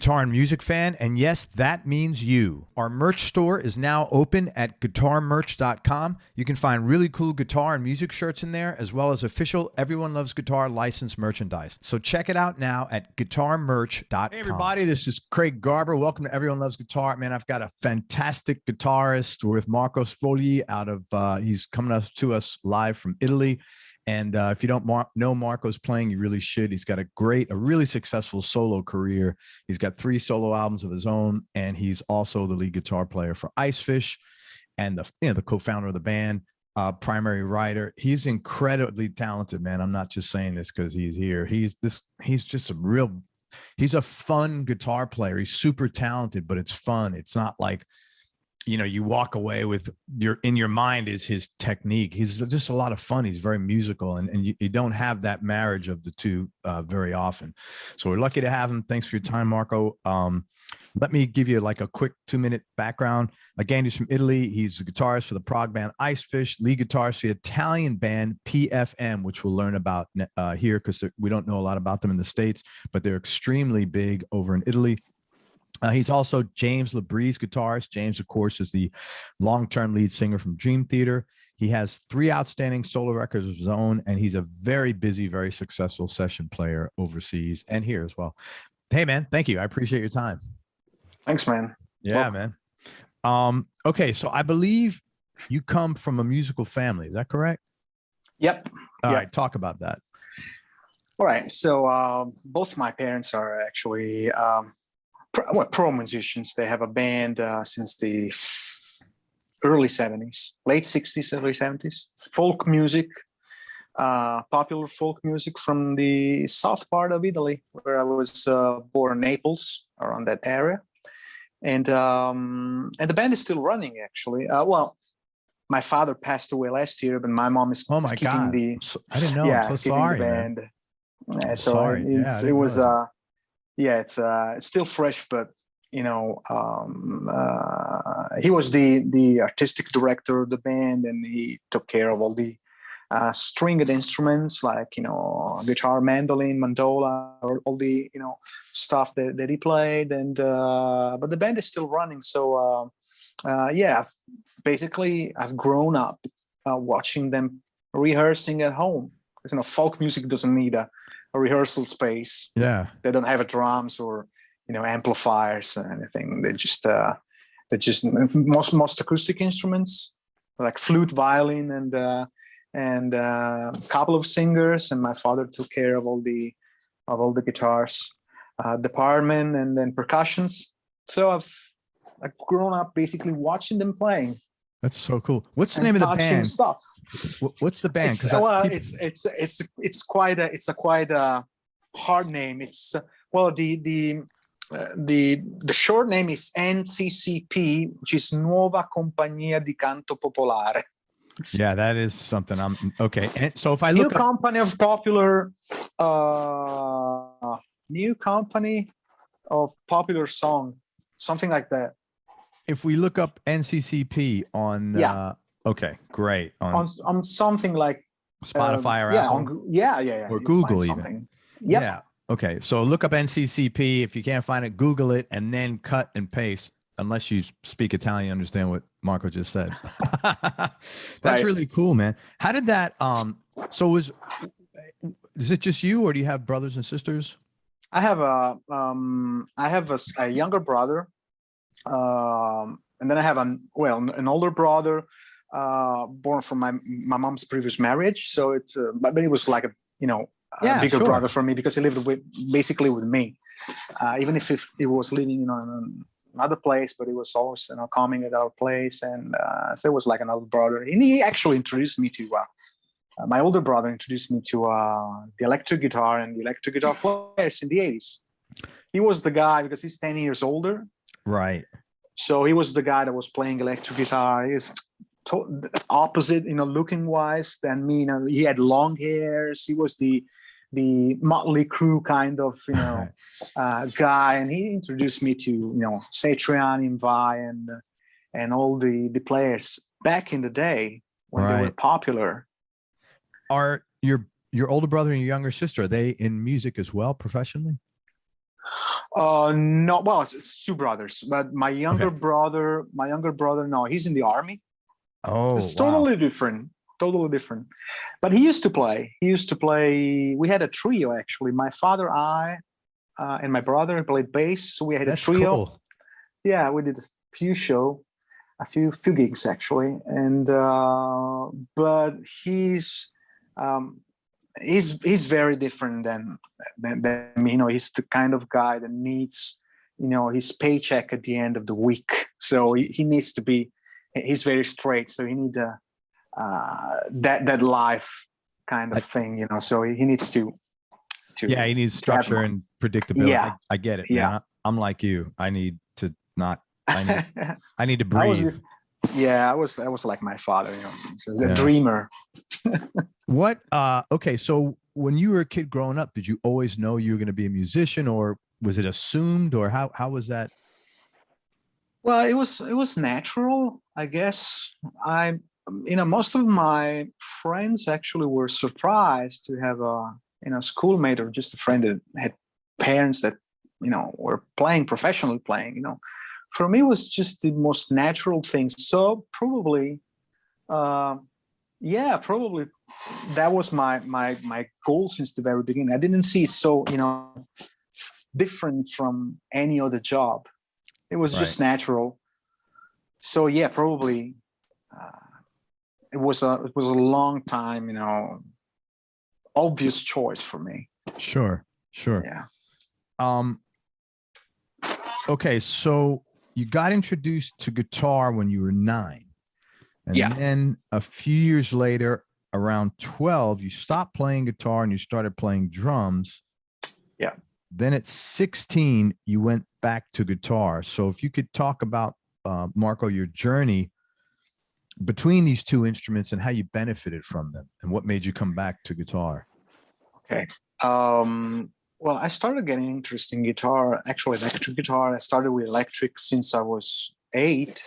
guitar and music fan, and yes, that means you. Our merch store is now open at guitarmerch.com. You can find really cool guitar and music shirts in there, as well as official Everyone Loves Guitar licensed merchandise. So check it out now at guitarmerch.com. Hey everybody, this is Craig Garber. Welcome to Everyone Loves Guitar. Man, I've got a fantastic guitarist. We're with Marco Sfogli out of, he's coming up to us live from Italy. And if you don't know Marco's playing, you really should. He's got a really successful solo career. He's got 3 solo albums of his own, and he's also the lead guitar player for Icefish and the co-founder of the band, primary writer. He's incredibly talented, man. I'm not just saying this because he's here. He's just he's a fun guitar player. He's super talented, but it's fun. It's not like, you walk away with in your mind is his technique. He's just a lot of fun. He's very musical, and you don't have that marriage of the two very often. So we're lucky to have him. Thanks for your time, Marco. Let me give you like a quick 2-minute background. Again, he's from Italy. He's a guitarist for the prog band Icefish, lead guitarist for the Italian band PFM, which we'll learn about here because we don't know a lot about them in the States, but they're extremely big over in Italy. He's also James Labrie's guitarist. James, of course, is the long-term lead singer from Dream Theater. He has 3 outstanding solo records of his own, and he's a very busy, very successful session player overseas and here as well. Hey, man, thank you. I appreciate your time. Thanks, man. Yeah, man. Okay, so I believe you come from a musical family. Is that correct? Yep. All right, talk about that. All right. So both my parents are actually pro musicians. They have a band since the early 70s, late 60s, early 70s. It's folk music, popular folk music from the south part of Italy, where I was born, Naples, around that area. And the band is still running, actually. Well, my father passed away last year, but my mom is keeping God. I didn't know. Yeah, I'm so sorry, the band. I'm so sorry. it was it's still fresh, but he was the artistic director of the band, and he took care of all the stringed instruments like guitar, mandolin, mandola, or all the stuff that he played. And but the band is still running. So basically I've grown up watching them rehearsing at home. Because folk music doesn't need a rehearsal space. Yeah, they don't have a drums or amplifiers or anything. They just most acoustic instruments like flute, violin, and a couple of singers. And my father took care of all the guitars department, and then percussions. So I've grown up basically watching them playing. That's so cool. What's the name of the band? Stuff. What's the band? It's quite a hard name. It's the short name is NCCP, which is Nuova Compagnia di Canto Popolare. Yeah, that is something. Okay. And so if I look new company of song, something like that. If we look up NCCP on okay, great, on something like Spotify or Apple, or Google even. Yep. Yeah. Okay, so look up NCCP. If you can't find it, Google it and then cut and paste. Unless you speak Italian, understand what Marco just said. That's really cool, man. How did that? So is it just you, or do you have brothers and sisters? I have a younger brother. And then I have an older brother born from my mom's previous marriage. So it's but it was like a bigger brother for me because he lived basically with me. Even if it was living in another place, but he was always coming at our place, and so it was like an older brother. And he actually introduced me to my older brother introduced me to the electric guitar and the electric guitar players in the 80s. He was the guy because he's 10 years older. Right. So he was the guy that was playing electric guitar. He's opposite, looking wise than me. He had long hairs. He was the Motley Crue kind of, guy. And he introduced me to, Satriani and Vai and all the players back in the day when they were popular. Are your older brother and your younger sister, are they in music as well professionally? No, well, it's two brothers, but my younger brother, no, he's in the army. Oh, It's wow. totally different. But he used to play. He used to play. We had a trio actually. My father, I, and my brother played bass. So we had a That's trio. cool. Yeah, we did a few gigs actually, and but um, he's very different than me. You know, he's the kind of guy that needs, you know, his paycheck at the end of the week. So he needs to be. He's very straight. So he needs that life kind of thing. You know, so he needs to. Yeah, he needs structure and predictability. Yeah, I get it, yeah. man. I'm like you. I need to not. I need to I was, breathe. yeah, I was like my father, you know, a Yeah. dreamer. What? Okay, so when you were a kid growing up, did you always know you were going to be a musician, or was it assumed, or how was that? Well, it was natural, I guess. You know, most of my friends actually were surprised to have a, you know, schoolmate or just a friend that had parents that, you know, were playing professionally playing. You know, for me, it was just the most natural thing. So probably, yeah, probably that was my goal since the very beginning. I didn't see it so, you know, different from any other job. It was just natural. So yeah, probably it was a long time, you know, obvious choice for me. Sure. Yeah. Okay, so you got introduced to guitar when you were 9. And Yeah. then a few years later, around 12, you stopped playing guitar and you started playing drums. Yeah. Then at 16, you went back to guitar. So if you could talk about, Marco, your journey between these two instruments and how you benefited from them and what made you come back to guitar. Okay. Well, I started getting interested in guitar, actually electric guitar. I started with electric since I was 8.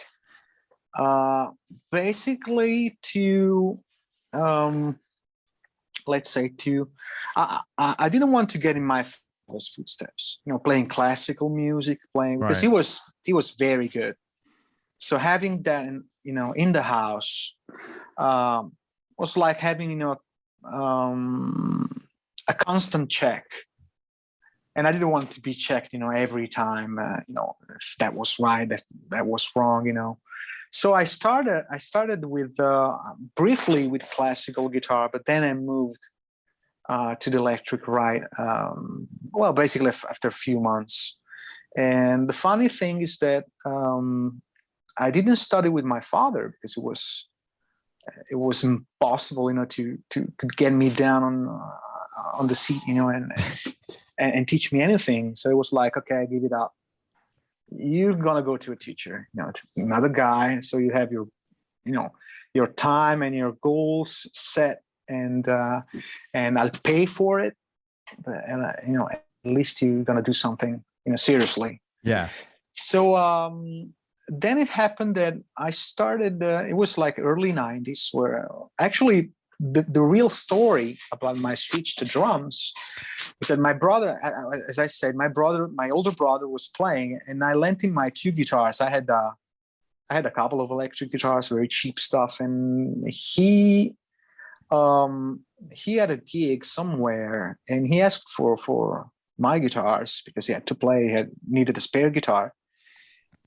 Basically to, let's say to, I didn't want to get in my father's footsteps, you know, playing classical music, because he was very good. So having that, you know, in the house, was like having, you know, a constant check. And I didn't want to be checked, you know, every time, you know, if that was right, that was wrong, you know. So I started with briefly with classical guitar, but then I moved to the electric, right? Well, basically after a few months. And the funny thing is that I didn't study with my father because it was impossible, you know, to get me down on the seat, you know, and teach me anything. So it was like, okay, I give it up. You're gonna go to a teacher, you know, to another guy. So you have your, you know, your time and your goals set, and I'll pay for it. And you know, at least you're gonna do something, you know, seriously. Yeah. So then it happened that I started. It was like early '90s, where actually the real story about my switch to drums was that my brother, as I said, my older brother was playing, and I lent him my 2 guitars. I had a couple of electric guitars, very cheap stuff, and he had a gig somewhere, and he asked for my guitars because he had to play. He needed a spare guitar,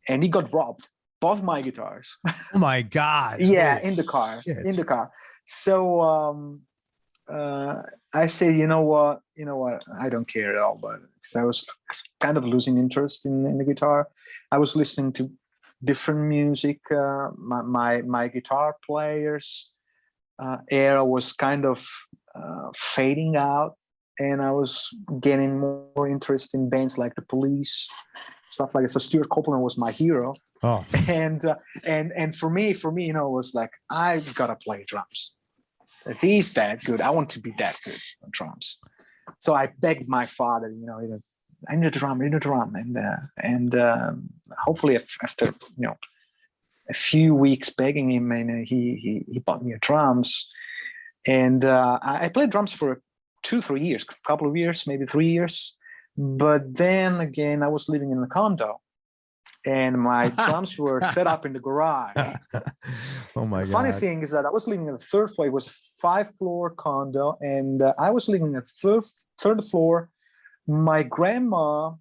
and he got robbed. Both my guitars. Oh my God. Yeah, Holy in the car. shit. In the car. So I said, you know what, I don't care at all, but because I was kind of losing interest in the guitar. I was listening to different music. My guitar players era was kind of fading out, and I was getting more interest in bands like the Police, stuff like that. So Stuart Copeland was my hero. Oh. And for me, you know, it was like, I've got to play drums. If he's that good, I want to be that good on drums. So I begged my father, you know, I need a drum, and hopefully after, you know, a few weeks begging him, and he bought me a drums, and I played drums for 2-3 years, a couple of years, maybe 3 years. But then again, I was living in a condo, and my drums were set up in the garage. Oh my The funny God. thing is that I was living on the third floor. It was a 5-floor condo, and I was living on the third floor. My grandparents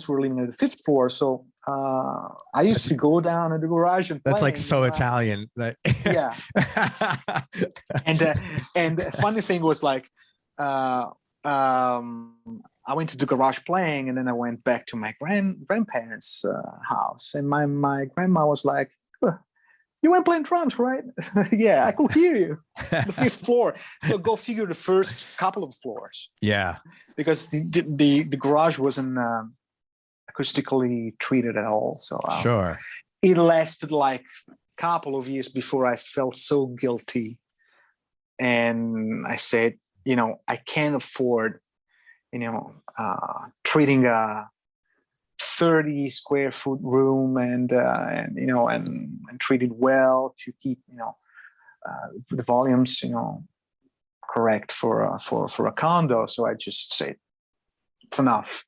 were living on the fifth floor. So I used to go down in the garage and That's play. like so Italian. Yeah. And the funny thing was like, I went to the garage playing, and then I went back to my grandparents' house, and my grandma was like, "You went playing drums, right?" Yeah, I could hear you. The fifth floor. So go figure the first couple of floors. Yeah. Because the garage wasn't acoustically treated at all. So Sure. it lasted like a couple of years before I felt so guilty, and I said, I can't afford, treating a 30 square foot room and treat it well to keep the volumes correct for a condo. So I just said, it's enough.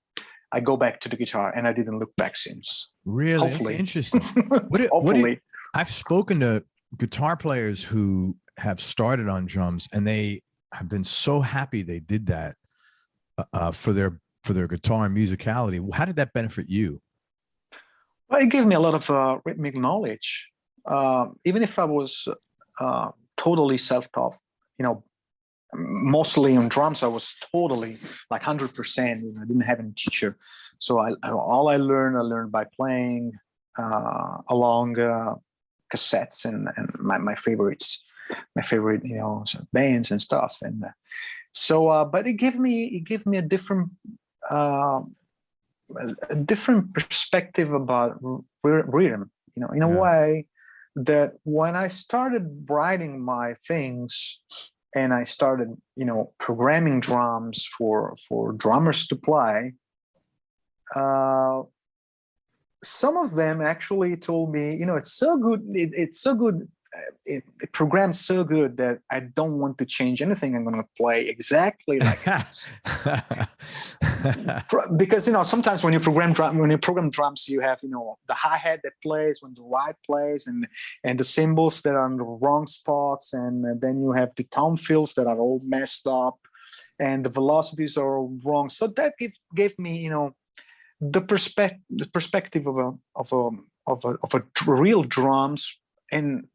I go back to the guitar, and I didn't look back since. Really? Hopefully. That's interesting. Hopefully. I've spoken to guitar players who have started on drums, and they have been so happy they did that for their guitar and musicality. How did that benefit you? Well, it gave me a lot of rhythmic knowledge. Even if I was totally self-taught, mostly on drums, I was totally like 100%. I didn't have any teacher, so all I learned by playing along cassettes and my favorite bands and stuff. And but it gave me a different perspective about rhythm. In a way that when I started writing my things, and I started, programming drums for drummers to play, some of them actually told me, it's so good, it's so good, it programs so good that I don't want to change anything. I'm going to play exactly like it. Because sometimes when you program drums, you have the hi-hat that plays when the right plays, and the cymbals that are in the wrong spots, and then you have the tone fills that are all messed up, and the velocities are all wrong. So that gave me the perspective of a real drums, and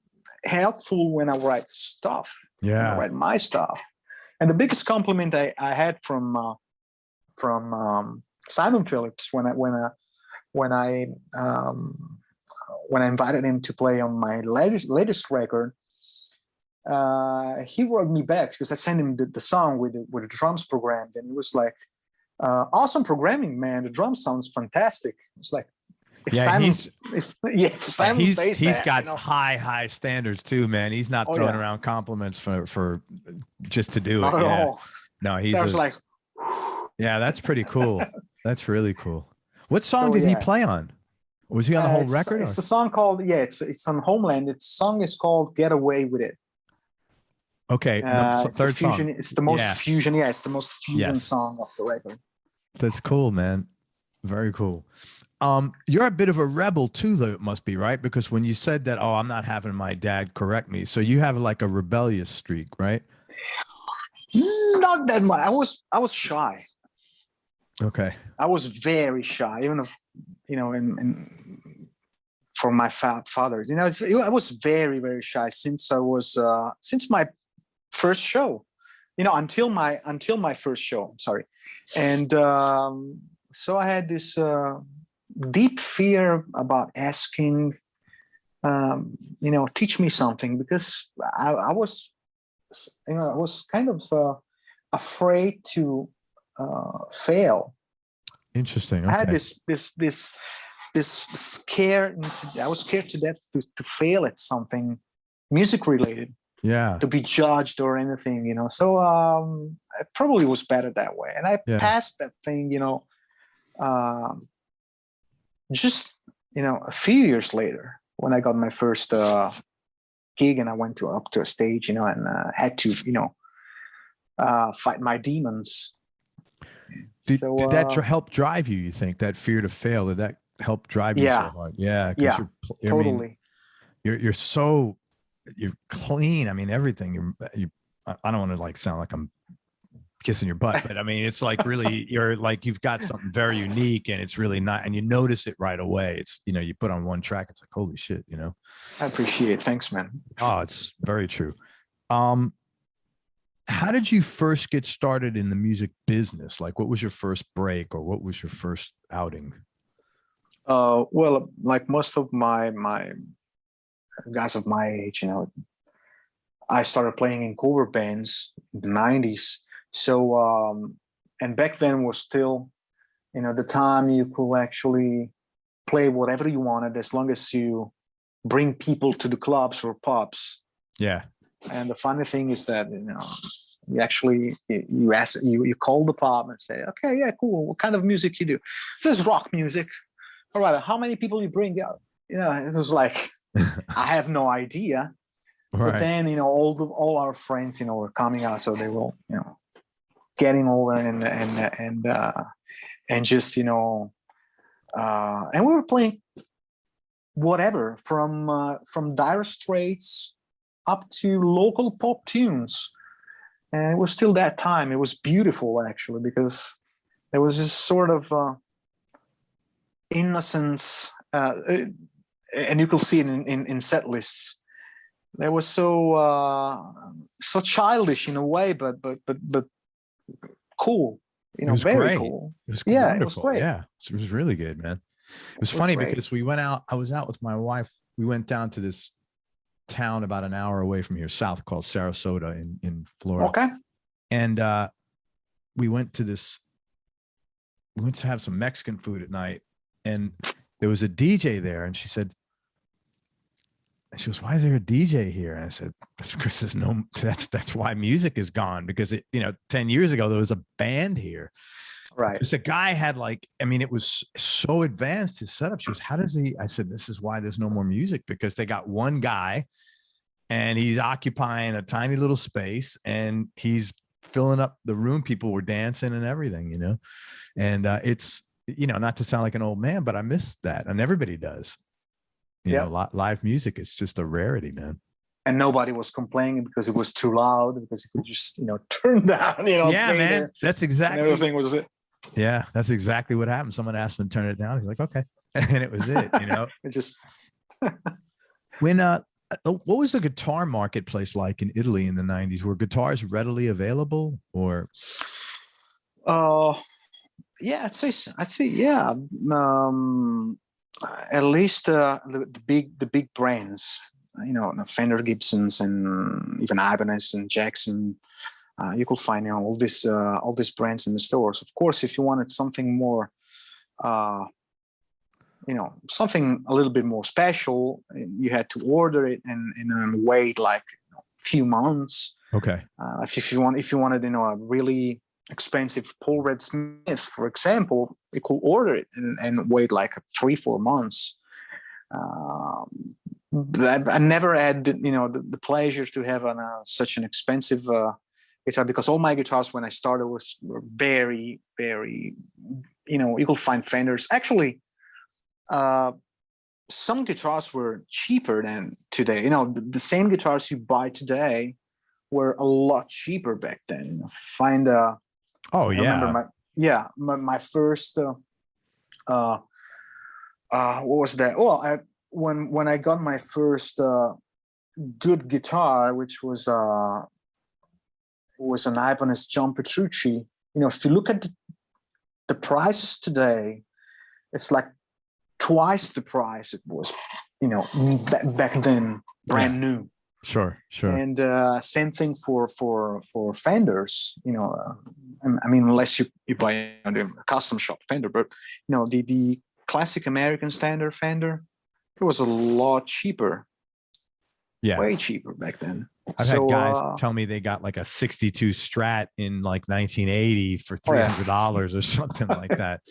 helpful when I write stuff. Yeah. When I write my stuff. And the biggest compliment I had from Simon Phillips when I invited him to play on my latest record, he wrote me back because I sent him the song with the drums programmed, and he was like, "Awesome programming, man! The drum sounds fantastic." It's like, he's got high standards too, man. He's not throwing around compliments for just to do it. Not at all. No, I was like, yeah, that's pretty cool. That's really cool. What song did he play on? Was he on the whole record? It's a song called it's on Homeland. Its song is called "Get Away with It." Okay, it's third fusion. song. It's the most fusion. Yeah, it's the most fusion song of the record. That's cool, man. Very cool. You're a bit of a rebel too, though, it must be, right? Because when you said that, I'm not having my dad correct me. So you have like a rebellious streak, right? Not that much. I was shy. Okay. I was very shy, even if, for my father. I was very, very shy since since my first show, until my first show. Sorry. And so I had this deep fear about asking, teach me something, because I was kind of afraid to fail. Interesting. Okay. I had this scare. I was scared to death to fail at something music related. Yeah. To be judged or anything, So I probably was better that way, and I passed that thing, just a few years later when I got my first gig, and I went up to a stage, and had to fight my demons. Did, So did that help drive you? You think that fear to fail, did that help drive you so yeah, hard? Yeah, because yeah, I mean, totally. you're clean. I mean, everything. I don't want to like sound like I'm kissing your butt, but I mean, it's like really, you're like, you've got something very unique, and it's really not, and you notice it right away. It's, you know, you put on one track, it's like, holy shit, you know? I appreciate it. Thanks, man. Oh, it's very true. Um, how did you first get started in the music business? Like, what was your first break, or what was your first outing? Well, like most of my guys of my age, you know, I started playing in cover bands in the 90s. So, and back then was still, you know, the time you could actually play whatever you wanted as long as you bring people to the clubs or pubs. Yeah. And the funny thing is that, you know, you actually, you ask, you call the pub and say, okay, yeah, cool. What kind of music you do? This is rock music. All right. How many people you bring out? You know, it was like, I have no idea. Right. But then, you know, all our friends, you know, were coming out, so they will, you know, getting over and just, you know, and we were playing whatever from Dire Straits up to local pop tunes, and it was still that time. It was beautiful actually, because there was this sort of innocence, and you could see it in set lists. They were so childish in a way, but cool. You It know, was very great. cool. It was Yeah, wonderful. it was great. Yeah. It was really good, man. It was It was funny great. because we went out, I was out with my wife. We went down to this town about an hour away from here, south, called Sarasota in Florida. Okay. And we went to have some Mexican food at night, and there was a DJ there, and she goes, why is there a DJ here? And I said, that's because that's why music is gone, because 10 years ago, there was a band here. Right. Because the guy had it was so advanced, his setup. She goes, how does he? I said, this is why there's no more music, because they got one guy and he's occupying a tiny little space and he's filling up the room. People were dancing and everything, you know? And it's, not to sound like an old man, but I miss that. And everybody does. You know, live music is just a rarity, man. And nobody was complaining because it was too loud, because you could just, turn down, Yeah, man. That's exactly. And everything was it. Yeah, that's exactly what happened. Someone asked him to turn it down. He's like, okay. And it was it, It just. When, what was the guitar marketplace like in Italy in the 90s? Were guitars readily available, or? Yeah, I'd say, yeah. At least the big brands, Fender, Gibsons, and even Ibanez and Jackson. You could find all these brands in the stores. Of course, if you wanted something more, something a little bit more special, you had to order it and wait like a few months. Okay. If you wanted, a really expensive Paul Red Smith, for example, you could order it and wait like 3-4 months. I never had the pleasure to have such an expensive guitar, because all my guitars when I started were very, very, you could find Fenders. Actually, some guitars were cheaper than today. The same guitars you buy today were a lot cheaper back then. Find oh yeah, I remember my first what was that? Well, when I got my first good guitar, which was an Ibanez John Petrucci. If you look at the prices today, it's like twice the price it was, back then, brand new. Sure. And same thing for Fenders. I mean, unless you buy a custom shop Fender, but the classic American standard Fender, it was a lot cheaper. Yeah, way cheaper back then. I've had guys tell me they got like a 62 Strat in like 1980 for $300 or something like that.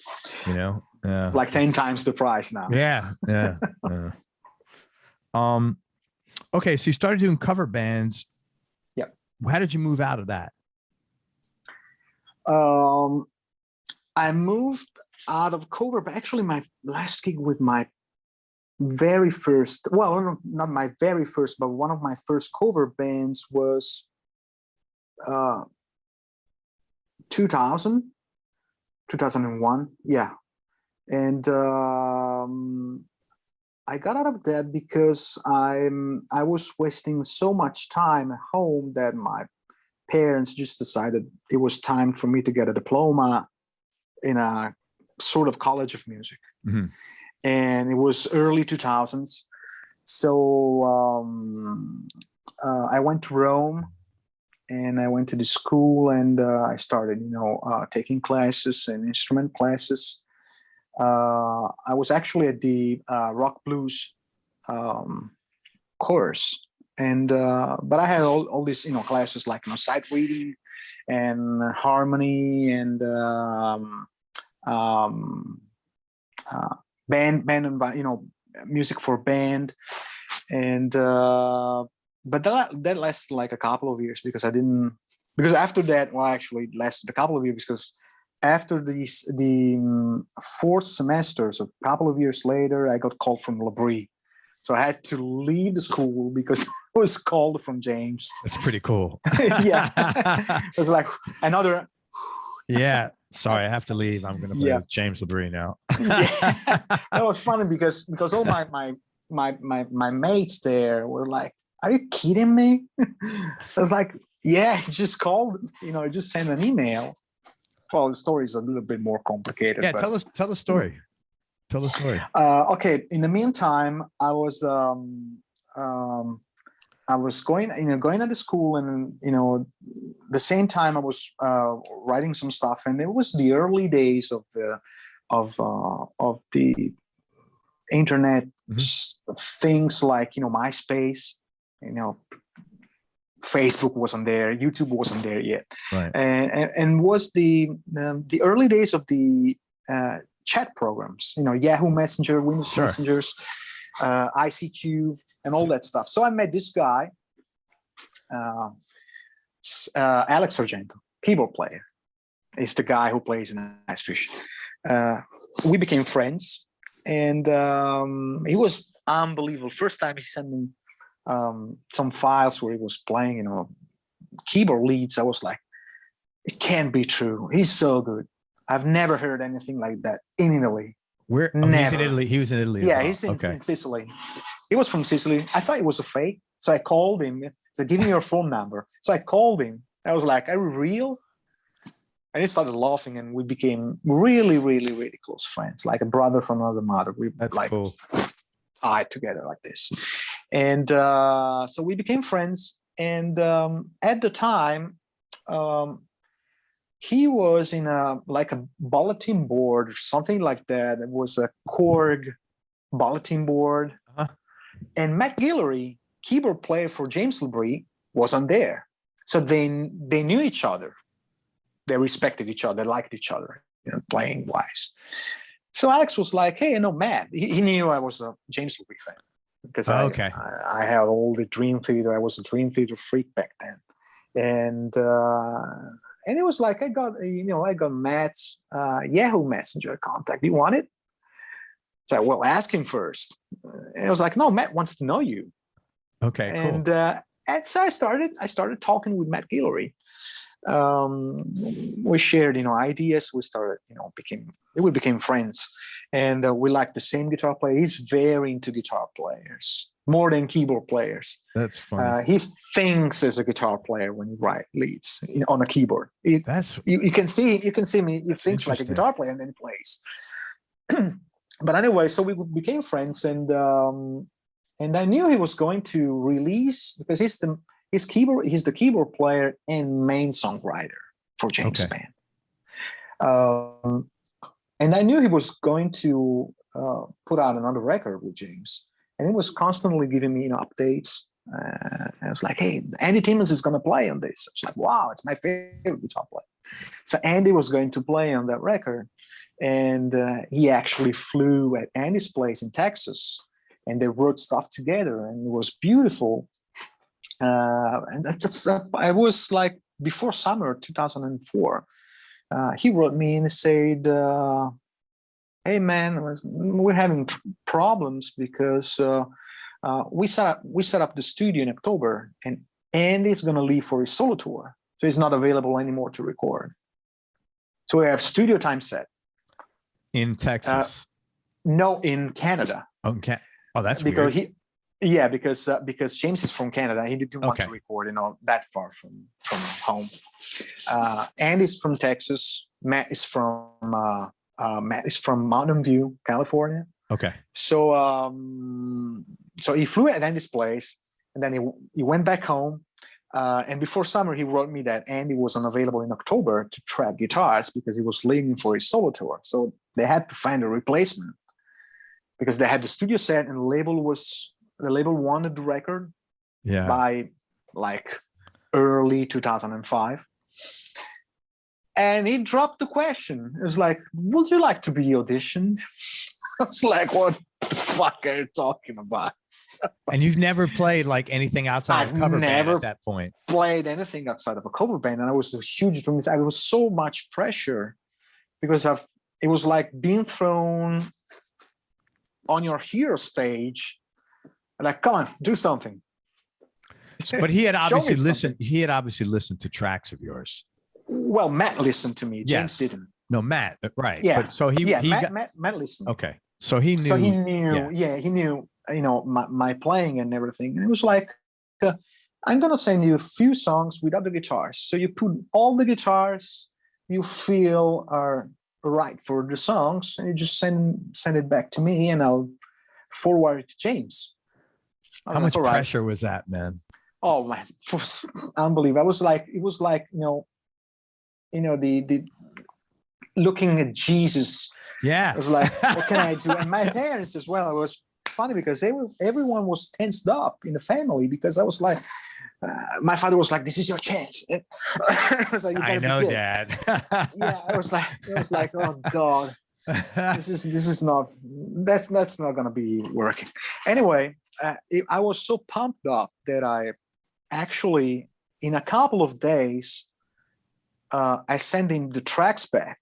Like 10 times the price now. Yeah. Okay, so you started doing cover bands. Yep. How did you move out of that? I moved out of cover, but actually my last gig with my very first, well, not my very first, but one of my first cover bands was 2001. Yeah. And I got out of that because I was wasting so much time at home that my parents just decided it was time for me to get a diploma in a sort of college of music. Mm-hmm. And it was early 2000s. So I went to Rome, and I went to the school, and I started, taking classes and instrument classes. I was actually at the rock blues course, and but I had all these classes like sight reading and harmony and band and music for band, and but that lasted like a couple of years because after that, well, actually it lasted a couple of years because after the fourth semester, so a couple of years later, I got called from Labrie. So I had to leave the school because I was called from James. That's pretty cool. Yeah. It was like another. Yeah. Sorry, I have to leave. I'm going to play with James Labrie now. Yeah. That was funny because all my mates there were like, "Are you kidding me?" I was like, "Yeah, just called, just send an email." Well, the story is a little bit more complicated. Yeah, but... tell the story. Tell the story. Okay. In the meantime, I was going to the school, and the same time I was writing some stuff, and it was the early days of the internet. Mm-hmm. Things like MySpace, Facebook wasn't there, YouTube wasn't there yet, right? And was the early days of the chat programs, Yahoo Messenger, Windows Messengers, ICQ, and all that stuff. So I met this guy, Alex Sargento, keyboard player. He's the guy who plays in Icefish. We became friends, and he was unbelievable. First time he sent me some files where he was playing, keyboard leads. I was like, it can't be true. He's so good. I've never heard anything like that in Italy. Where? Oh, he's in Italy. He was in Italy. Yeah, well. He's in Sicily. He was from Sicily. I thought it was a fake, so I called him. He said, "Give me your phone number." So I called him. I was like, "Are you real?" And he started laughing, and we became really, really, really close friends, like a brother from another mother. That's cool. Tied together like this, and so we became friends. And at the time, he was in a bulletin board or something like that. It was a Korg bulletin board. Uh-huh. And Matt Guillory, keyboard player for James Labrie, wasn't there. So they knew each other. They respected each other, liked each other, playing wise. So Alex was like, "Hey, Matt." He knew I was a James Labrie fan because I had all the Dream Theater. I was a Dream Theater freak back then. And it was like, I got Matt's Yahoo Messenger contact. You want it? So, well, ask him first. And I was like, "No, Matt wants to know you." Okay, cool. And so I started talking with Matt Guillory. We shared, ideas. We started, we became friends, and we liked the same guitar player. He's very into guitar players, more than keyboard players. That's funny. He thinks as a guitar player when he writes leads on a keyboard. You can see me. He thinks like a guitar player, and then he plays. But anyway, so we became friends, and I knew he was going to release, because he's the keyboard player and main songwriter for James' band. And I knew he was going to put out another record with James, and he was constantly giving me updates. I was like, "Hey, Andy Timmons is going to play on this." I was like, "Wow, it's my favorite guitar player." So Andy was going to play on that record, and he actually flew at Andy's place in Texas, and they wrote stuff together, and it was beautiful. And I was like before summer 2004. he wrote me and said, "Hey man, we're having problems because we set up the studio in October, and Andy's gonna leave for his solo tour, so he's not available anymore to record. So we have studio time set in Texas. No, in Canada. Okay. Oh, that's because weird. because James is from Canada. He didn't want to record, that far from home. Andy's from Texas. Matt is from Mountain View, California. Okay. So so he flew at Andy's place, and then he went back home. And before summer, he wrote me that Andy was unavailable in October to track guitars because he was leaving for his solo tour. So they had to find a replacement because they had the studio set, and the label wanted the record by like early 2005. And he dropped the question. It was like, "Would you like to be auditioned?" I was like, "What the fuck are you talking about?" And you've never played like anything outside of cover band at that point? Played anything outside of a cover band, and it was a huge dream. It was so much pressure because it was like being thrown on your hero stage, like, "Come on, do something." But he had obviously listened. He had obviously listened to tracks of yours. Well, Matt listened to me. James didn't. No, Matt. Right. Yeah. But so Matt listened. Okay. So he knew. So he knew. Yeah, he knew. My playing and everything. And it was like, "I'm gonna send you a few songs without the guitars. So you put all the guitars you feel are right for the songs, and you just send it back to me, and I'll forward it to James." How much pressure was that, man? Oh man, it was unbelievable. It was like the looking at Jesus. Yeah. It was like, what can I do? And my parents as well. It was funny because everyone was tensed up in the family because I was like, my father was like, "This is your chance." I was like, "I know, Dad." Yeah, it was like, oh God, this is not, that's not gonna be working. Anyway, I was so pumped up that I actually, in a couple of days, I sent him the tracks back.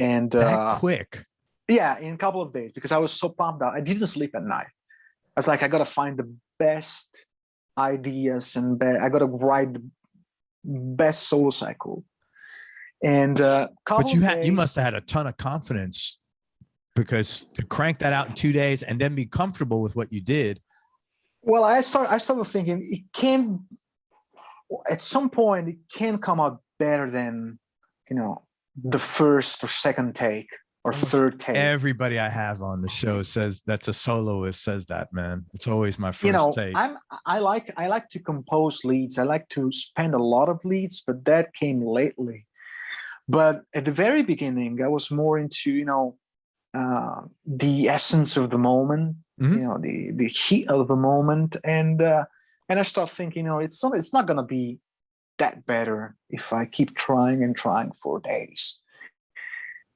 And that quick? Yeah, in a couple of days, because I was so pumped up. I didn't sleep at night. I was like, I gotta find the best ideas, and I gotta write the best solo cycle. And but you must have had a ton of confidence, because to crank that out in 2 days and then be comfortable with what you did. Well, I started thinking it can, at some point, it can come out better than the first or second take or third take. Everybody I have on the show says that's a soloist says that, man. It's always my first take. I like to compose leads. I like to spend a lot of leads, but that came lately. But at the very beginning, I was more into the essence of the moment, the heat of the moment, and I started thinking, it's not gonna be that better if I keep trying and trying for days.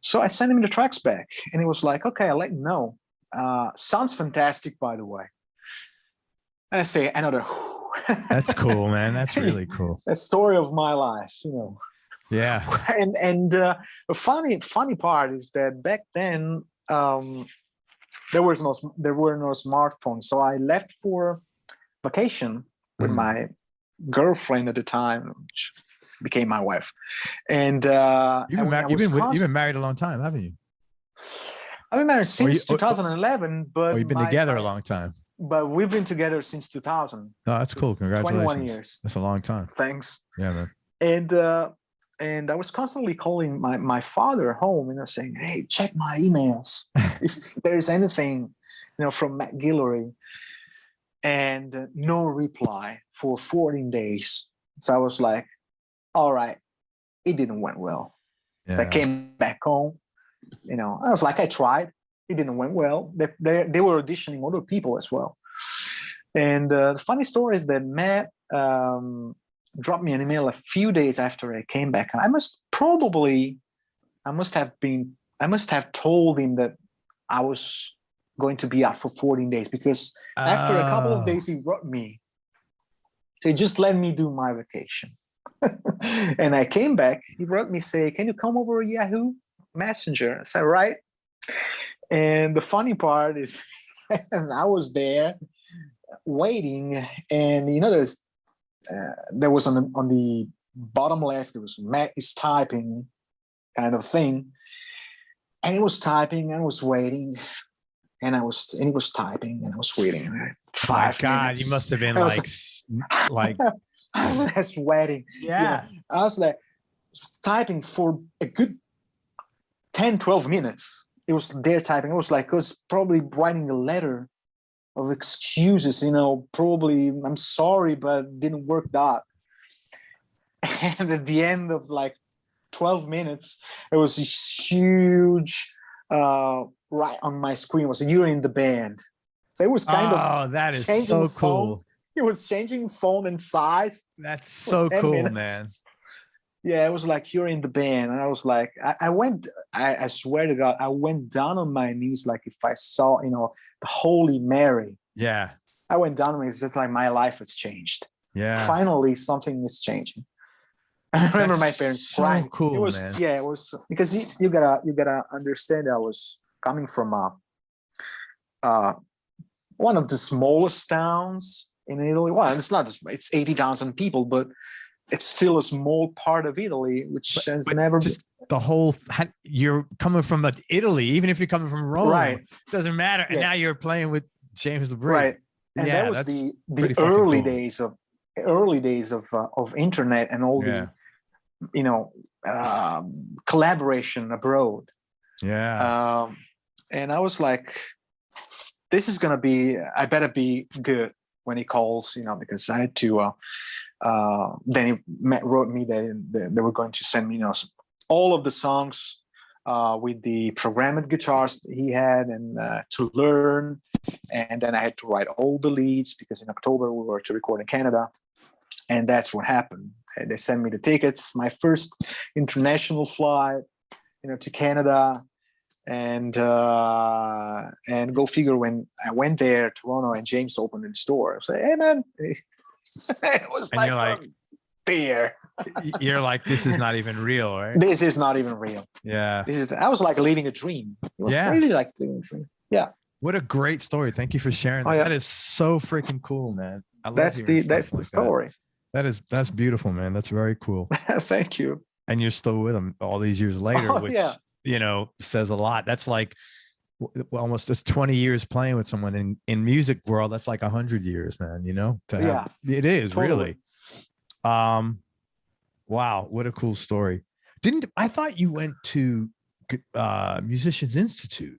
So I sent him the tracks back, and it was like, okay, I'll let you know. Sounds fantastic, by the way. And I say another. That's cool, man. That's really cool. A story of my life, Yeah. And the funny part is that back then there were no smartphones, so I left for vacation with my girlfriend at the time, which became my wife. And you've been married a long time, haven't you? I've been married since 2011, but you've been together a long time. But we've been together since 2000. Oh, that's cool. Congratulations. 21 years. That's a long time. Thanks. Yeah, man. And I was constantly calling my father home, saying, "Hey, check my emails if there's anything, from Matt Guillory." And no reply for 14 days. So I was like, all right, it didn't went well. Yeah. So I came back home, I was like, I tried. It didn't went well. They were auditioning other people as well. And the funny story is that Matt dropped me an email a few days after I came back. And I must have told him that I was going to be out for 14 days, because after a couple of days he wrote me. So he just let me do my vacation. And I came back. He wrote me, say, can you come over Yahoo Messenger? I said, right. And the funny part is, I was there waiting, and there was on the bottom left, there was Matt is typing kind of thing, and he was typing. I was waiting, and he was typing, and I was waiting. My God, you must have been like I was sweating. Yeah. I was like typing for a good 10, 12 minutes. It was there typing. I was probably writing a letter of excuses, probably I'm sorry, but it didn't work out. And at the end of 12 minutes, it was this huge, right on my screen was, you're in the band. So it was kind of, that is so cool. It was changing phone and size. That's so cool, minutes. Man. Yeah, it was like, you're in the band. And I was like, I swear to God, I went down on my knees like if I saw, the Holy Mary. Yeah. I went down on me. It's just like my life has changed. Yeah. Finally, something is changing. I remember my parents crying. So cool, it was, man. Yeah, it was because you gotta understand. I was coming from one of the smallest towns in Italy. Well, it's 80,000 people, but it's still a small part of Italy, which has never just the whole. You're coming from Italy, even if you're coming from Rome, right? Doesn't matter. And now you're playing with James Labrie, right? And that was the early days of internet and all the collaboration abroad. Yeah. And I was like, this is gonna be. I better be good when he calls, because I had to. Then he wrote me that they were going to send me, all of the songs with the programmed guitars he had, and to learn. And then I had to write all the leads because in October we were to record in Canada, and that's what happened. They sent me the tickets, my first international flight, to Canada, and go figure, when I went there, Toronto, and James opened the store. I was like, hey man. It was and like, you're like, beer. You're like, this is not even real, right? This is not even real. Yeah. I was like living a dream. It was really like living a dream. Yeah. What a great story. Thank you for sharing that. That is so freaking cool, man. I love that's the story. That's beautiful, man. That's very cool. Thank you. And you're still with him all these years later, which says a lot. That's like almost it's 20 years playing with someone in music world. That's like 100 years, man. It is totally. Really. Wow, what a cool story. I thought you went to Musicians Institute?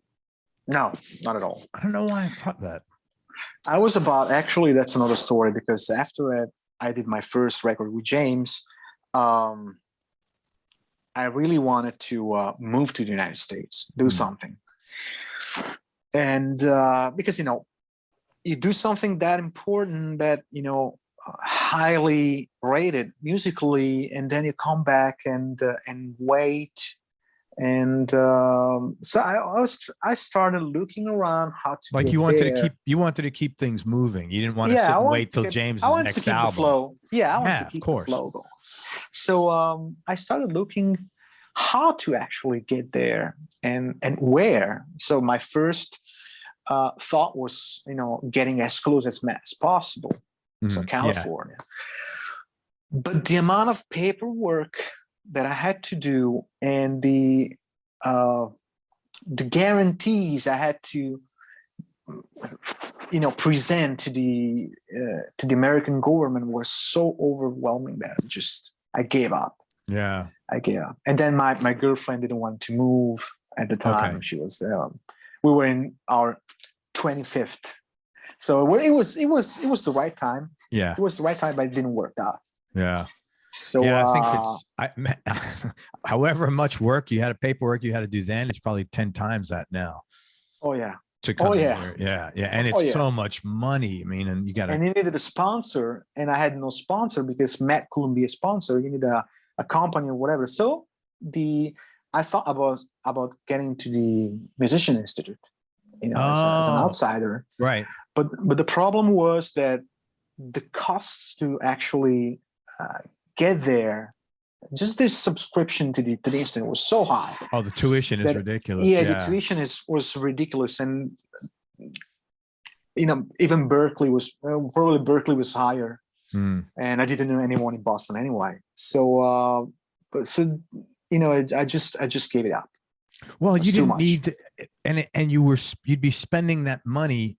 No, not at all. I don't know why I thought that. I was actually, that's another story, because after I did my first record with James, I really wanted to move to the United States, do something. And because, you do something that important, that, highly rated musically, and then you come back and wait. And so I started looking around how to, like, you wanted to keep things moving. You didn't want to sit and wait till James' next album. The flow. Yeah, I wanted to keep the flow going. So I started looking how to actually get there and where. So my first thought was, getting as close as possible. So California. But the amount of paperwork that I had to do, and the guarantees I had to, present to the American government were so overwhelming that I gave up. Yeah, I gave up. And then my girlfriend didn't want to move at the time. Okay. She was we were in our 25th, so it was the right time. Yeah, it was the right time, but it didn't work out. Yeah. So I think however much work you had, paperwork you had to do then, it's probably 10 times that now. Oh yeah. To come here. Yeah. And it's so much money. I mean, and you got and you needed a sponsor, and I had no sponsor because Matt couldn't be a sponsor. You need a company or whatever. So I thought about getting to the Musician Institute, as an outsider. Right. But the problem was that the costs to actually get there, just this subscription to the instrument was so high. Oh, the tuition is ridiculous. Yeah, the tuition was ridiculous, and even Berkeley was higher, and I didn't know anyone in Boston anyway. So, I just gave it up. Well, you didn't need to, and you'd be spending that money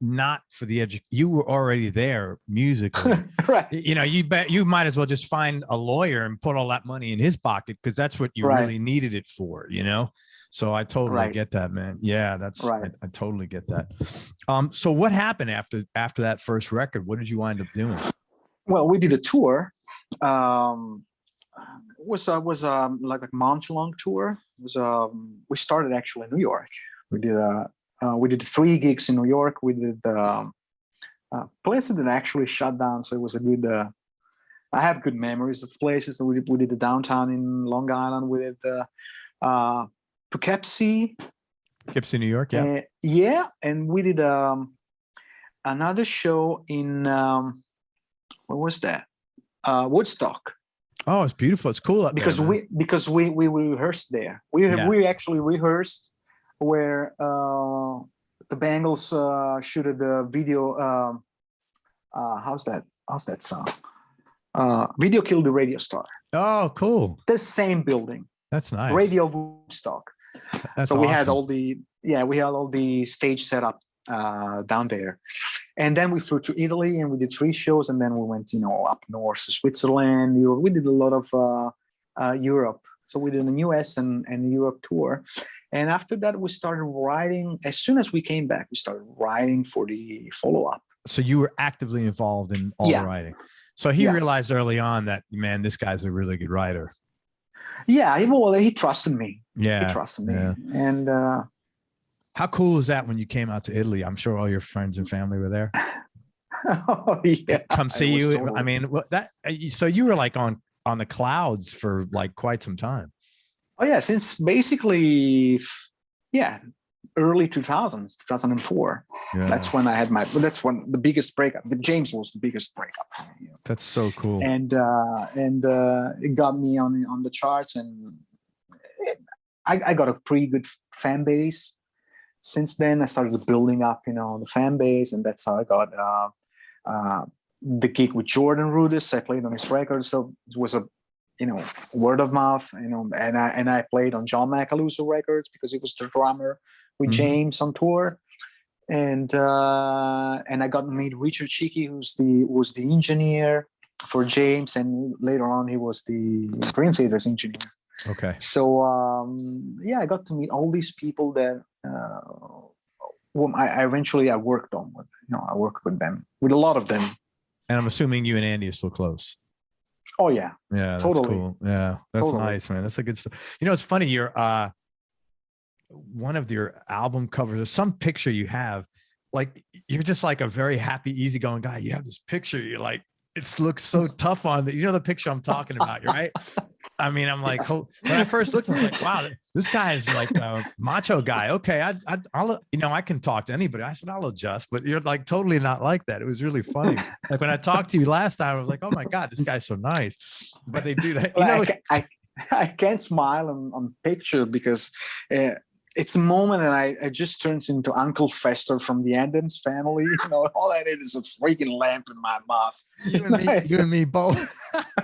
not for the you were already there musically. Right. You might as well just find a lawyer and put all that money in his pocket, because that's what you really needed it for, So I totally get that, man. Yeah, that's right. I totally get that. So what happened after that first record? What did you wind up doing? Well, we did a tour. Was like a month-long tour. We started actually in New York. We did 3 gigs in New York. We did places that actually shut down, so it was a good. I have good memories of places. We did the downtown in Long Island. We did Poughkeepsie, New York. Yeah, and we did another show in where was that? Woodstock. Oh, it's beautiful. It's cool up because there, because we rehearsed there. We actually rehearsed where the Bangles shooted the video. How's that song? Video Killed the Radio Star. Oh, cool. The same building. That's nice. Radio Woodstock. That's so awesome. we had all the stage set up down there, and then we flew to Italy and we did 3 shows, and then we went up north to Switzerland. We did a lot of Europe. So we did the US and Europe tour. And after that, we started writing. As soon as we came back, we started writing for the follow-up. So you were actively involved in all the writing. So he realized early on that, man, this guy's a really good writer. Yeah, he trusted me. Yeah. He trusted me. Yeah. And how cool is that when you came out to Italy? I'm sure all your friends and family were there. Oh, yeah. Come see you. Totally. I mean, so you were like on the clouds for like quite some time. Oh yeah, since basically, early 2000s, 2004. Yeah. That's when I had that's when the biggest breakup. The James was the biggest breakup for me. That's so cool. And it got me on the charts, and I got a pretty good fan base. Since then, I started building up, the fan base, and that's how I got the gig with Jordan Rudess. I played on his record, so it was a word of mouth, and I played on John Macaluso records because he was the drummer with James on tour, and I got to meet Richard Cheeky, who was the engineer for James, and later on he was the Dream Theater's engineer. Okay. So I got to meet all these people that whom I eventually worked on with. I worked with them, with a lot of them. And I'm assuming you and Andy are still close. Oh yeah. Yeah, that's totally. Cool. Yeah, that's nice, man. That's a good stuff. It's funny. You're one of your album covers or some picture you have, like you're just like a very happy, easygoing guy. You have this picture. You're like, it looks so tough on the, the picture I'm talking about, right? I mean, I'm like, when I first looked, I was like, wow, this guy is like a macho guy. Okay, I'll I can talk to anybody. I said, I'll adjust, but you're like totally not like that. It was really funny. Like when I talked to you last time, I was like, oh my God, this guy's so nice. But they do that. I can't smile on picture because it's a moment, and I just turned into Uncle Fester from the Addams Family. All I need is a freaking lamp in my mouth. You and me both.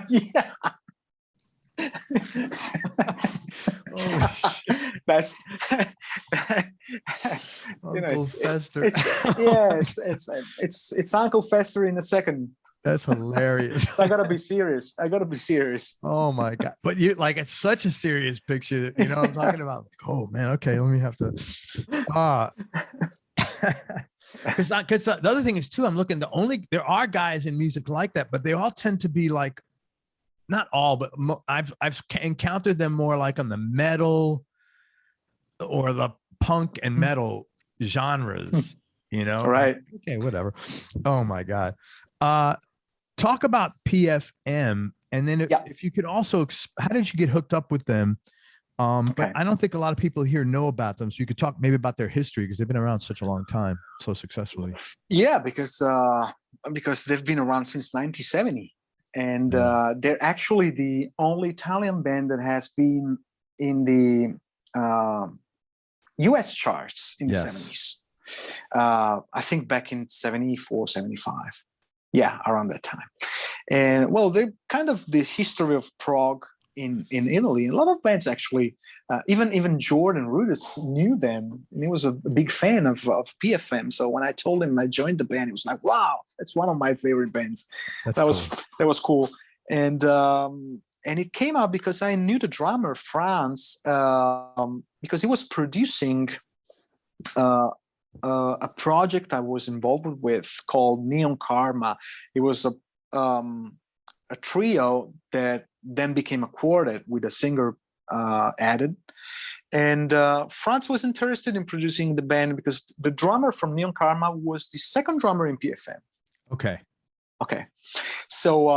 Yeah. That's Uncle Fester. It's Uncle Fester in a second. That's hilarious. So I gotta be serious. Oh my God. But it's such a serious picture. I'm talking about, like, oh man, okay, let me have to because the other thing is too, I'm looking, there are guys in music like that, but they all tend to be like, not all, but I've encountered them more like on the metal or the punk and metal genres, Right. Okay, whatever. Oh my God. Talk about PFM, and then if you could also, how did you get hooked up with them? But I don't think a lot of people here know about them. So you could talk maybe about their history, because they've been around such a long time, so successfully. Yeah, because they've been around since 1970. and they're actually the only Italian band that has been in the US charts in the 70s. I think back in 74, 75. Yeah, around that time. And well, they're kind of the history of prog in Italy. A lot of bands actually, even Jordan Rudess knew them, and he was a big fan of PFM. So when I told him I joined the band, he was like, "Wow, that's one of my favorite bands." That was cool. And it came out because I knew the drummer Franz, because he was producing a project I was involved with called Neon Karma. It was a trio that then became a quartet with a singer added. And Franz was interested in producing the band because the drummer from Neon Karma was the second drummer in PFM. Okay. So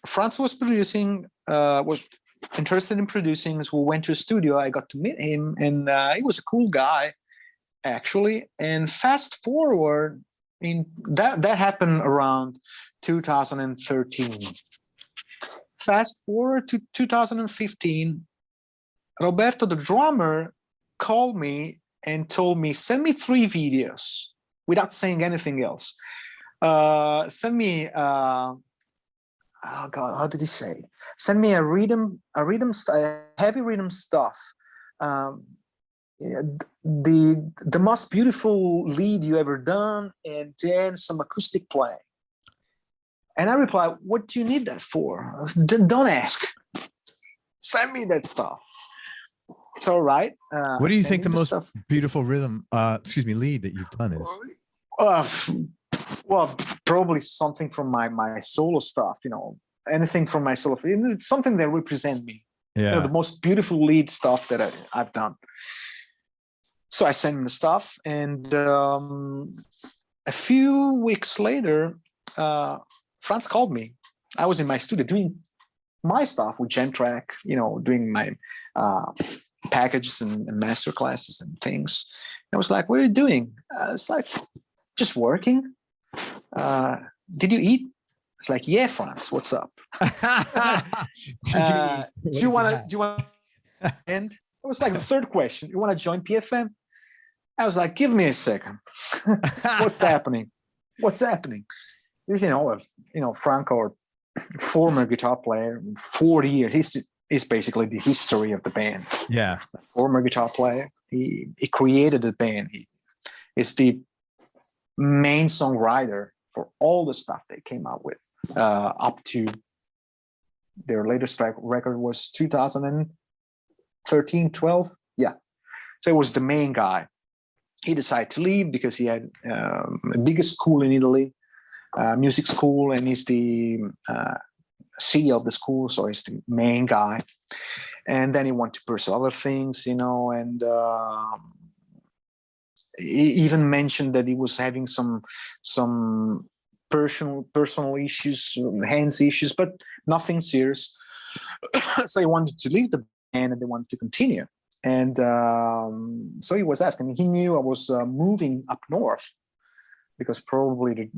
Franz was producing, was interested in producing. So we went to a studio. I got to meet him, and he was a cool guy, actually. And fast forward, that happened around 2013. Fast forward to 2015, Roberto, the drummer, called me and told me, "Send me 3 videos," without saying anything else. Send me, oh God, how did he say? Send me a heavy rhythm stuff. The most beautiful lead you ever done, and then some acoustic playing. And I replied, "What do you need that for? Don't ask. Send me that stuff." It's all right. What do you think the most beautiful rhythm, lead that you've done is? Well, probably something from my solo stuff, anything from my solo, something that represents me. Yeah. The most beautiful lead stuff that I've done. So I sent him the stuff, and a few weeks later, Franz called me. I was in my studio doing my stuff with Gentrack, doing my packages and master classes and things. I was like, "What are you doing?" It's like, "Just working." "Did you eat?" It's like, "Yeah, Franz, what's up?" Do you want and it was like the third question. "You want to join PFM?" I was like, "Give me a second." What's happening? This, Franco, or former guitar player, 40 years. He's basically the history of the band. Yeah. Former guitar player. He created the band. He is the main songwriter for all the stuff they came out with, up to their latest record was 2013, 12. Yeah. So it was the main guy. He decided to leave because he had the biggest school in Italy, music school, and he's the CEO of the school, so he's the main guy. And then he wanted to pursue other things, and he even mentioned that he was having some personal issues, hands issues, but nothing serious. So he wanted to leave the band, and they wanted to continue. And so he was asking. He knew I was moving up north, because probably the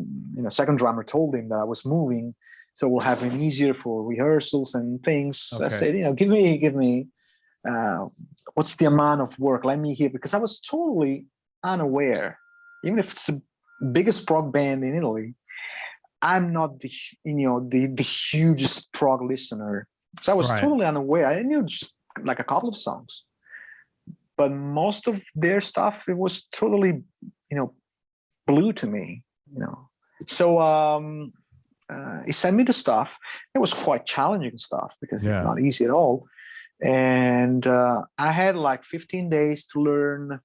second drummer told him that I was moving, so we'll have it easier for rehearsals and things. Okay. I said, give me what's the amount of work? Let me hear, because I was totally unaware. Even if it's the biggest prog band in Italy, I'm not the hugest prog listener. So I was totally unaware. I knew just like a couple of songs, but most of their stuff, it was totally, blue to me, So he sent me the stuff. It was quite challenging stuff, because it's not easy at all. And I had like 15 days to learn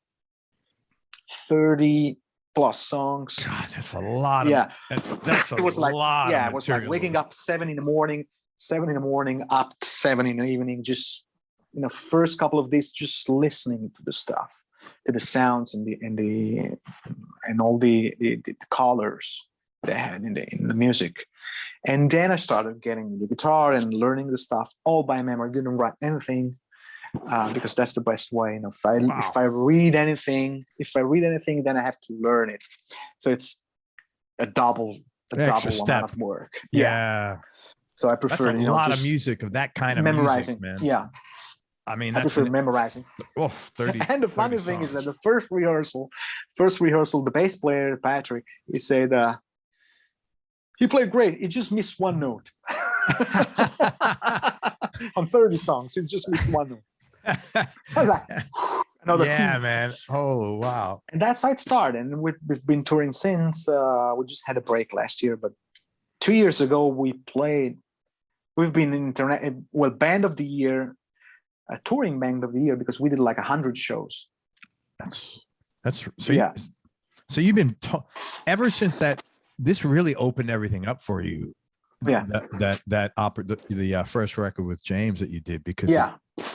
30 plus songs. God, that's a lot. Yeah, that's it was like, lot. Yeah, it was like waking up 7 in the morning, up to 7 in the evening. Just first couple of days, just listening to the stuff, to the sounds and all the colors they had in the music. And then I started getting the guitar and learning the stuff all by memory. I didn't write anything, because that's the best way. If I read anything, then I have to learn it. So it's a double a extra double step amount of work. Yeah. So I That's prefer, a lot of music, of that kind of memorizing. music, man. Yeah. I mean, I prefer memorizing. 30. And the funny thing is that the first rehearsal, the bass player, Patrick, he said, he played great. He just missed one note. On 30 songs, he just missed one note. I was like, another man. Oh, wow. And that's how it started. And we've been touring since. We just had a break last year, but 2 years ago we've been in band of the year, a touring band of the year, because we did like 100 shows. That's so yeah. So you've been ever since that. This really opened everything up for you. Yeah. That opera, the first record with James that you did, because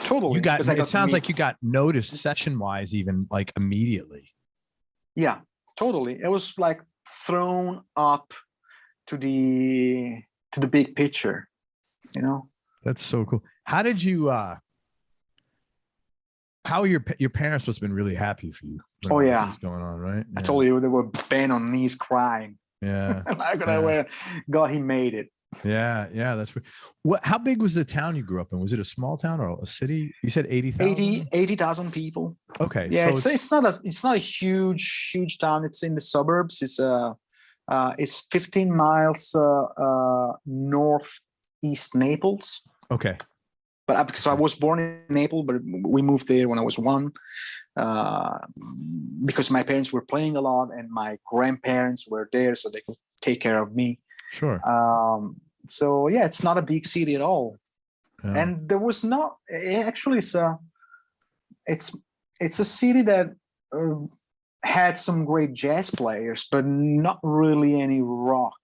totally. It sounds like you got noticed session wise, even like immediately. Yeah, totally. It was like thrown up to the big picture, you know. That's so cool. How did you? How your parents must have been really happy for you. Oh yeah, this is going on, right? I told you they were bent on knees crying. Yeah. God, he made it. Yeah, that's what. How big was the town you grew up in? Was it a small town or a city? You said 80,000? 80,000 people. Okay. Yeah, so it's not a huge town. It's in the suburbs. It's 15 miles northeast Naples. Okay. But because I was born in Naples, but we moved there when I was 1, because my parents were playing a lot and my grandparents were there, so they could take care of me. Sure. So yeah, it's not a big city at all. Yeah. And there was not actually. It's a city that had some great jazz players, but not really any rock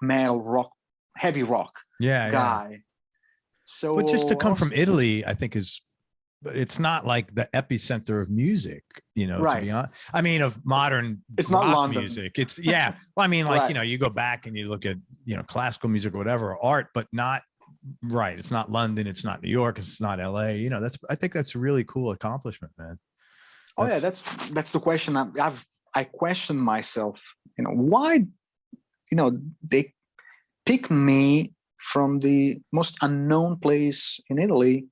metal, heavy rock guy. Yeah. So, but just to come from Italy, I think it's not like the epicenter of music, you know, to be honest. I mean, of modern rock music. It's well, I mean, like, you know, you go back and you look at, you know, classical music or whatever, art, but not right. It's not London. It's not New York. It's not LA. You know, I think that's a really cool accomplishment, man. That's the question. I question myself, you know, why, you know, they pick me from the most unknown place in Italy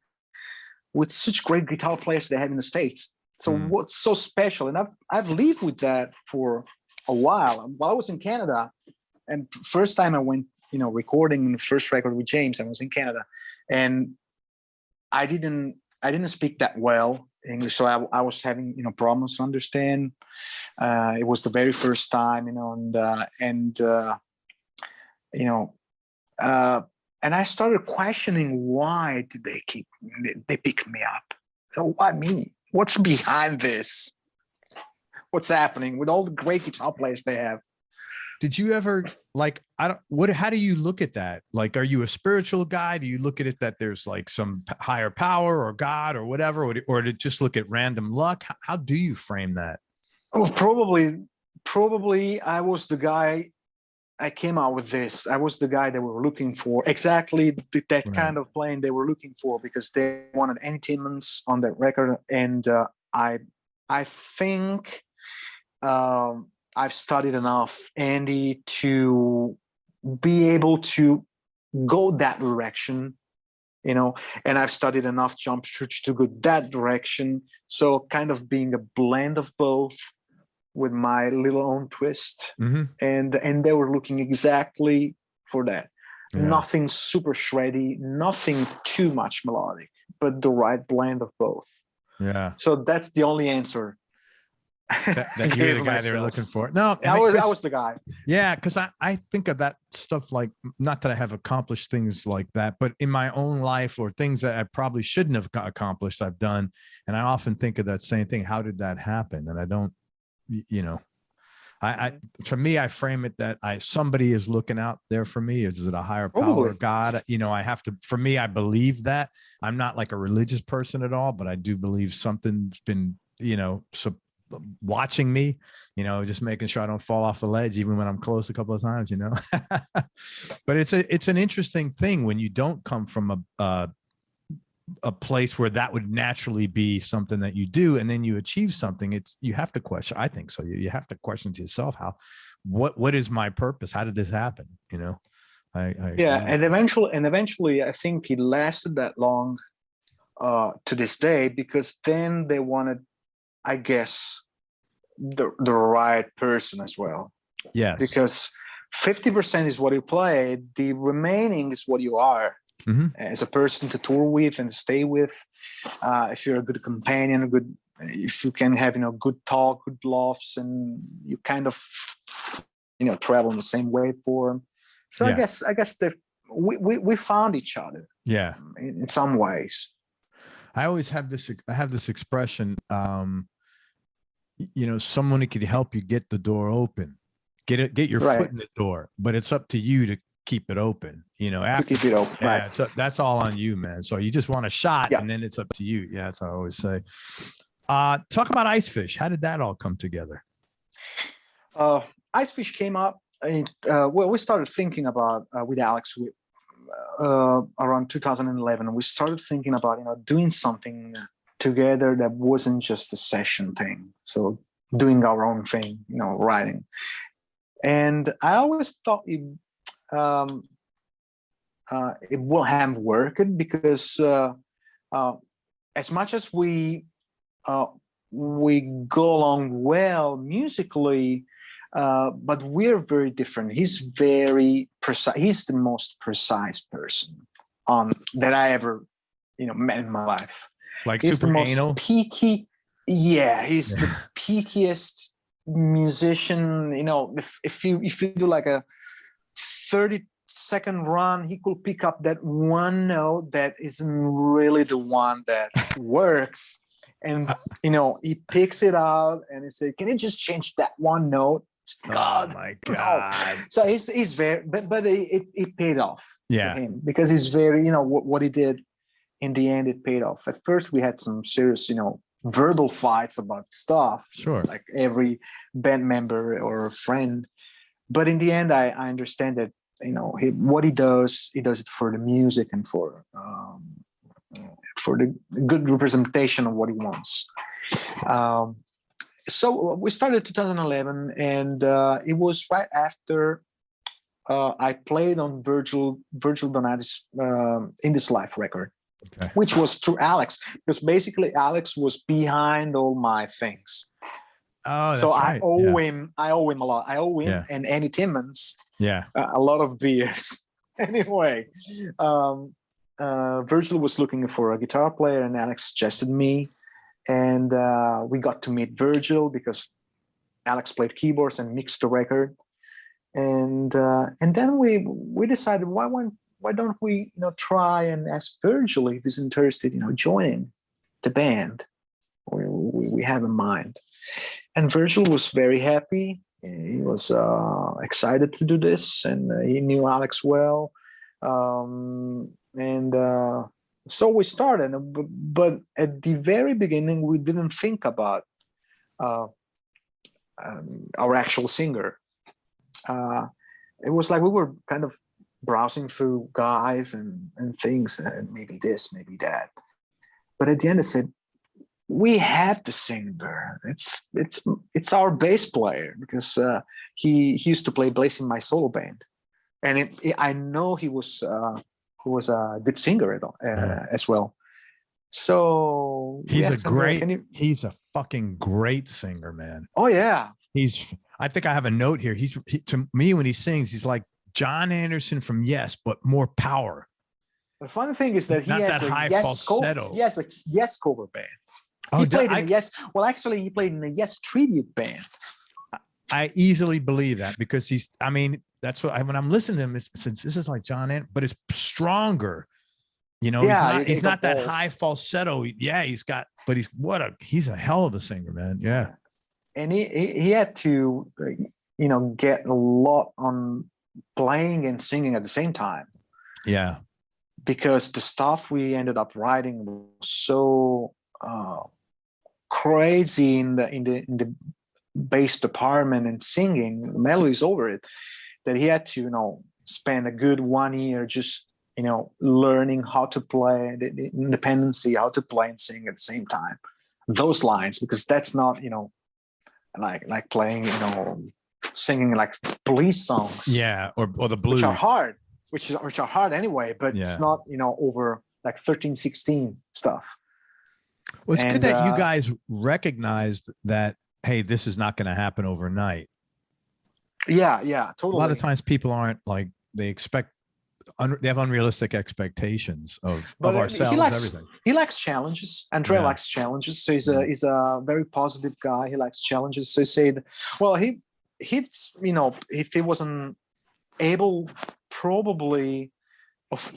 with such great guitar players they have in the States. So what's so special? And I've lived with that for a while. While I was in Canada, and first time I went, you know, recording the first record with James, I was in Canada, and I didn't speak that well English, so I was having, you know, problems to understand. It was the very first time, you know, and I started questioning, why did they pick me up? So why me? What's behind this? What's happening with all the great guitar players they have? Did you ever how do you look at that? Like, are you a spiritual guy? Do you look at it that there's like some higher power or God or whatever, or to just look at random luck? How do you frame that? Oh, probably I was the guy. I came out with this. I was the guy they were looking for. Exactly that kind of playing they were looking for, because they wanted Andy Timmons on that record. And I think I've studied enough Andy to be able to go that direction, you know, and I've studied enough Jump Church to go that direction. So kind of being a blend of both, with my little own twist. And they were looking exactly for that. Nothing super shreddy, nothing too much melodic, but the right blend of both. So that's the only answer. That you're the guy they were looking for. No, I was the guy. Yeah, because I think of that stuff, like, not that I have accomplished things like that, but in my own life, or things that I probably shouldn't have accomplished, I've done. And I often think of that same thing. How did that happen? And I don't, you know, for me, I frame it that somebody is looking out there for me. Is it a higher power, God? You know, for me, I believe that. I'm not like a religious person at all, but I do believe something's been, you know, watching me, you know, just making sure I don't fall off the ledge, even when I'm close a couple of times, you know. But it's an interesting thing when you don't come from a place where that would naturally be something that you do, and then you achieve something. You have to question. I think so. You have to question to yourself, what is my purpose? How did this happen? Yeah, and eventually, I think it lasted that long to this day, because then they wanted, I guess, the right person as well. Yes, because 50% is what you play, the remaining is what you are as a person to tour with and stay with. If you're a good companion, if you can have good talk, good laughs, and you kind of travel in the same waveform. So I guess that we found each other. Yeah, in some ways. I always have this. I have this expression. Someone who could help you get the door open, get your foot in the door, but it's up to you to keep it open. After keep it open. Yeah, right. So that's all on you, man. So you just want a shot, and then it's up to you. Yeah, that's what I always say. Talk about Icefish. How did that all come together? Icefish came up. We started thinking about with Alex around 2011. We started thinking about doing something together that wasn't just a session thing. So doing our own thing, writing. And I always thought it will have worked, because as much as we go along well musically, but we're very different. He's very precise. He's the most precise person that I ever met in my life. Like he's super the most anal? peaky. Yeah, he's the peakiest musician. If you do like a 30-second run, he could pick up that one note that isn't really the one that works, and he picks it out and he said, "Can you just change that one note?" God, oh my God! No. So he's very, but it paid off. Yeah, for him, because he's very, what he did. In the end, it paid off. At first, we had some serious, verbal fights about stuff. Sure. Like every band member or friend. But in the end, I understand that, what he does it for the music and for the good representation of what he wants. So we started 2011, and it was right after I played on Virgil Donati's In This Life record. Okay. Which was through Alex, because basically Alex was behind all my things. Oh, that's so right. I owe him a lot. I owe him and Andy Timmons a lot of beers. Anyway, Virgil was looking for a guitar player, and Alex suggested me, and we got to meet Virgil because Alex played keyboards and mixed the record, and then we decided why don't we try and ask Virgil if he's interested joining the band we have in mind. And Virgil was very happy. He was excited to do this, and he knew Alex well, and so we started. But at the very beginning, we didn't think about our actual singer. It was like we were kind of browsing through guys and things, and maybe this, maybe that. But at the end, I said, we have the singer. It's our bass player, because he used to play bass in my solo band, and I know he was a good singer as well. So he's a fucking great singer, man. Oh yeah. I think I have a note here. To me, when he sings, he's like John Anderson from Yes, but more power. The funny thing is that he has a Yes cover band. He played in a Yes. Well, actually, he played in a Yes tribute band. I easily believe that, because that's what when I'm listening to him, since this is like John Anderson, but it's stronger. He's not that high falsetto. Yeah, he's a hell of a singer, man. Yeah. And he had to, get a lot on playing and singing at the same time. Yeah. Because the stuff we ended up writing was so crazy in the bass department and singing melodies over it, that he had to, spend a good 1 year just learning how to play, the independency, how to play and sing at the same time. Those lines, because that's not, like playing, singing like police songs. Yeah, or the blues. Which are hard, which are hard anyway, but Yeah. it's not, over like 13, 16 stuff. Well, it's good that you guys recognized that, hey, this is not going to happen overnight. Yeah, totally. A lot of times people aren't like, they expect, they have unrealistic expectations of ourselves and everything. He likes challenges. Andrea likes challenges. So he's a very positive guy. He likes challenges. So he said, well, he'd, if he wasn't able, probably,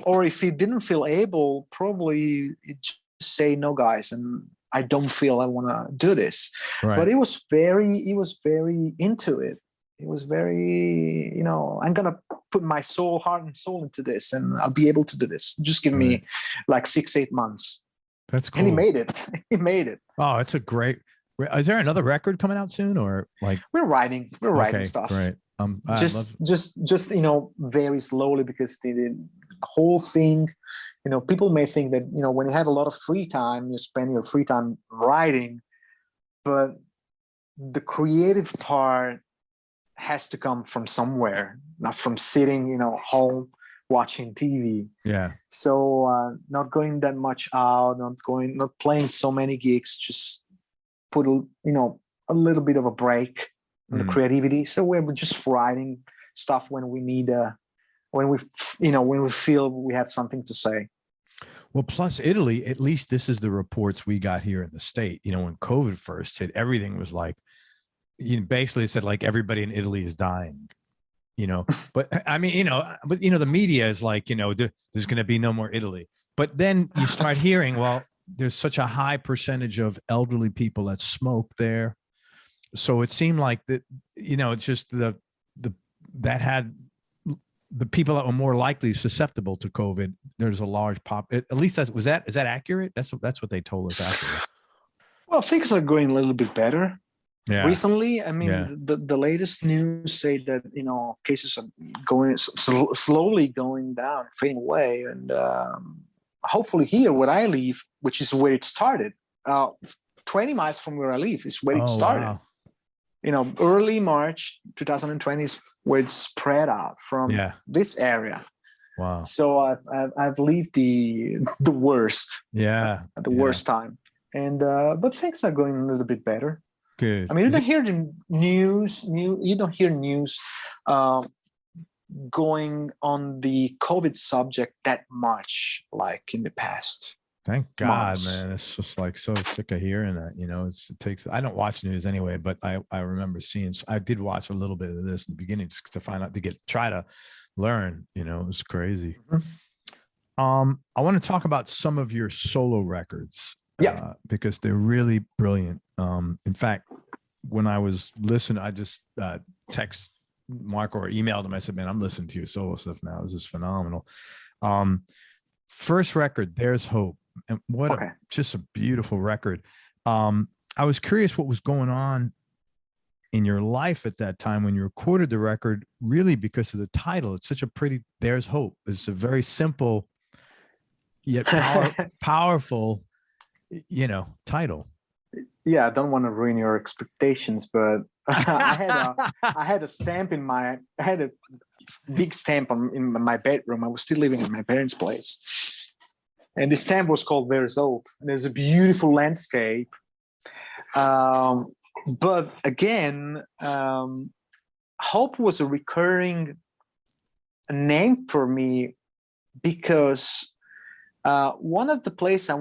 or if he didn't feel able, probably just say, no, guys, and I don't feel I want to do this. Right. But he was very into it. He was very, I'm going to put my heart and soul into this, and I'll be able to do this. Just give me like 6-8 months. That's cool. And he made it. He made it. Oh, it's a great. Is there another record coming out soon, or like we're writing stuff? Right. Just very slowly, because the whole thing, people may think that, when you have a lot of free time, you spend your free time writing, but the creative part has to come from somewhere, not from sitting, home watching TV. Yeah. So not going that much out, not playing so many gigs, just put a little bit of a break on the creativity. So we're just writing stuff when we need when we feel we have something to say. Well, plus Italy, at least this is the reports we got here in the state. When COVID first hit, everything was like, basically said like everybody in Italy is dying. But I mean, the media is like, there's going to be no more Italy. But then you start hearing, well, there's such a high percentage of elderly people that smoke there. So it seemed like that, it's just the people that were more likely susceptible to COVID. There's a large at least is that accurate? That's what they told us after. Well, things are going a little bit better. Yeah. Recently, I mean, the latest news say that, cases are going slowly going down, fading away. And hopefully here where I live, which is where it started, 20 miles from where I live is where it started. Wow. Early March 2020 is where it spread out from this area. Wow. So I've lived the worst. Yeah. The worst time. And but things are going a little bit better. Good. I mean, you don't hear the news. You don't hear news going on the COVID subject that much like in the past. Thank God, months. Man. It's just like so sick of hearing that. It takes. I don't watch news anyway, but I remember seeing. I did watch a little bit of this in the beginning just to find out try to learn. It was crazy. Mm-hmm. I want to talk about some of your solo records. Yeah, because they're really brilliant. In fact, when I was listening, I just text Marco or emailed him. I said, man, I'm listening to your solo stuff now. This is phenomenal. First record, There's Hope. And just a beautiful record. I was curious what was going on in your life at that time when you recorded the record, really because of the title. It's such a pretty, There's Hope. It's a very simple, yet powerful, title. Yeah, I don't want to ruin your expectations, but I had a big stamp in my bedroom. I was still living in my parents' place, and the stamp was called There's Hope. And there's a beautiful landscape, but again, hope was a recurring name for me because one of the places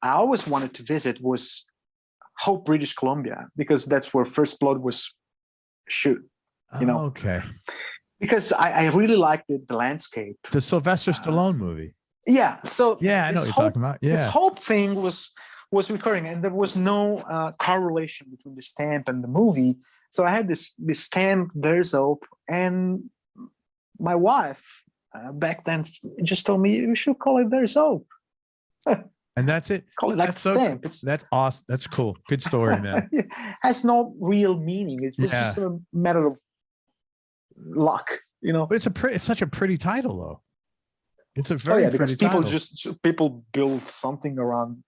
I always wanted to visit was Hope, British Columbia, because that's where First Blood was shoot. Okay. Because I really liked the landscape. The Sylvester Stallone movie. Yeah. So yeah, I know what you're talking about. Yeah. This Hope thing was recurring, and there was no correlation between the stamp and the movie. So I had this stamp, There's Hope, and my wife back then just told me you should call it There's Hope. And that's it. Call it like that's stamp. That's awesome. That's cool. Good story, man. Has no real meaning. It's just a matter of luck, But it's such a pretty title, though. It's a Oh very yeah, because pretty title. people built something around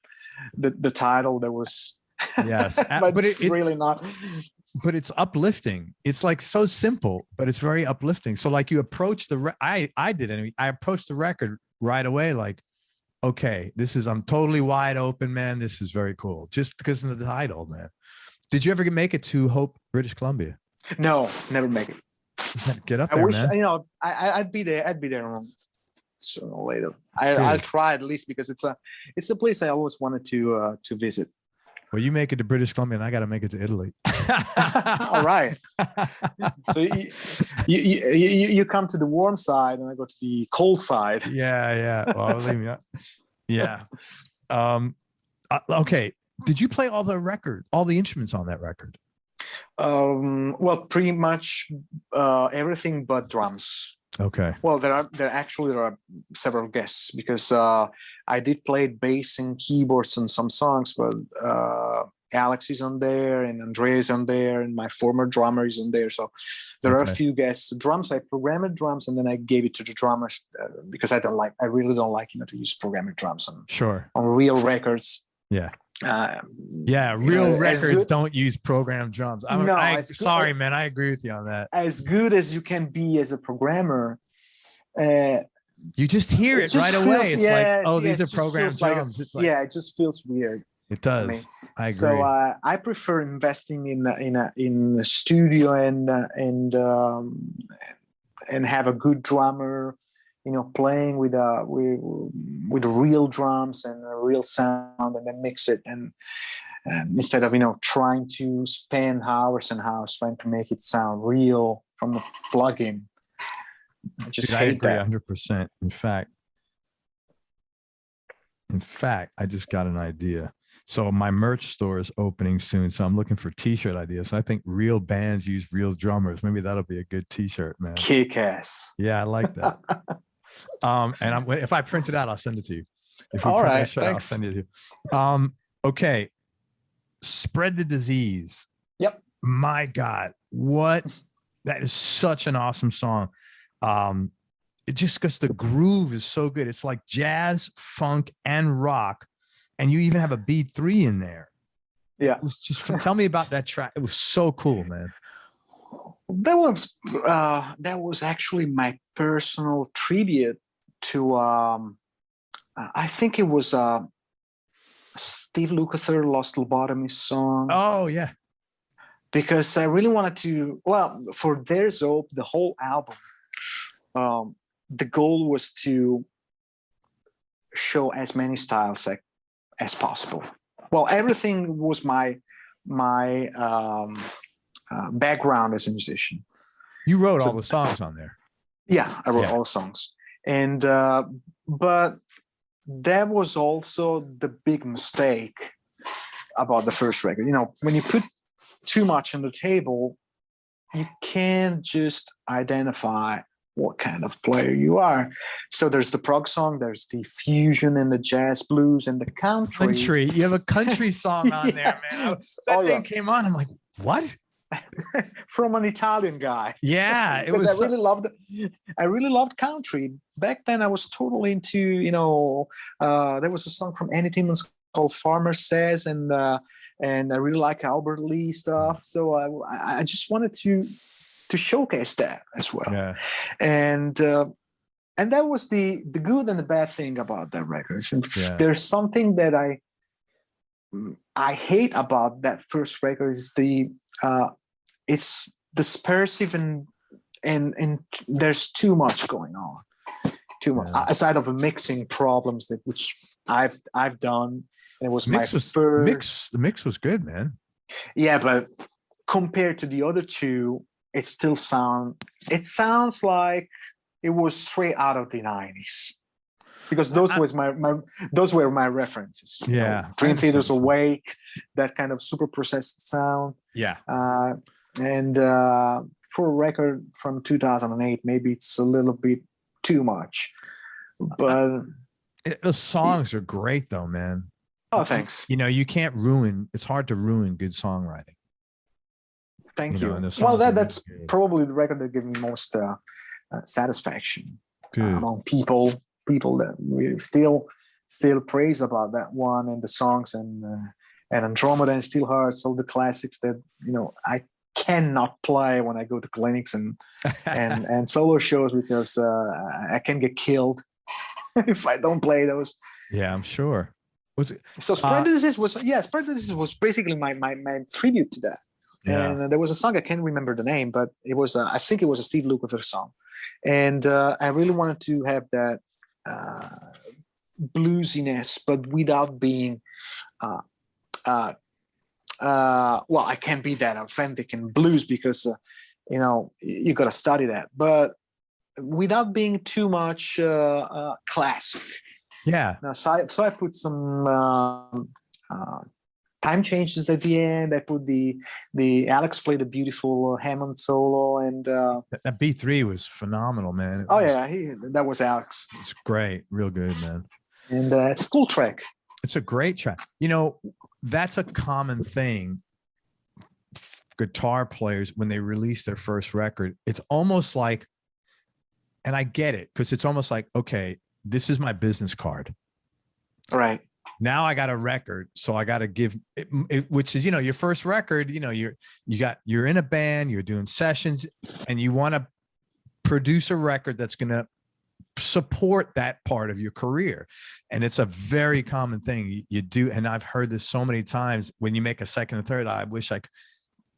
the title that was, Yes, but but it's really not. but it's uplifting. It's like so simple, but it's very uplifting. So like you approach I did anyway. I approached the record right away, like, okay, I'm totally wide open, man. This is very cool, just because of the title, man. Did you ever make it to Hope, British Columbia? No, never make it. Get up I there, wish, man. I'd be there. I'd be there sooner or later. I'll Dude. try at least, because it's a place I always wanted to visit. Well, you make it to British Columbia, and I got to make it to Italy. All right. So you come to the warm side, and I go to the cold side. Yeah. Well, believe me. Yeah. Okay. Did you play all the instruments on that record? Well, pretty much everything but drums. Okay. Well, there are several guests, because I did play bass and keyboards on some songs, but Alex is on there, and Andrea is on there, and my former drummer is on there. So there are a few guests. Drums, I programmed drums, and then I gave it to the drummers, because I really don't like to use programmed drums on real records. Yeah. Real records don't use programmed drums. Sorry, man. I agree with you on that. As good as you can be as a programmer, you just hear it right away. It's like, oh, these are programmed drums. It's like, it just feels weird. It does. I agree. So I prefer investing in a studio and have a good drummer, playing with real drums and a real sound, and then mix it, and instead of trying to spend hours and hours trying to make it sound real from the plugin. I agree 100%. In fact, I just got an idea. So my merch store is opening soon, so I'm looking for t-shirt ideas. I think real bands use real drummers. Maybe that'll be a good t-shirt, man. Kick ass. Yeah, I like that. And if I print it out, I'll send it to you. If all right, shirt, I'll send it to you. Okay. Spread the Disease. Yep. My God, that is such an awesome song. It just because the groove is so good. It's like jazz, funk, and rock. And you even have a beat 3 in there. Yeah. Tell me about that track. It was so cool, man. That was actually my personal tribute to I think it was Steve Lukather, Lost Lobotomy song. Oh yeah. Because I really wanted to, for There's Hope, the whole album, the goal was to show as many styles as possible. Well, everything was my background as a musician. You wrote all the songs on there. Yeah, I wrote all the songs. And but that was also the big mistake about the first record. When you put too much on the table, you can't just identify what kind of player you are. So there's the prog song, there's the fusion and the jazz blues and the country. You have a country song on there, man. That thing came on. I'm like, what? From an Italian guy. Yeah, it was. I really loved country back then. I was totally into. There was a song from Annie Timmons called "Farmer Says," and I really like Albert Lee stuff. So I just wanted to showcase that as well. Yeah. And that was the good and the bad thing about that record. And there's something that I hate about that first record is it's dispersive and there's too much going on. Too much aside of the mixing problems which I've done. And it was the mix was good, man. Yeah, but compared to the other two, it sounds like it was straight out of the 90s. Because those were my references. Yeah. Dream Theater's Awake, that kind of super processed sound. Yeah. And for a record from 2008, maybe it's a little bit too much. But the songs are great though, man. Oh, thanks. You can't it's hard to ruin good songwriting. Thank you. Well, that's probably the record that gave me most satisfaction among people. people that we still praise about that one, and the songs, and Andromeda and Still Hearts, all the classics that I cannot play when I go to clinics and solo shows, because I can get killed if I don't play those. Yeah, I'm sure. Was it, so Spread the Disease was basically my tribute to that. Yeah. And there was a song, I can't remember the name, but it was I think it was a Steve Lukather song, and I really wanted to have that bluesiness, but without being well, I can't be that authentic in blues, because you got to study that, but without being too much classic. Yeah. So I put some time changes at the end. I put the Alex played a beautiful Hammond solo, and that B3 was phenomenal, man. That was Alex. It's great, real good, man. And it's a cool track. It's a great track. That's a common thing. Guitar players, when they release their first record, it's almost like, and I get it, because it's almost like, okay, this is my business card. Right. Now I got a record, so I got to give it, which is, your first record, you're in a band, you're doing sessions, and you want to produce a record that's going to support that part of your career. And it's a very common thing you do. And I've heard this so many times, when you make a second and third, I wish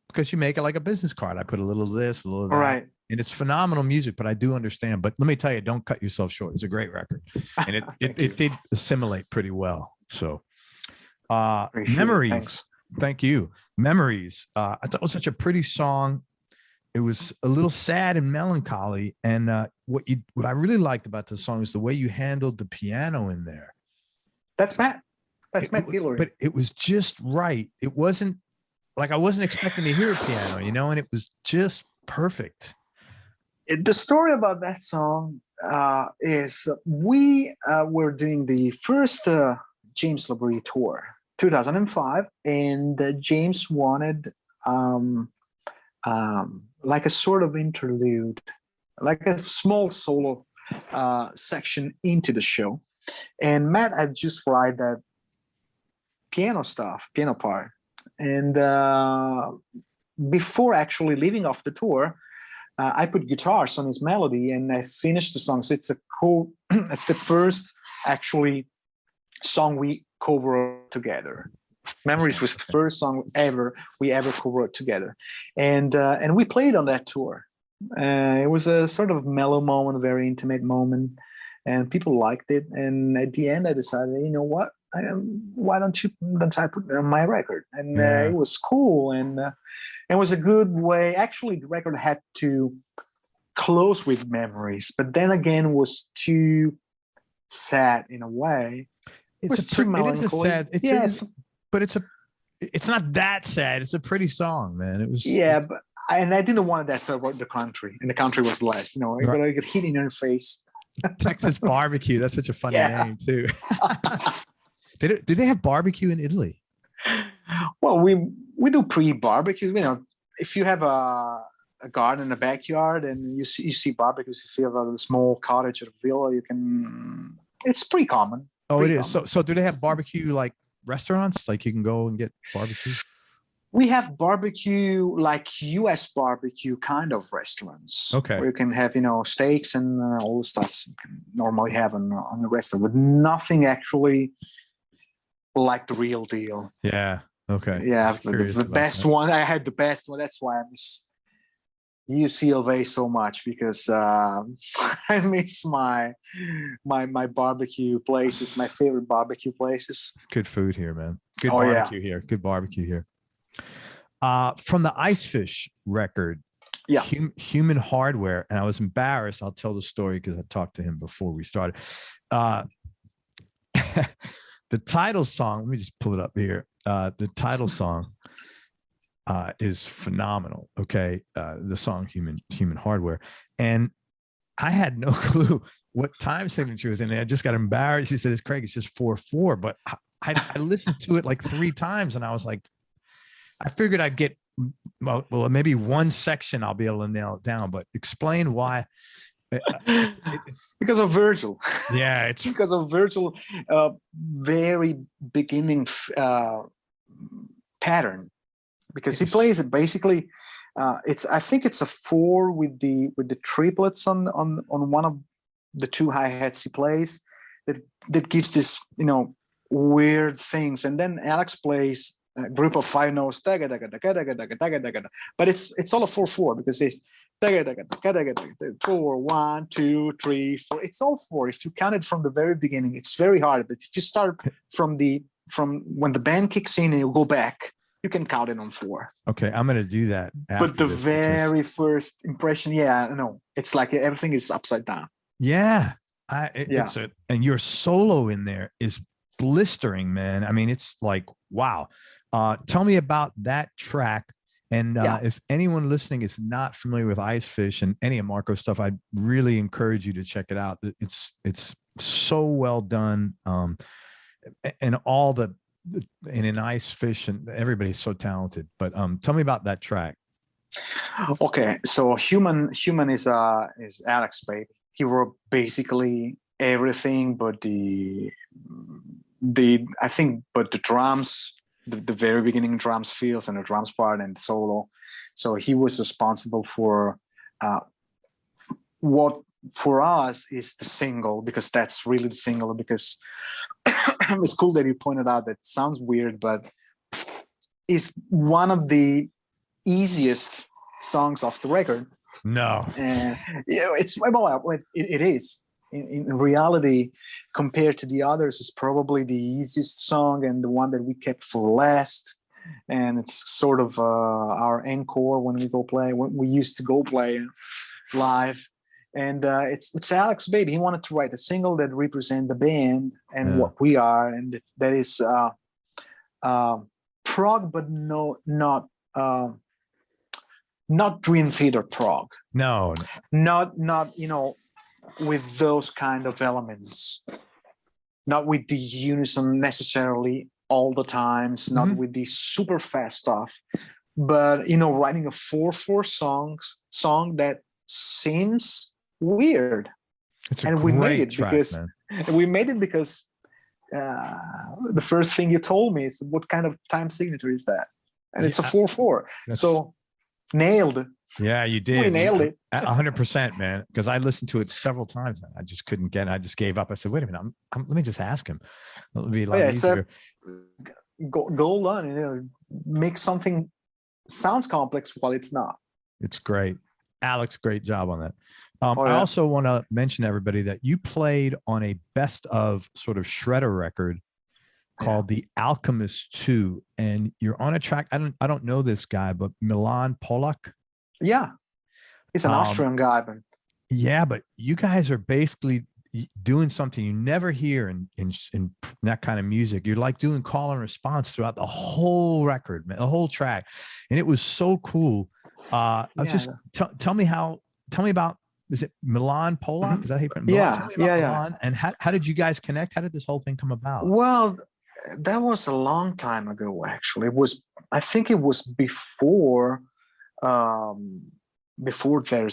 because you make it like a business card. I put a little of this, a little of that. Right. And it's phenomenal music, but I do understand. But let me tell you, don't cut yourself short. It's a great record. And it did assimilate pretty well. So Memories. Thank you. Memories. I thought it was such a pretty song. It was a little sad and melancholy. And what I really liked about the song is the way you handled the piano in there. That's Matt. That's Matt Gillery. But it was just right. It wasn't like I wasn't expecting to hear a piano, and it was just perfect. The story about that song is we were doing the first James Labrie tour, 2005, and James wanted like a sort of interlude, like a small solo section into the show. And Matt had just write that piano part. And before actually leaving off the tour, I put guitars on his melody, and I finished the song. So it's it's the first actually song we co-wrote together. Memories was the first song we ever co-wrote together, and we played on that tour. It was a sort of mellow moment, a very intimate moment, and people liked it. And at the end, I decided, you know what, why don't I put it on my record? And it was cool, and it was a good way. Actually, the record had to close with Memories, but then again, was too sad in a way. It's not that sad. It's a pretty song, man. It was. Yeah, and I didn't want that so about the country, and the country was less. You're gonna get hit in your face. Texas barbecue. That's such a funny name too. Do they have barbecue in Italy? Well, we do pre-barbecues. If you have a garden in a backyard and you see barbecues, if you have a small cottage or villa, it's pretty common. Oh, it is. So do they have barbecue like restaurants? Like you can go and get barbecue? We have barbecue, like U.S. barbecue kind of restaurants. Okay. Where you can have, steaks and all the stuff you can normally have on the restaurant, but nothing actually like the real deal. Yeah. Okay. Yeah. The best one. I had the best one. That's why I miss UCLA so much, because I miss my barbecue places, my favorite barbecue places. Good food here, man. Good barbecue here. Good barbecue here. From the Icefish record, Human Hardware, and I was embarrassed. I'll tell the story because I talked to him before we started. The title song, let me just pull it up here. The title song is phenomenal. Okay. The song Human Hardware. And I had no clue what time signature was in it. I just got embarrassed. He said, it's Craig. It's just 4/4. But I listened to it like 3 times, and I was like, I figured I'd get, well, maybe one section I'll be able to nail it down, but explain why. It's because of Virgil. yeah, it's Because of Virgil, very beginning pattern. Because he plays it basically. I think it's a 4 with the triplets on one of the 2 hi-hats he plays. That gives this weird things, and then Alex plays a group of 5 notes, but it's all a 4/4 because it's 4 1 2 3 4. It's all 4. If you count it from the very beginning, it's very hard. But if you start from when the band kicks in and you go back, you can count it on 4. Okay, I'm gonna do that. But the very first impression, it's like everything is upside down. Yeah, and your solo in there is blistering, man. I mean, it's like, wow. Tell me about that track. And if anyone listening is not familiar with Icefish and any of Marco's stuff, I really encourage you to check it out. It's so well done. And all in an Icefish, and everybody's so talented. But tell me about that track. Okay, so Human is Alex, baby. He wrote basically everything, but the drums, the very beginning drums feels and the drums part and the solo. So he was responsible for what for us is the single, because that's really the single. Because it's cool that you pointed out that sounds weird, but it's one of the easiest songs off the record. No, it is. In reality, compared to the others, it's probably the easiest song and the one that we kept for last. And it's sort of our encore when we used to go play live. And it's Alex, baby. He wanted to write a single that represent the band and what we are, and that is prog, but not Dream Theater prog. No, not with those kind of elements, not with the unison necessarily all the times, not with the super fast stuff, but writing a 4/4 song that seems weird. we made it because the first thing you told me is, what kind of time signature is that? And it's a 4/4. So nailed. Yeah, you did. We nailed it. 100%, man. Because I listened to it several times. I just couldn't get it. I just gave up. I said, wait a minute. Let me just ask him. It'll be a lot easier. Go on, make something sounds complex while it's not. It's great. Alex, great job on that. I also want to mention to everybody that you played on a best of sort of shredder record called The Alchemist 2, and you're on a track. I don't know this guy, but Milan Polak. Yeah, he's an Austrian guy, but yeah, but you guys are basically doing something you never hear in that kind of music. You're like doing call and response throughout the whole record, man, the whole track, and it was so cool. Just tell me about. Is it Milan Polak? Is that how you pronounce it? Yeah. Milan. And how did you guys connect? How did this whole thing come about? Well, that was a long time ago, actually. I think it was before There's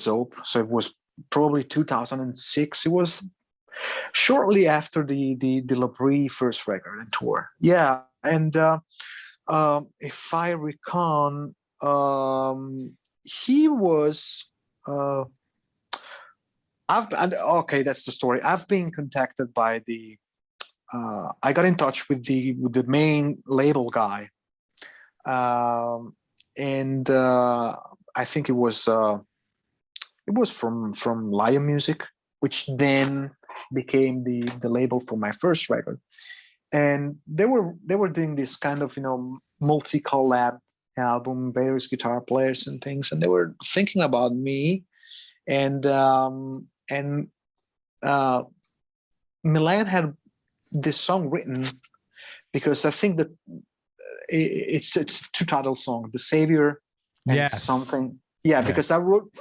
Hope. So it was probably 2006. It was shortly after the Labrie first record and tour. Yeah. And if I recall, he was that's the story. I've been contacted by I got in touch with the main label guy, and I think it was from Lion Music, which then became the label for my first record. And they were doing this kind of multi collab album, various guitar players and things, and they were thinking about me, and Milan had this song written because I think that it's a two-title song, The Savior and something. Yeah, because I wrote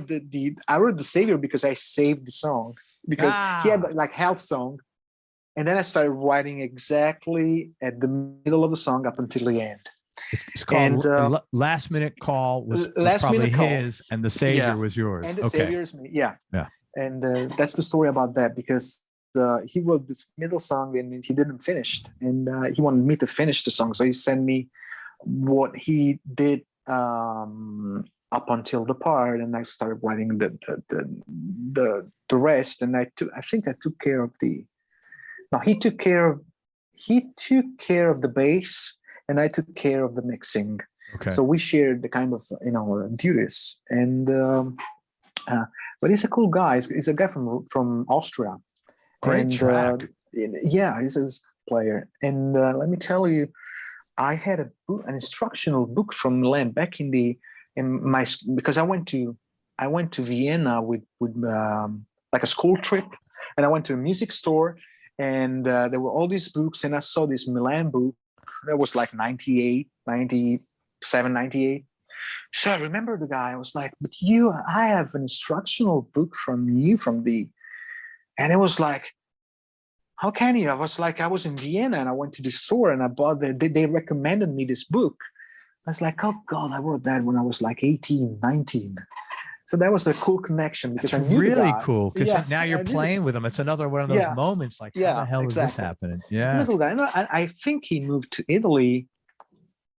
the Savior because I saved the song, because he had like half song, and then I started writing exactly at the middle of the song up until the end. It's called Last Minute Call was probably his, and The Savior was yours. And The Savior is me. Yeah. And that's the story about that, because he wrote this middle song and he didn't finish, and he wanted me to finish the song. So he sent me what he did up until the part, and I started writing the rest. And I think I took care of he took care of the bass, and I took care of the mixing. Okay. So we shared the kind of duties. And but he's a cool guy. He's a guy from Austria. Great track. Yeah, he's a player. And let me tell you, I had an instructional book from Namm back because I went to Vienna with like a school trip, and I went to a music store, and there were all these books, and I saw this Milan book that was like 98, 97, 98. So I remember the guy. I was like, "But I have an instructional book from you, and it was like, how can you?" I was like, I was in Vienna and I went to the store and I bought they recommended me this book. I was like, oh God, I wrote that when I was like 18, 19. So that was a cool connection, because It's I knew really the guy. cool, because Yeah, now you're playing with him. It's another one of those moments like, how the hell is this happening? Yeah. Little guy. I think he moved to Italy.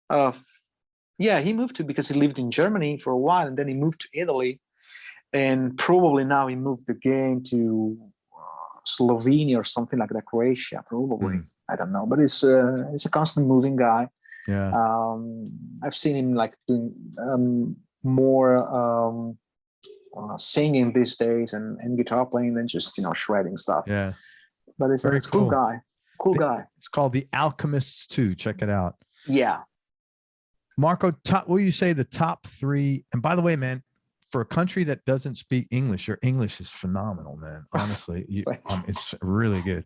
He moved because he lived in Germany for a while, and then he moved to Italy, and probably now he moved again to Slovenia or something like that, Croatia, probably. I don't know, but he's a constant moving guy. Yeah. I've seen him like doing more singing these days and guitar playing than just shredding stuff. Yeah. But it's a cool guy. Cool guy. It's called The Alchemists 2. Check it out. Yeah. Marco, what will you say the top 3? And by the way, man, for a country that doesn't speak English, your English is phenomenal, man. Honestly, it's really good.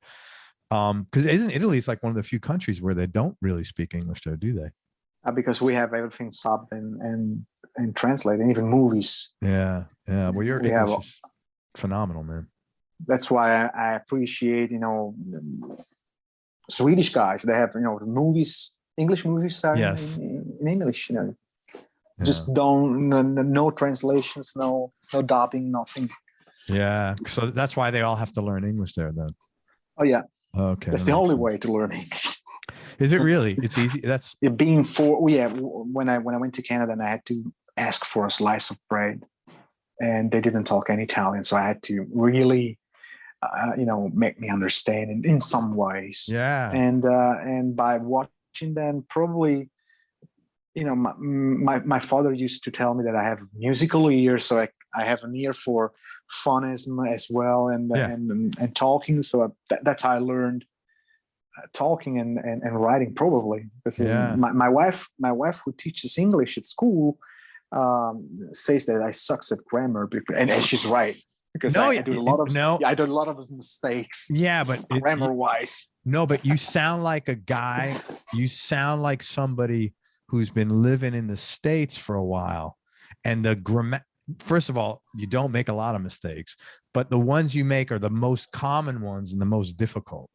Because isn't Italy? It's like one of the few countries where they don't really speak English, though, do they? Because we have everything subbed and translated, even movies. Yeah. Well, your English is phenomenal, man. That's why I appreciate Swedish guys. They have the movies, English movies are in English. Just no translations, no dubbing, nothing. Yeah, so that's why they all have to learn English there, then. Oh yeah. Okay, that's the only way to learn English. Is it really? It's easy. That's when I went to Canada, and I had to ask for a slice of bread, and they didn't talk any Italian, so I had to really make me understand in some ways. Yeah. And by watching them, probably my father used to tell me that I have a musical ear, so I have an ear for phonism as well, and talking. So that's how I learned talking and writing, probably. Because my wife who teaches English at school says that I suck at grammar, and she's right, because I do a lot of mistakes. Yeah, but grammar wise. No, but you sound like a guy. You sound like somebody who's been living in the States for a while, and the grammar. First of all, you don't make a lot of mistakes, but the ones you make are the most common ones and the most difficult.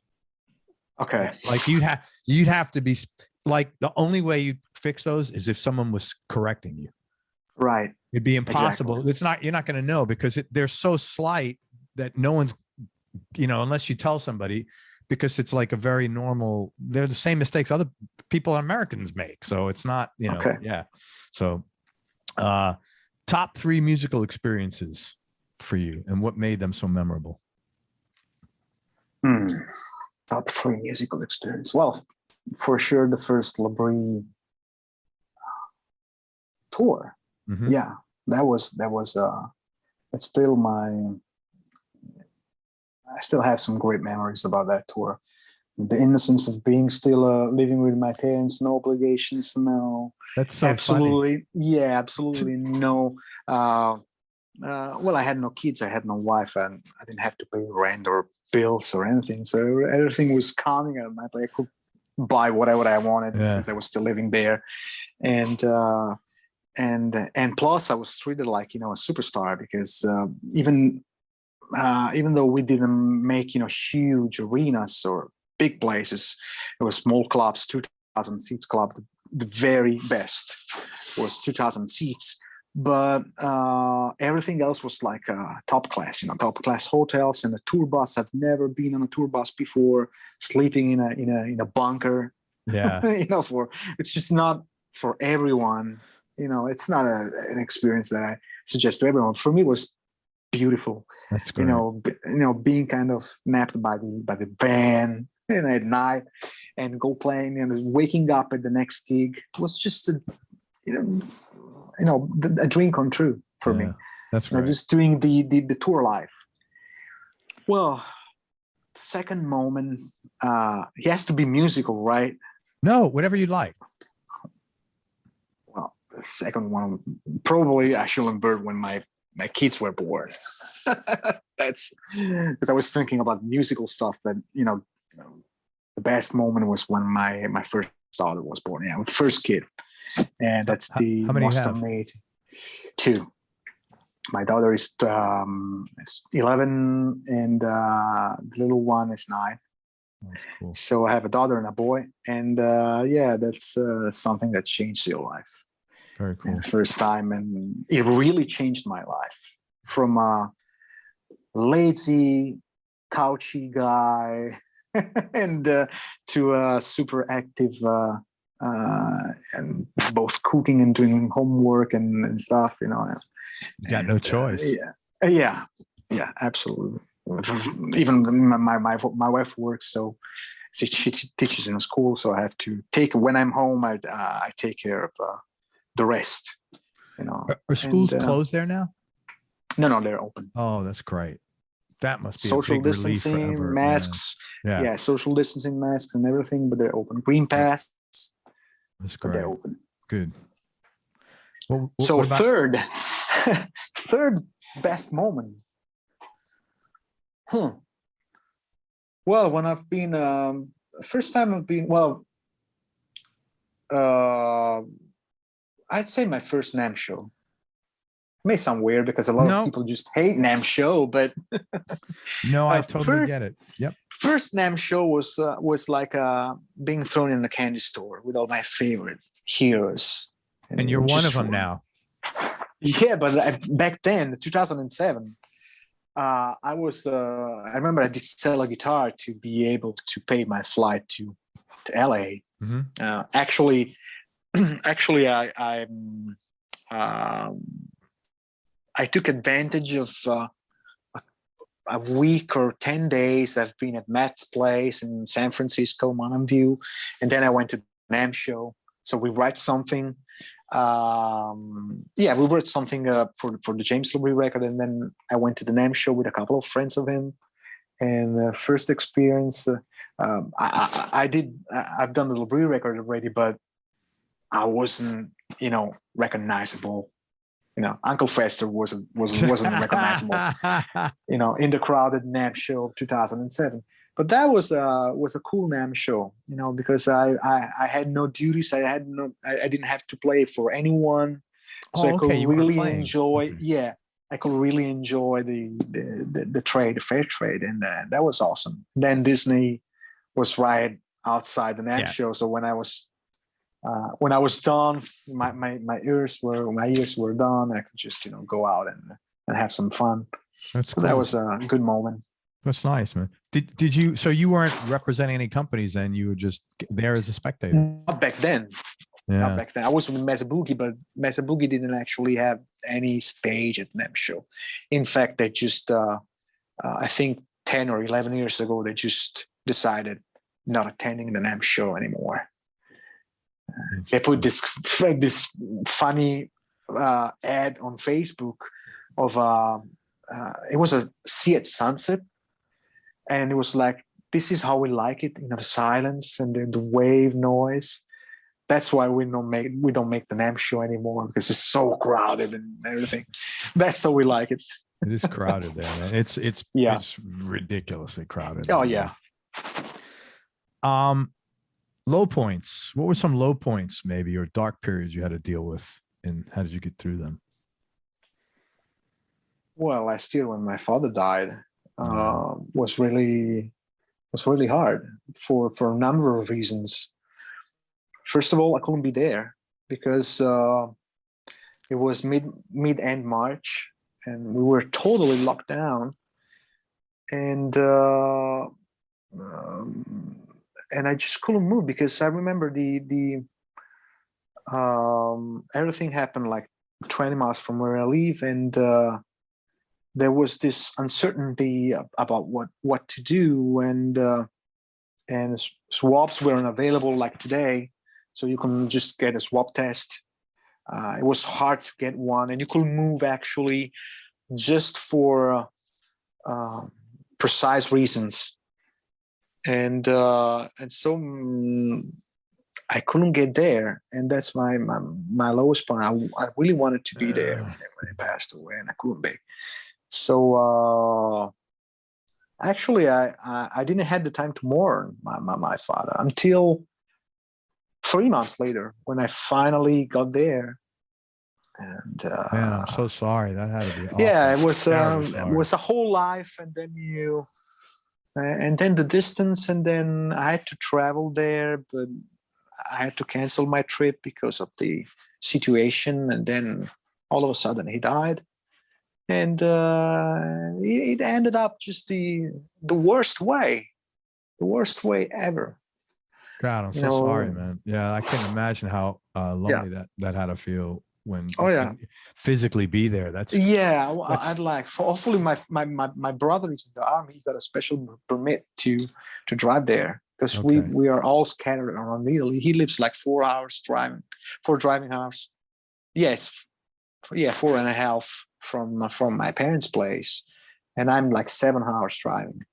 Okay. Like you'd have to be like, the only way you fix those is if someone was correcting you. Right. It'd be impossible. Exactly. You're not going to know, because they're so slight that no one's, unless you tell somebody, because it's like a very normal, they're the same mistakes other people, Americans make. So it's not, Okay. Yeah. So, top 3 musical experiences for you and what made them so memorable. Top 3 musical experience. Well, for sure, the first Labrie tour. Mm-hmm. Yeah, that was it's still I still have some great memories about that tour. The innocence of being still living with my parents, no obligations, no. That's so absolutely funny. Yeah, absolutely no. Well, I had no kids, I had no wife, and I didn't have to pay rent or bills or anything, so everything was coming out. I could buy whatever I wanted because I was still living there, and plus I was treated like a superstar, because even though we didn't make huge arenas or big places, it was small clubs, 2,000 seats club. The very best was 2,000 seats, but everything else was like top class, top class hotels and a tour bus. I've never been on a tour bus before, sleeping in a bunker. Yeah. It's just not for everyone. It's not an experience that I suggest to everyone. For me, it was beautiful. That's great. Being kind of napped by the van at night and go playing and waking up at the next gig was just a dream come true for me. That's great. Just doing the tour life. Well, second moment, it has to be musical, right? No, whatever you like. Well, the second one, probably Schulenberg when my kids were born. That's because I was thinking about musical stuff, but the best moment was when my first daughter was born. Yeah, the first kid, and that's the how many most you have? amazing. 2. My daughter is 11, and the little one is 9. That's cool. So I have a daughter and a boy, and that's something that changed your life. Very cool. First time, and it really changed my life from a lazy, couchy guy and to a super active and both cooking and doing homework and stuff. You got no choice. Yeah, absolutely. Even my wife works, so she teaches in a school, so I have to take when I'm home. I take care of the rest. Are schools closed there now? No, they're open. Oh, that's great. That must be social a big relief distancing, forever. masks. Yeah, social distancing, masks, and everything, but they're open. Green pass. That's but great. they're open. Good. Well, so third best moment. Well, when I've been first time I've been I'd say my first Namm show. It may sound weird because a lot of people just hate Namm show, but no, I totally get it. Yep. First Namm show was like being thrown in a candy store with all my favorite heroes. And you're one of them now. Yeah, but back then, 2007, I remember I did sell a guitar to be able to pay my flight to LA. Mm-hmm. Actually, I took advantage of a week or 10 days. I've been at Matt's place in San Francisco, Mountain View, and then I went to the Namm show. So we write something. We wrote something for the James Labrie record, and then I went to the Namm show with a couple of friends of him. And first experience, I've done the Labrie record already, but I wasn't, recognizable. Uncle Fester wasn't recognizable, in the crowded Namm show of 2007. But that was a cool Namm show, because I had no duties. I didn't have to play for anyone, so I could really enjoy. Okay. Yeah, I could really enjoy the trade, the fair trade, and that was awesome. Then Disney was right outside the Namm show, so when I was done, my ears were done. I could just go out and have some fun. That's cool. That was a good moment. That's nice, man. Did you? So you weren't representing any companies then? You were just there as a spectator. Not back then. Yeah. Not back then. I was with Mesa Boogie, but Mesa Boogie didn't actually have any stage at Namm show. In fact, they just I think 10 or 11 years ago, they just decided not attending the Namm show anymore. They put this funny ad on Facebook of it was a sea at sunset, and it was like, this is how we like it, the silence and the wave noise. That's why we don't make the Namm show anymore, because it's so crowded and everything. That's how we like it. It is crowded there, man. It's ridiculously crowded. Oh yeah. Low points. What were some low points, maybe, or dark periods you had to deal with, and how did you get through them? Well, last year when my father died, was really hard for a number of reasons. First of all, I couldn't be there because It was mid-end March, and we were totally locked down. And and I just couldn't move because I remember the everything happened like 20 miles from where I live, and there was this uncertainty about what to do, and swabs weren't available like today, so you can just get a swab test. It was hard to get one, and you couldn't move actually just for precise reasons. And so I couldn't get there, and that's my lowest point. I really wanted to be there when he passed away, and I couldn't be. So actually, I didn't have the time to mourn my father until 3 months later when I finally got there. And man, I'm so sorry. That had to be awful. Yeah, it was a whole life, and then the distance, and then I had to travel there, but I had to cancel my trip because of the situation, and then all of a sudden he died, and it ended up just the worst way ever. God, I'm so sorry, man. Yeah, I can't imagine how lonely that had to feel when you can physically be there. That's I'd like. Hopefully, my brother is in the army. He got a special permit to drive there because we are all scattered around Italy. He lives like 4 hours driving, 4 driving hours. Yes, 4.5 from my parents' place, and I'm like 7 hours driving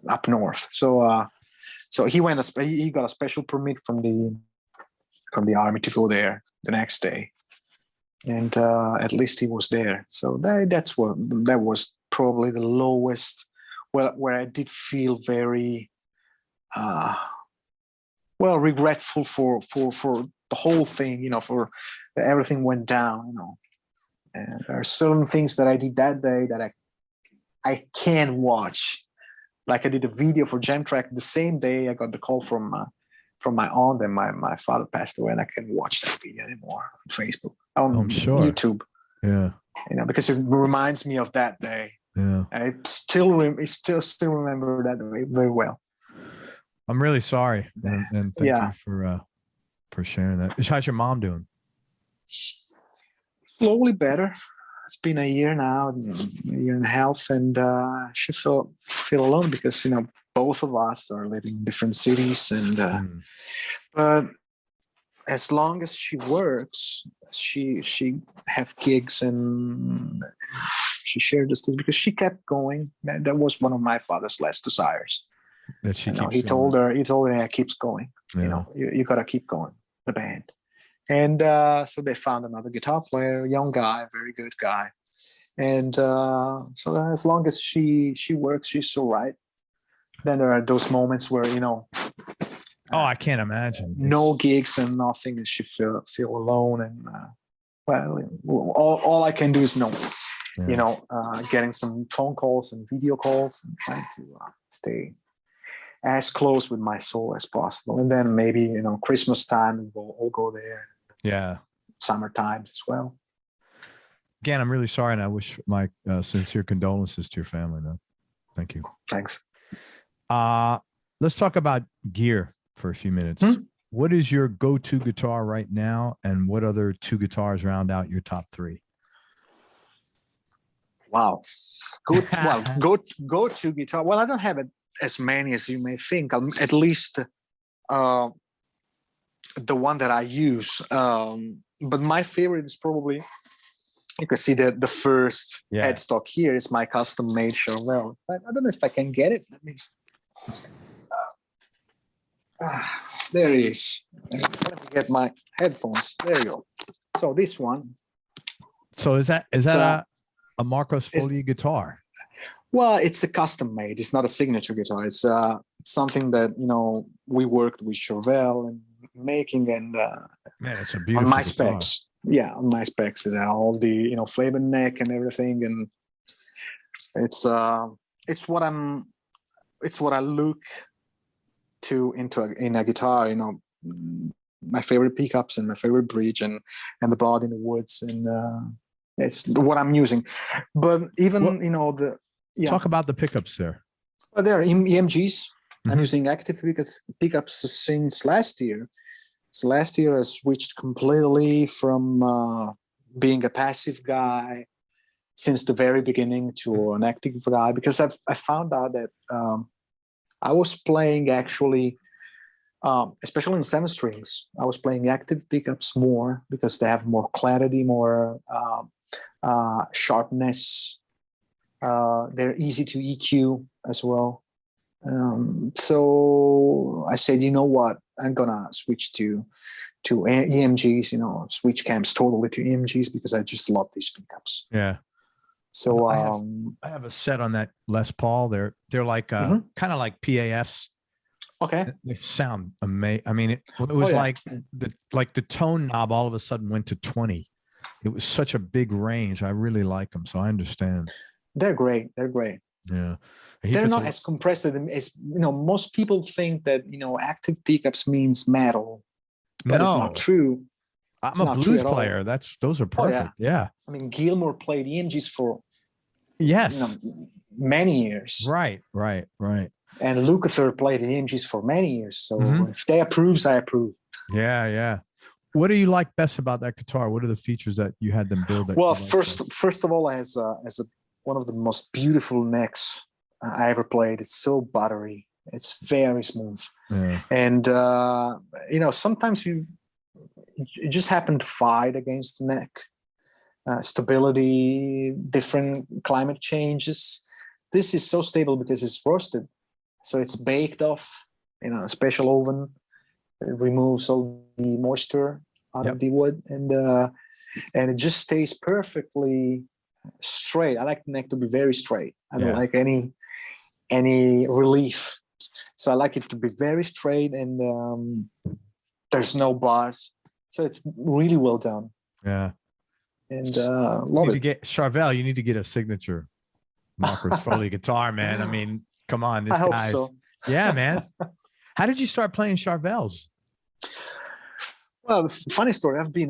up north. So he got a special permit from the army to go there the next day. And at least he was there. So that was probably the lowest, where I did feel very, regretful for the whole thing, for everything went down, And there are certain things that I did that day that I can't watch. Like I did a video for Jam Track the same day. I got the call from my aunt, and my father passed away, and I can't watch that video anymore on Facebook, on YouTube. Yeah, because it reminds me of that day. Yeah, I still remember that day very well. I'm really sorry, and thank you for sharing that. How's your mom doing? Slowly better. It's been a year now, a year and a half, and she feel alone because both of us are living in different cities, and but as long as she works, she have gigs, and she shared this thing because she kept going. That was one of my father's last desires. That she keeps he told her, yeah, keeps going. Yeah. You gotta keep going, the band. And so they found another guitar player, young guy, very good guy. And so as long as she works, she's all right. Then there are those moments where, I can't imagine. No gigs and nothing, and she feel alone. And all I can do is getting some phone calls and video calls and trying to stay as close with my soul as possible. And then maybe Christmas time we'll all go there. Yeah. Summer times as well. Again, I'm really sorry, and I wish my sincere condolences to your family, man. Thank you. Thanks. Let's talk about gear for a few minutes. What is your go-to guitar right now, and what other 2 guitars round out your top 3? Wow. Good. Well, go-to guitar. Well, I don't have as many as you may think. At least the one that I use. But my favorite is probably, you can see the first headstock here is my custom-made Charvels. I don't know if I can get it. That means there it is. Let me get my headphones. There you go. So this one. So is that a Marco Sfogli guitar? Well, it's a custom-made. It's not a signature guitar. It's something that we worked with Charvels and making, and man, it's a beautiful on my guitar. specs. Yeah, on my specs is all the flavor neck and everything, and it's what I look to in a guitar. my favorite pickups and my favorite bridge and the body in the woods, and it's what I'm using. But even talk about the pickups there. Well, they're EMGs. I'm Mhm. using active pickups since last year. So last year I switched completely from being a passive guy since the very beginning to an active guy, because I found out that I was playing actually, especially in 7 strings, I was playing active pickups more because they have more clarity, more sharpness. They're easy to EQ as well. So I said, you know what, I'm gonna switch to EMGs, switch cams totally to EMGs because I just love these pickups. Yeah. So I have a set on that Les Paul. They're like kind of like PAFs. Okay. They sound amazing. I mean, it was like the tone knob all of a sudden went to 20. It was such a big range. I really like them, so I understand. They're great. They're great. Yeah. They're not as compressed as most people think that active pickups means metal, but it's not true. I'm a blues player. Those are perfect. Yeah. I mean, Gilmour played EMGs for many years. Right. And Lukather played EMGs for many years. So if they approve, I approve. Yeah. What do you like best about that guitar? What are the features that you had them build? Well, first of all, as one of the most beautiful necks I ever played. It's so buttery. It's very smooth. Yeah. And sometimes you just happen to fight against the neck. Stability, different climate changes. This is so stable because it's roasted. So it's baked off in a special oven. It removes all the moisture out of the wood, and it just stays perfectly straight. I like the neck to be very straight. I don't like any relief. So I like it to be very straight, and there's no buzz. So it's really well done. Yeah. And you need to get Charvel. You need to get a signature Marco Sfogli guitar, man. I mean, come on, this guy's. So. Yeah, man. How did you start playing Charvels? Well, funny story. I've been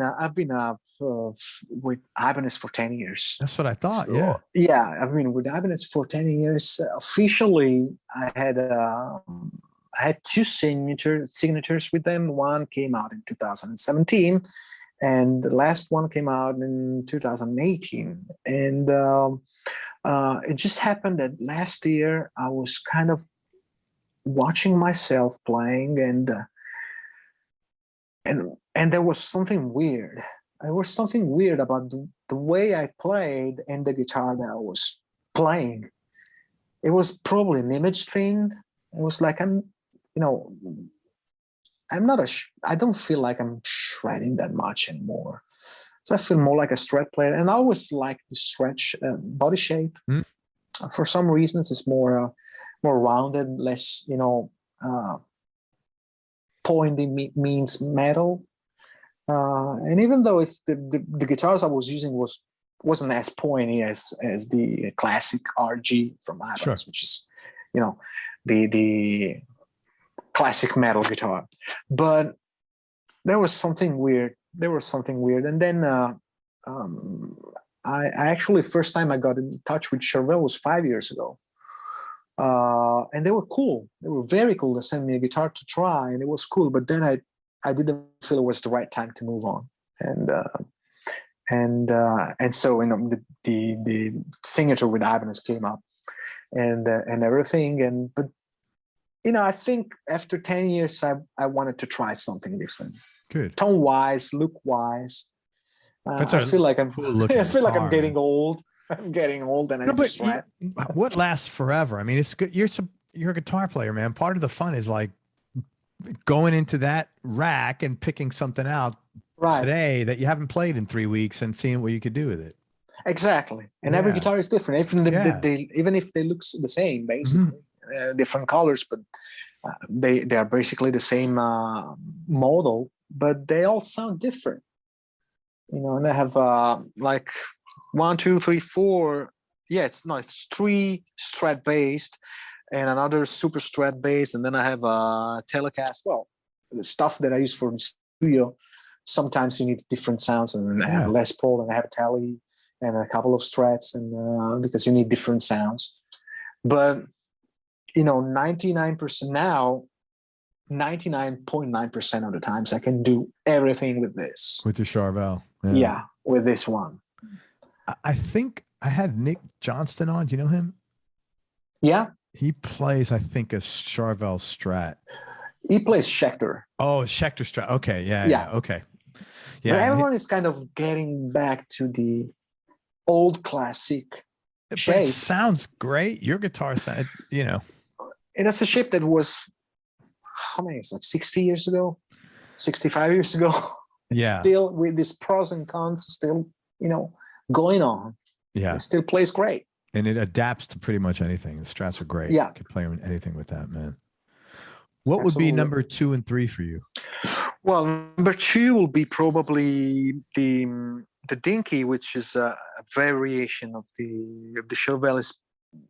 with Ibanez for 10 years. That's what I thought. So, yeah. I've been with Ibanez for 10 years. Officially, I had 2 signatures with them. One came out in 2017, and the last one came out in 2018. And it just happened that last year I was kind of watching myself playing, and there was something weird. There was something weird about the way I played and the guitar that I was playing. It was probably an image thing. It was like I don't feel like I'm shredding that much anymore. So I feel more like a stretch player, and I always like the stretch body shape. For some reasons, it's more rounded, less pointy means metal. And even though it's the guitars I was using wasn't as pointy as the classic RG from Ibanez, which is the classic metal guitar, but there was something weird. And then I actually, first time I got in touch with Charvel was 5 years ago. And they were cool. They were very cool. They sent me a guitar to try, and it was cool. But then I didn't feel it was the right time to move on. And so the signature with Ibanez came up, and everything. But I think after 10 years, I wanted to try something different. Good. Tone wise, look wise. I feel like I'm. Cool I feel like I'm getting old. I'm getting old, and what lasts forever? I mean, it's good. You're a guitar player, man. Part of the fun is like going into that rack and picking something out today that you haven't played in 3 weeks and seeing what you could do with it. Exactly. And every guitar is different. Even if they look the same, basically, different colors, but they are basically the same model, but they all sound different. And they have like 1, 2, 3, 4. Yeah, it's 3 Strat based and another super Strat based, and then I have a Telecast. Well, the stuff that I use for studio, sometimes you need different sounds, and I have a Les Paul and I have a Tele and a couple of Strats, and because you need different sounds. But 99% now, 99.9% of the times I can do everything with this. With your Charvel. Yeah, with this one. I think I had Nick Johnston on. Do you know him? Yeah. He plays, I think, a Charvel Strat. He plays Schecter. Oh, Schecter Strat. Okay. Yeah. Okay. Yeah. But everyone is kind of getting back to the old classic shape. It sounds great. Your guitar sound, And that's a shape that was, how many? It's like 60 years ago, 65 years ago. Yeah. Still with these pros and cons still, going on. Yeah. It still plays great. And it adapts to pretty much anything. The Strats are great. Yeah. You can play anything with that, man. What would be number 2 and 3 for you? Well, number 2 will be probably the Dinky, which is a variation of the Charvel.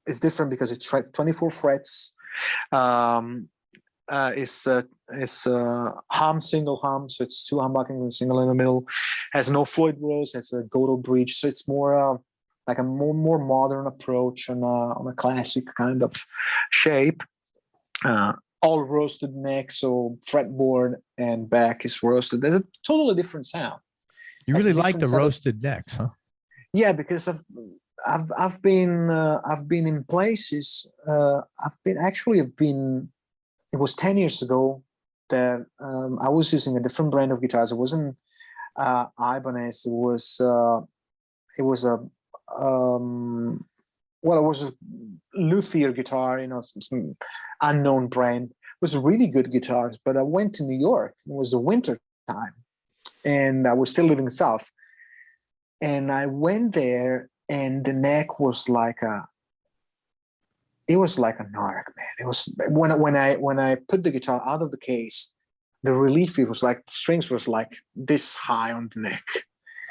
Is different because it's 24 frets. It's hum, single hum, so it's 2 humbuckings and single in the middle. Has no Floyd rose, has a Godot bridge, so it's more like a more modern approach on a classic kind of shape. All roasted neck, so fretboard and back is roasted. There's a totally different sound. You really like the roasted necks, huh? Yeah, because I've been in places. It was 10 years ago that I was using a different brand of guitars. It wasn't Ibanez. It was a luthier guitar, some unknown brand. It was really good guitars, but I went to New York. It was the winter time, and I was still living south. And I went there, and the neck was like an arc, man. It was when I put the guitar out of the case, the relief, it was like the strings was like this high on the neck.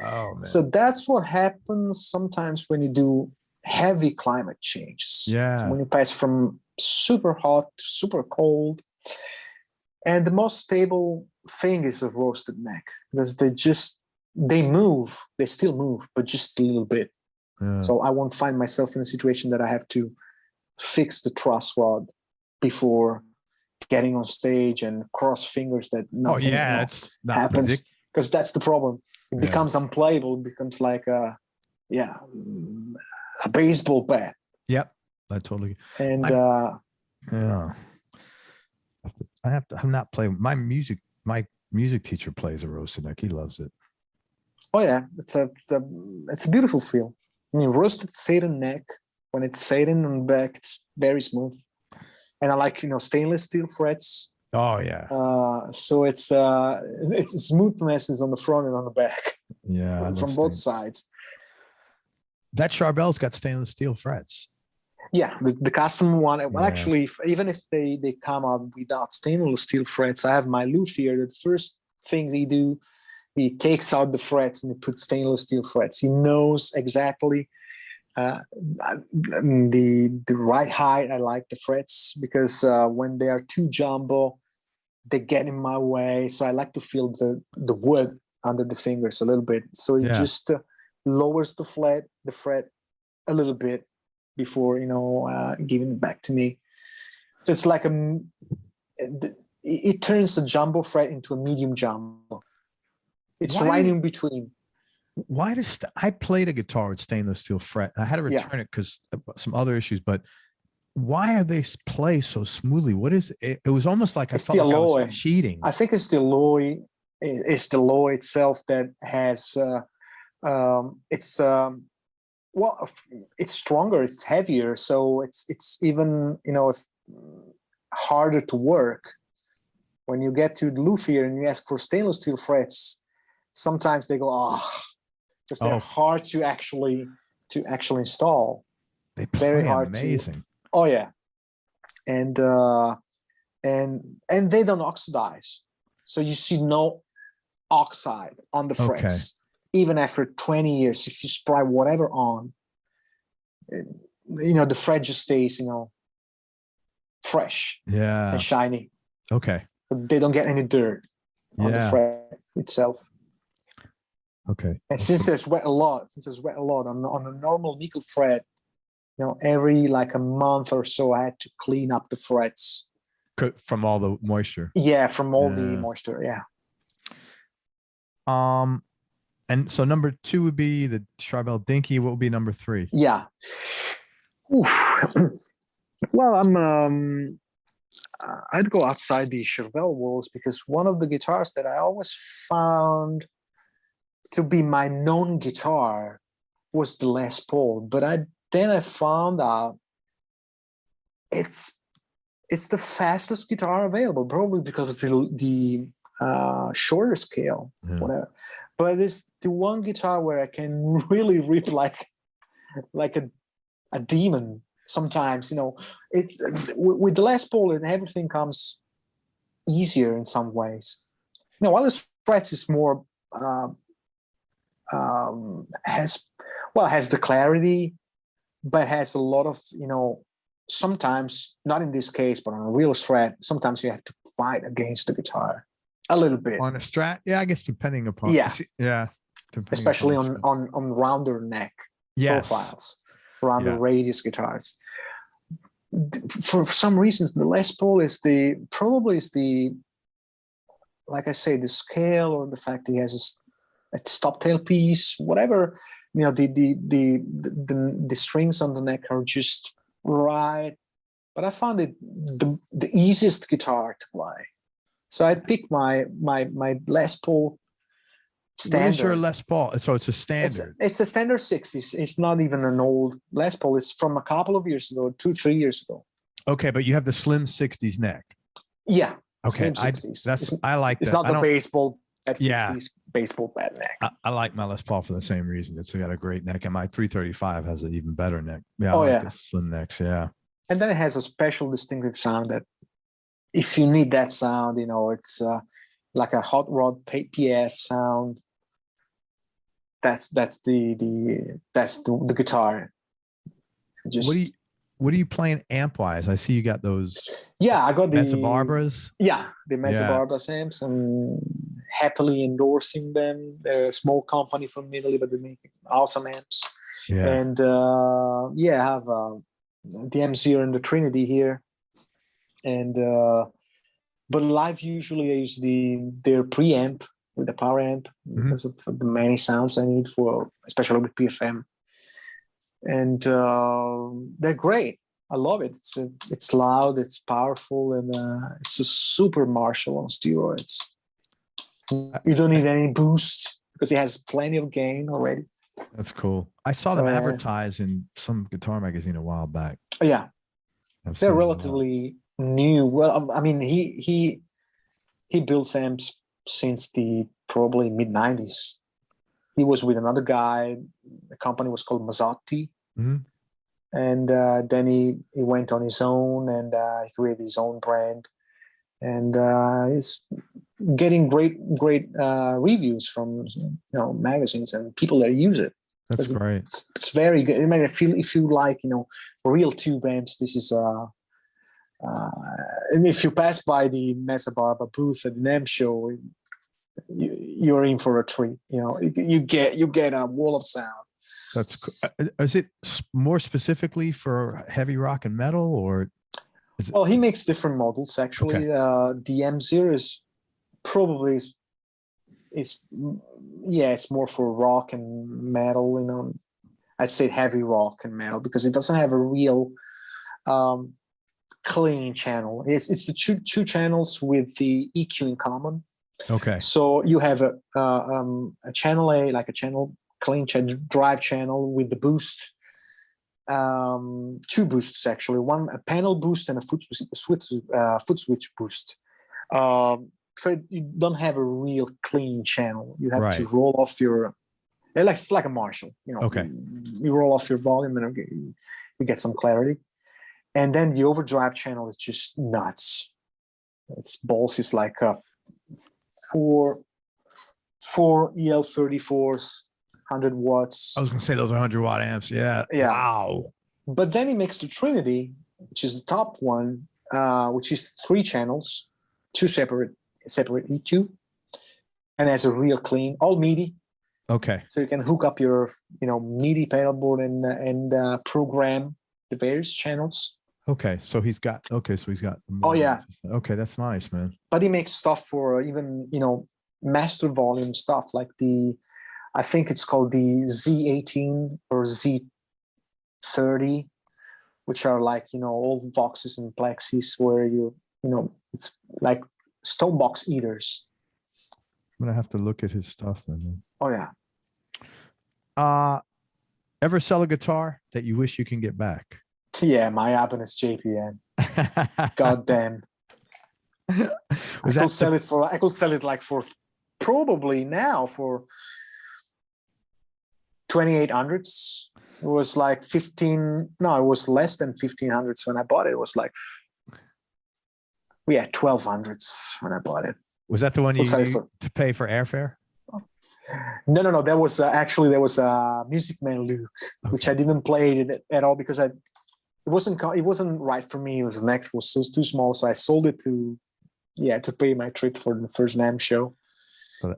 Oh man. So that's what happens sometimes when you do heavy climate changes. Yeah. When you pass from super hot to super cold. And the most stable thing is a roasted neck, because they still move, but just a little bit. Yeah. So I won't find myself in a situation that I have to fix the truss rod before getting on stage and cross fingers that nothing it's not happens, because that's the problem. It becomes unplayable. It becomes like a baseball bat. Yep, I totally. And I'm not playing my music. My music teacher plays a roasted neck. He loves it. Oh yeah, it's a beautiful feel. I mean, roasted Satan neck, when it's Satan on the back, it's very smooth. And I like, stainless steel frets. Oh yeah. So it's smoothness is on the front and on the back. Yeah. From both sides. That Charvel's got stainless steel frets. Yeah, the custom one. Well, actually, even if they come out without stainless steel frets, I have my luthier. The first thing they do, he takes out the frets and he puts stainless steel frets. He knows exactly the right height. I like the frets because when they are too jumbo, they get in my way. So I like to feel the wood under the fingers a little bit. So it just lowers the fret a little bit before giving it back to me. So it's like it turns the jumbo fret into a medium jumbo. It's right in between. Why does I played a guitar with stainless steel fret? I had to return it because some other issues, but why are they play so smoothly? What is it? It was almost like I felt like I was cheating. I think it's the alloy. It's the alloy itself that has it's stronger, it's heavier, so it's even harder to work. When you get to the luthier and you ask for stainless steel frets, sometimes they go because they're hard to actually install. They play very hard, amazing. And they don't oxidize, so you see no oxide on the frets. Even after 20 years, if you spray whatever on, the fret just stays, fresh and shiny. Okay. But they don't get any dirt on the fret. itself. Okay. And since I sweat a lot on a normal nickel fret, every like a month or so, I had to clean up the frets From all the moisture. Yeah, from all the moisture. Yeah. And so number 2 would be the Charvel Dinky. What would be number 3? Yeah. Well, I'd go outside the Charvel walls because one of the guitars that I always found to be my known guitar was the Les Paul, but then I found out it's the fastest guitar available, probably because of the shorter scale, whatever. But it's the one guitar where I can really read like a demon sometimes. It's with the Les Paul, and everything comes easier in some ways. While the Strats is more has the clarity, but has a lot of sometimes, not in this case, but on a real Strat, sometimes you have to fight against the guitar a little bit. On a Strat, yeah, I guess depending upon especially on rounder neck profiles, rounder radius guitars. For some reasons, the Les Paul is probably like I say, the scale, or the fact he has a stop tail piece, whatever. The strings on the neck are just right. But I found it the easiest guitar to play. So I picked my Les Paul standard. What is your Les Paul? So it's a standard. It's a standard 60s. It's not even an old Les Paul. It's from a couple of years ago, 2-3 years ago. Okay, but you have the slim 60s neck. Yeah. Okay, I like that. It's not the baseball at 50s baseball bat neck. I like my Les Paul for the same reason. It's got a great neck, and my 335 has an even better neck. Yeah, the slim necks. Yeah. And then it has a special distinctive sound that, if you need that sound, it's like a hot rod PF sound. That's the guitar. What are you playing amp wise? I see you got those. Yeah, I got the Mezza Barbras. Yeah, the Mezza Barbras amps. I'm happily endorsing them. They're a small company from Italy, but they make awesome amps. Yeah. And I have the M0 and the Trinity here. And but live usually I use their preamp with the power amp because of the many sounds I need for, especially with PFM. And they're great. I love it. It's loud, it's powerful, and it's a super Marshall on steroids. You don't need any boost because it has plenty of gain already. That's cool. I saw them advertised in some guitar magazine a while back. Yeah, they're relatively new. Well, I mean, he builds amps since the probably mid '90s. He was with another guy. The company was called Mazzotti. And then he went on his own, and he created his own brand. And he's getting great reviews from magazines and people that use it. That's great. It's very good. I mean, if you like real tube amps, this is and if you pass by the Mezza Barba booth at the Namm show, you're in for a treat. You get a wall of sound. That's cool. Is it more specifically for heavy rock and metal, or? Well, he makes different models actually. Okay. The M0 is probably it's more for rock and metal. I'd say heavy rock and metal because it doesn't have a real clean channel. It's the two channels with the EQ in common. Okay. So you have a channel A, like a channel clean drive channel with the boost. Two boosts actually, one a panel boost and a foot switch boost. So you don't have a real clean channel. You have to roll off your. It's like a Marshall, Okay. You roll off your volume and you get some clarity, and then the overdrive channel is just nuts. Its balls is like four EL34s. 100 watts. I was going to say those are 100-watt amps. Yeah. Wow. But then he makes the Trinity, which is the top one, which is 3 channels, 2 separate EQ. and it has a real clean, all MIDI. Okay. So you can hook up your, MIDI pedalboard and program the various channels. Okay. So he's got. Oh yeah. Okay, that's nice, man. But he makes stuff for even, master volume stuff like I think it's called the Z18 or Z30, which are like, old Voxes and Plexis where it's like Stonebox eaters. I'm gonna have to look at his stuff then. Oh yeah. Ever sell a guitar that you wish you can get back? Yeah, my Ibanez JPM. God damn. I could sell it like for probably now for 2800s. It was like it was less than 1500s when I bought it. It was like 1200s when I bought it. Was that the one you used to pay for airfare? No. There was a Music Man Luke, which I didn't play it at all because it wasn't right for me. It was too small, so I sold it to pay my trip for the first Namm show. The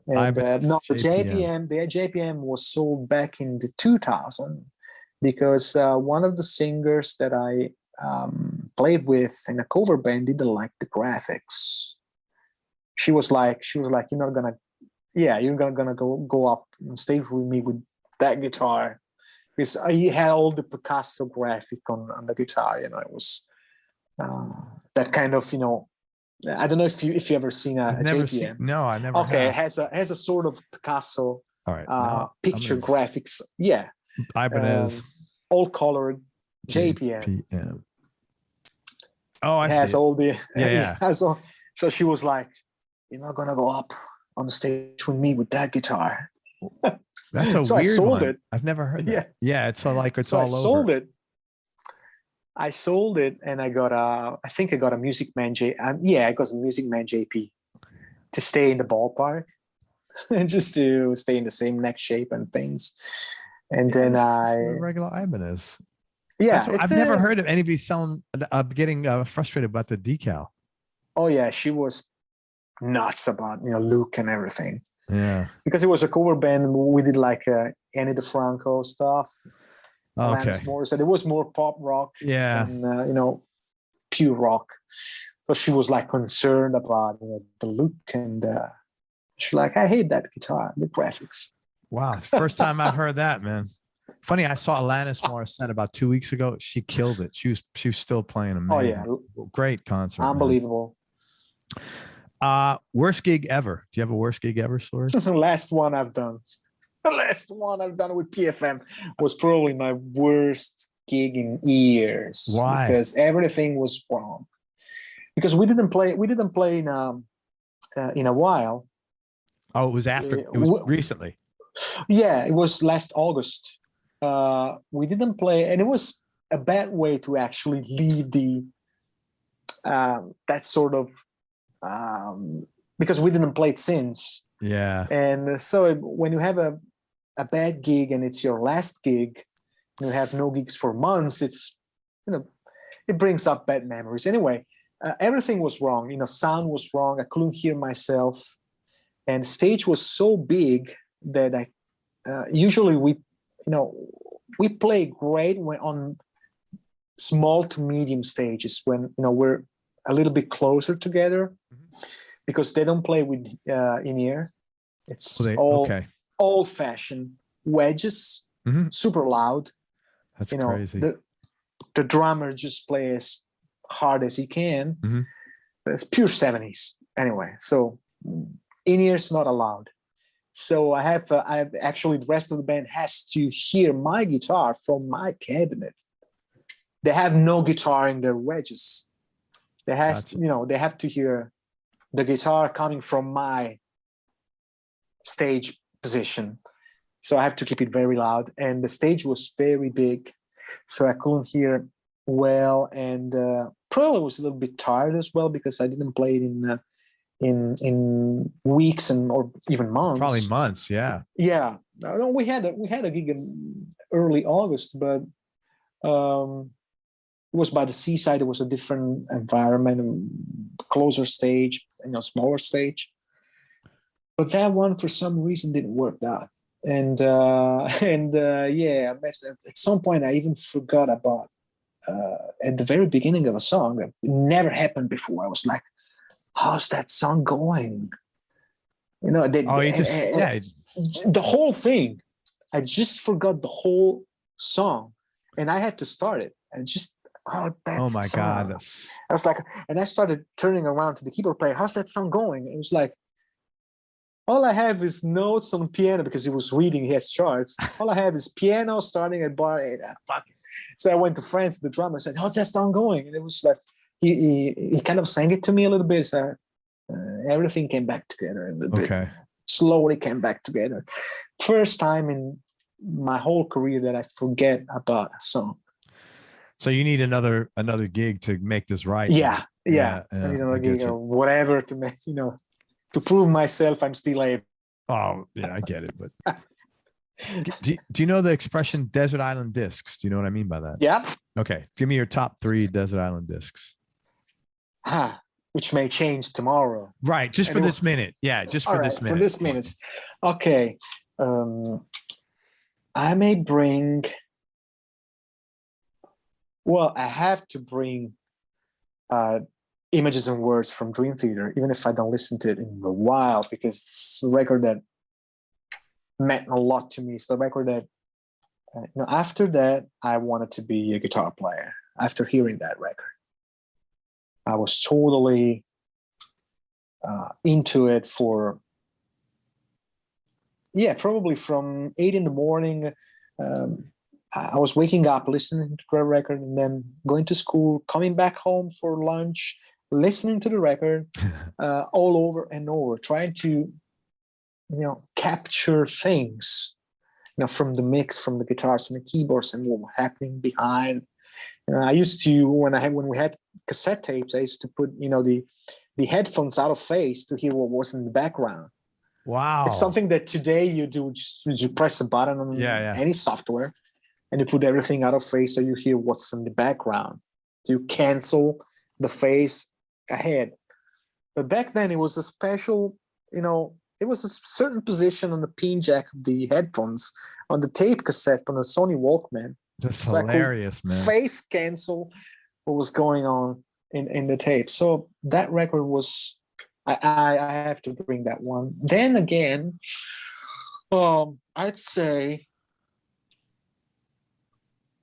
JPM was sold back in the 2000 because one of the singers that I played with in a cover band didn't like the graphics. She was like, you're gonna go up on stage with me with that guitar, because he had all the Picasso graphic on the guitar. It was that kind of, I don't know if you ever seen a JPM. No, I never. Okay, have. it has a sort of Picasso. All right, picture graphics. Yeah, Ibanez all colored JPM. Oh, I see. Has all the yeah. So she was like, "You're not gonna go up on the stage with me with that guitar." That's a so weird I sold one. it. I've never heard that. Yeah, yeah. It's all over. I sold it, and I got a Music Man I got a Music Man JP to stay in the ballpark, and just to stay in the same neck shape and things. And then regular Ibanez. Yeah, I've never heard of anybody getting frustrated about the decal. Oh yeah, she was nuts about Luke and everything. Yeah, because it was a cover band. We did like Annie DeFranco stuff. Okay. So it was more pop rock. Yeah. And pure rock. So she was like concerned about the look, and she's like, I hate that guitar, the graphics. Wow, first time I've heard that, man. Funny, I saw Alanis Morissette about 2 weeks ago. She killed it. She was still playing amazing. Oh yeah, great concert. Unbelievable. Man. Worst gig ever. Do you have a worst gig ever story? Last one I've done. The last one I've done with PFM was probably my worst gig in years. Why? Because everything was wrong. Because we didn't play in a while. Oh, it was after. It was recently. Yeah, it was last August. We didn't play, and it was a bad way to actually leave that sort of because we didn't play it since. Yeah. And so when you have a bad gig and it's your last gig, you have no gigs for months, it's it brings up bad memories. Anyway, everything was wrong. Sound was wrong. I couldn't hear myself, and stage was so big that I usually we play great when on small to medium stages when we're a little bit closer together, because they don't play with in-ear. It's old-fashioned wedges, super loud. That's crazy. The drummer just plays as hard as he can. It's pure 70s. Anyway, so in-ears not allowed. So I have actually the rest of the band has to hear my guitar from my cabinet. They have no guitar in their wedges. They have to hear the guitar coming from my stage position. So I have to keep it very loud, and the stage was very big, so I couldn't hear well, and probably was a little bit tired as well because I didn't play it in weeks or even months. Probably months, yeah. Yeah. No, we had a gig in early August, but it was by the seaside. It was a different environment, closer stage, smaller stage. but that one for some reason didn't work out. And yeah, at some point I even forgot about at the very beginning of a song that never happened before. I was like, how's that song going? You know, Oh, you just yeah. The whole thing. I just forgot the whole song, and I had to start it. And just Oh my God, that's. I was like, and I started turning around to the keyboard player. How's that song going? It was like, all I have is notes on piano because he was reading his charts. All I have is piano starting at bar 8. Fuck it. So I went to France, the drummer, said, how's that song going? And it was like, he kind of sang it to me a little bit. So everything came back together a little bit. Slowly came back together. First time in my whole career that I forget about a song. So you need another gig to make this right. Yeah. I need another gig or whatever to make, to prove myself I'm still able. Oh, yeah, I get it. But do you know the expression desert island discs? Do you know what I mean by that? Yeah. Okay. Give me your top 3 desert island discs. Which may change tomorrow. Right. Just for this minute. Yeah. Just for this minute. For this minute. Okay. I may bring. Well, I have to bring Images and Words from Dream Theater, even if I don't listen to it in a while, because it's a record that meant a lot to me. It's the record that, after that, I wanted to be a guitar player. After hearing that record, I was totally into it for, probably from 8 in the morning. I was waking up, listening to the record, and then going to school, coming back home for lunch, listening to the record all over and over, trying to, capture things, from the mix, from the guitars and the keyboards and what was happening behind. I used to, when we had cassette tapes, I used to put, the headphones out of phase to hear what was in the background. Wow. It's something that today you do, you press a button on any software and you put everything out of phase so you hear what's in the background. So you cancel the phase ahead. But back then it was a special, it was a certain position on the pin jack of the headphones on the tape cassette on the Sony Walkman. That's hilarious, man. Phase cancel what was going on in the tape. So that record was, I have to bring that one. Then again, I'd say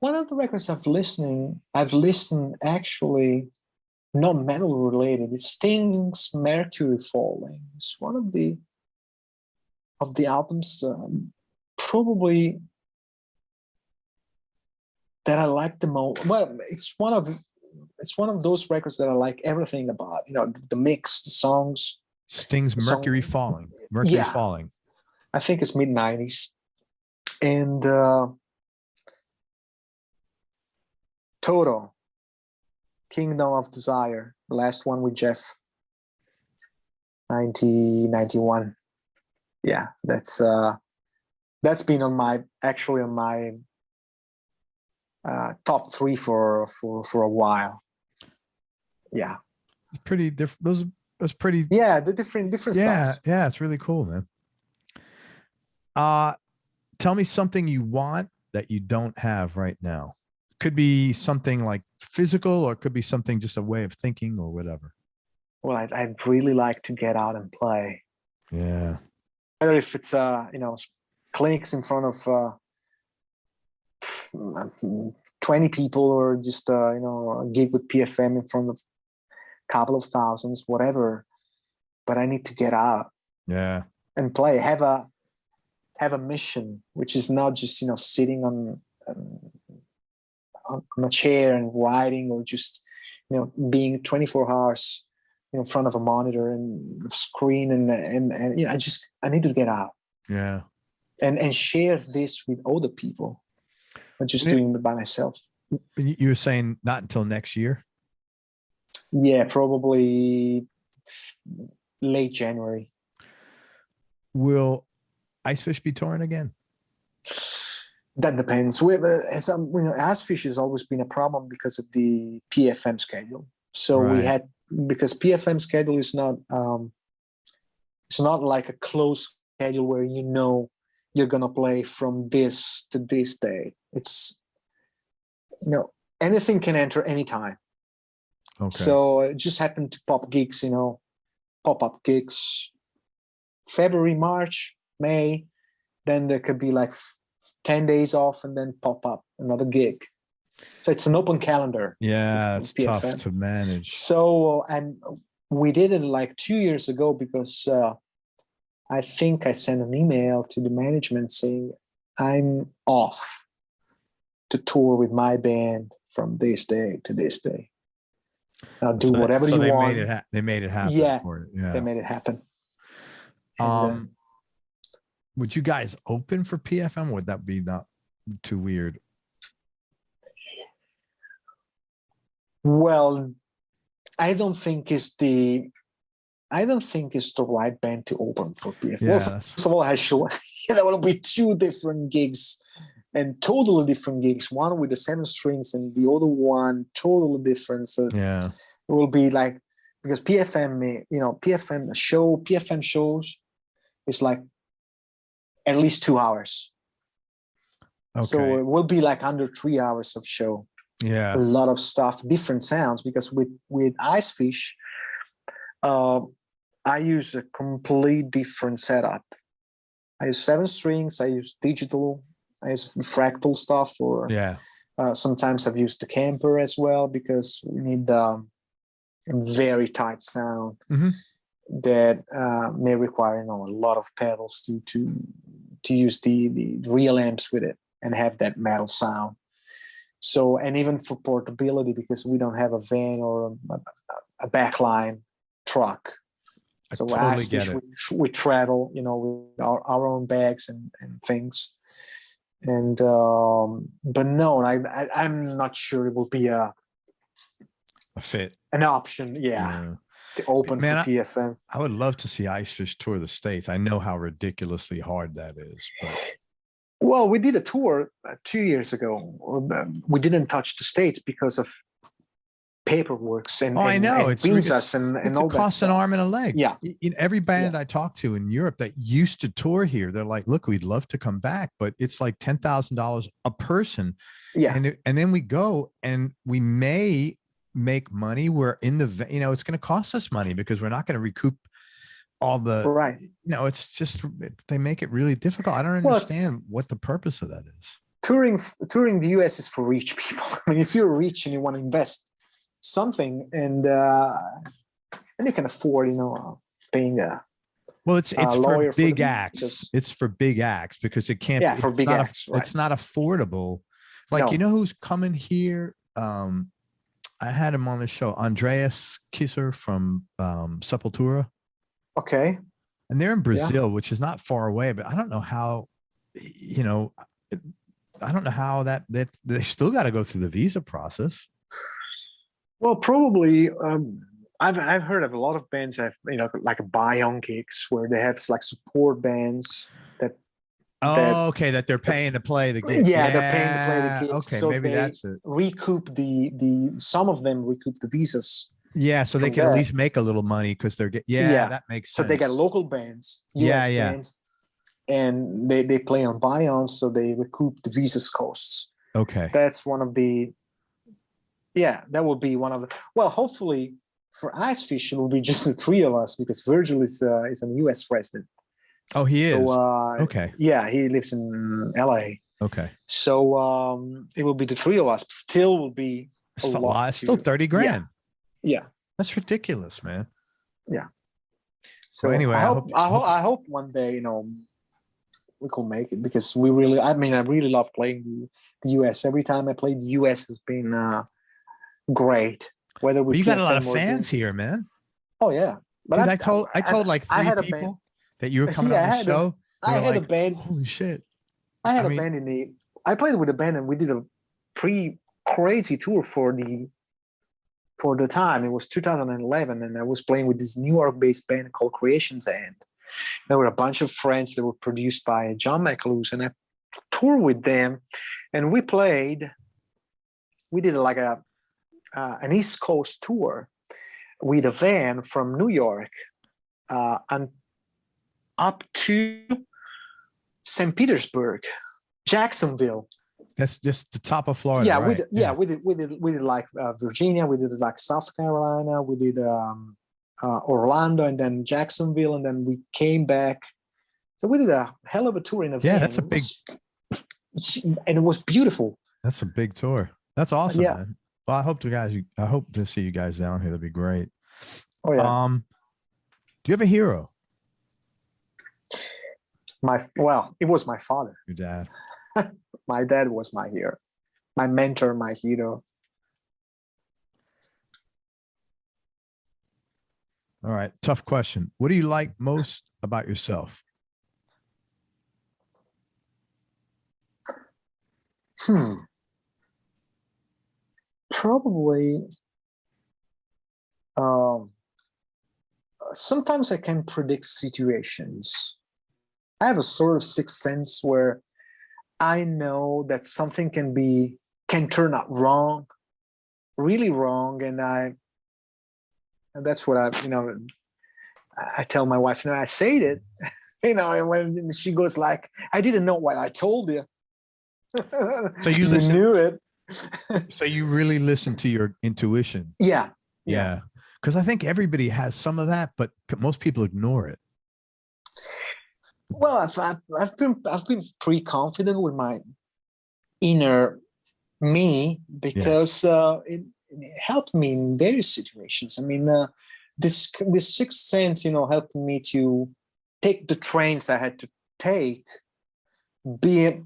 one of the records I've listened actually not metal related. It's Sting's Mercury Falling. It's one of the albums probably that I like the most. Well, it's one of those records that I like everything about. The mix, the songs. Sting's Mercury Falling. Mercury Falling. I think it's mid-90s. And Toto, Kingdom of Desire, the last one with Jeff, 1991. Yeah, that's been on my top 3 for a while. Yeah, it's pretty different. Those pretty. Yeah, the different stuff. Yeah, it's really cool, man. Tell me something you want that you don't have right now. Could be something like physical, or it could be something just a way of thinking or whatever. Well, I'd really like to get out and play. Yeah. Whether if it's clinics in front of 20 people, or just a gig with PFM in front of a couple of thousands, whatever. But I need to get out. Yeah. And play. Have a mission, which is not just sitting on a chair and writing, or just being 24 hours in front of a monitor and screen, and I need to get out. Yeah. And share this with other people, not just doing it by myself. You were saying not until next year? Yeah, probably late January. Will Icefish be touring again? That depends. Icefish has always been a problem because of the PFM schedule. So we had, because PFM schedule is not It's not like a close schedule where you know you're gonna play from this to this day. It's, you know, anything can enter anytime. Okay. So it just happened to pop gigs, you know, pop-up gigs, February, March, May. Then there could be like 10 days off and then pop up another gig. So it's an open calendar. Yeah, it's tough PFM. to manage. So, and we did it like 2 years ago because I think I sent an email to the management saying I'm off to tour with my band from this day to this day. Now do whatever you want. They made it happen. Yeah, for it. Yeah, they made it happen. And, would you guys open for PFM? Would that be not too weird? Well, I don't think it's the right band to open for PFM. Yeah, well, first of all, there will be two different gigs and totally different gigs. One with the 7 strings and the other one totally different. So Yeah, it will be like, because PFM, you know, PFM shows is like at least 2 hours. okay. So it will be like under 3 hours of show. Yeah, A lot of stuff, different sounds, because with Icefish, I use a complete different setup. I use 7 strings, I use digital, I use fractal stuff, or yeah, sometimes I've used the camper as well, because we need a very tight sound that may require, you know, a lot of pedals to use the real amps with it and have that metal sound. So, and even for portability, because we don't have a van or a backline truck. So totally get it. we travel, you know, with our own bags and things. And but no, I'm not sure it will be a fit, an option. Yeah. To open for PFM. I would love to see Icefish tour the States. I know how ridiculously hard that is, but. Well, we did a tour 2 years ago. We didn't touch the States because of paperwork and I know and visas and all it that costs an arm and a leg. Yeah. In every band I talk to in Europe that used to tour here, they're like, look, we'd love to come back, but it's like $10,000 a person. Yeah. And then we go and we may make money. We're in the, you know, it's going to cost us money because we're not going to recoup all the, right. You know, it's just, they make it really difficult. I don't understand what the purpose of that is. Touring the US is for rich people. I mean, if you're rich and you want to invest something and you can afford, you know, paying a it's for big acts. It's for big acts because it can't. Yeah, for big acts. Right. It's not affordable. Like, no. You know who's coming here? I had him on the show, Andreas Kisser from Sepultura. Okay. And they're in Brazil, which is not far away, but I don't know how, you know, I don't know how that they still got to go through the visa process. Well, probably. I've heard of a lot of bands have, you know, like buy-on gigs where they have like support bands that. Okay, that they're paying to play the gig. Yeah, they're paying to play the gigs. Okay, so maybe that's it. Recoup the some of them recoup the visas. Yeah, so they can at least make a little money because they're that makes sense. So they got local bands, US bands, and they play on buy-ons, so they recoup the visas costs. Okay, that's one of the. Yeah, that will be one of the. Well, hopefully for Icefish it will be just the 3 of us because Virgil is an US resident. Oh, he is. So, okay. Yeah, he lives in LA. Okay. So it will be the 3 of us. Still will be a lot. Still 30 grand. Yeah. That's ridiculous, man. Yeah. So anyway, I hope one day, you know, we could make it because I really love playing the US. Every time I play the US has been great. Whether we you got a lot of fans here, man. Oh yeah. But dude, I told like 3 people that you were coming on the show. I had a band. Holy shit. I had a band I played with a band and we did a pretty crazy tour for the time. It was 2011 and I was playing with this New York-based band called Creations End. There were a bunch of friends that were produced by John McLeuse and I toured with them and we did like an East Coast tour with a van from New York up to St. Petersburg, Jacksonville. That's just the top of Florida, Yeah, right? we did like Virginia, we did like South Carolina, we did Orlando, and then Jacksonville, and then we came back. So we did a hell of a tour in a van. Yeah, that's a big, and it was beautiful. that's a big tour. That's awesome, Yeah. man. Well, I hope to see you guys down here. That'd be great. Oh yeah. Do you have a hero? It was my father. Your dad. My dad was my hero, my mentor, my hero. All right. Tough question. What do you like most about yourself? Probably sometimes I can predict situations. I have a sort of sixth sense where I know that something can turn out wrong, really wrong, and that's what I tell my wife, I said it, and when she goes like, I didn't know what I told you. So you listen, knew it. so you really listen to your intuition. Yeah. Yeah. Because I think everybody has some of that, but most people ignore it. Well, I've been pretty confident with my inner me because it helped me in various situations. I mean, this sixth sense, helped me to take the trains I had to take. The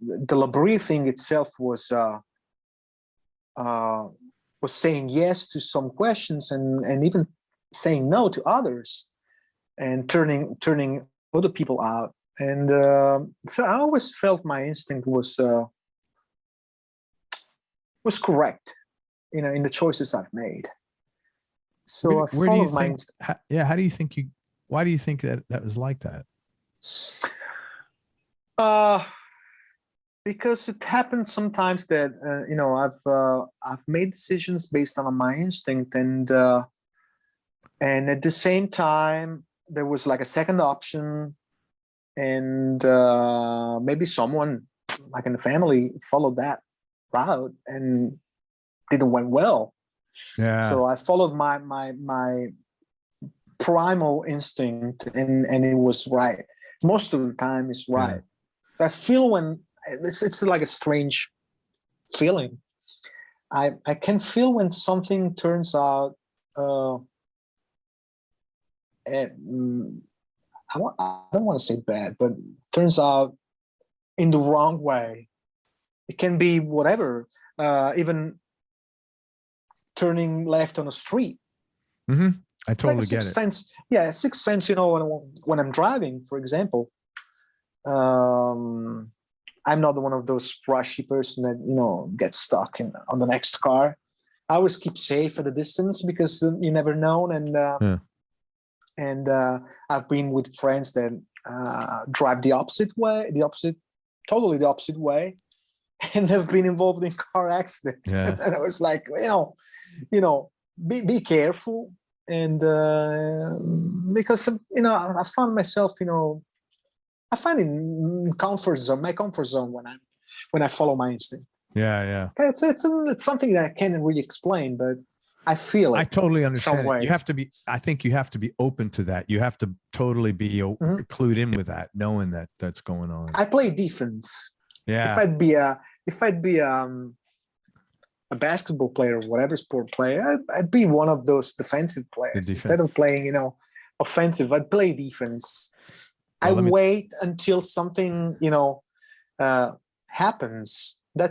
Labrie thing itself was saying yes to some questions and even saying no to others, and turning other people out. And so I always felt my instinct was correct, in the choices I've made. So I followed my instinct. How do you think why do you think that was like that? Because it happens sometimes that I've made decisions based on my instinct, and at the same time there was like a second option, and maybe someone like in the family followed that route and didn't went well. Yeah. So I followed my primal instinct, and it was right. Most of the time it's right. Yeah. I feel when it's like a strange feeling. I can feel when something turns out I don't want to say bad, but turns out in the wrong way. It can be whatever, even turning left on a street. Mm-hmm. I totally get it. Sense. Yeah, sixth sense, when I'm driving, for example, I'm not one of those rushy person that, gets stuck on the next car. I always keep safe at a distance because you never know. And I've been with friends that drive totally the opposite way, and have been involved in car accidents. Yeah. And I was like, be careful. And because I found myself, I find in my comfort zone when I follow my instinct. Yeah. It's something that I can't really explain, but I feel it. I totally understand it. Ways. I think you have to be open to that. You have to totally be clued in with that, knowing that that's going on. I play defense. Yeah. If I'd be a basketball player or whatever sport player, I'd be one of those defensive players. Instead of playing, offensive, I'd play defense. I wait until something, happens. I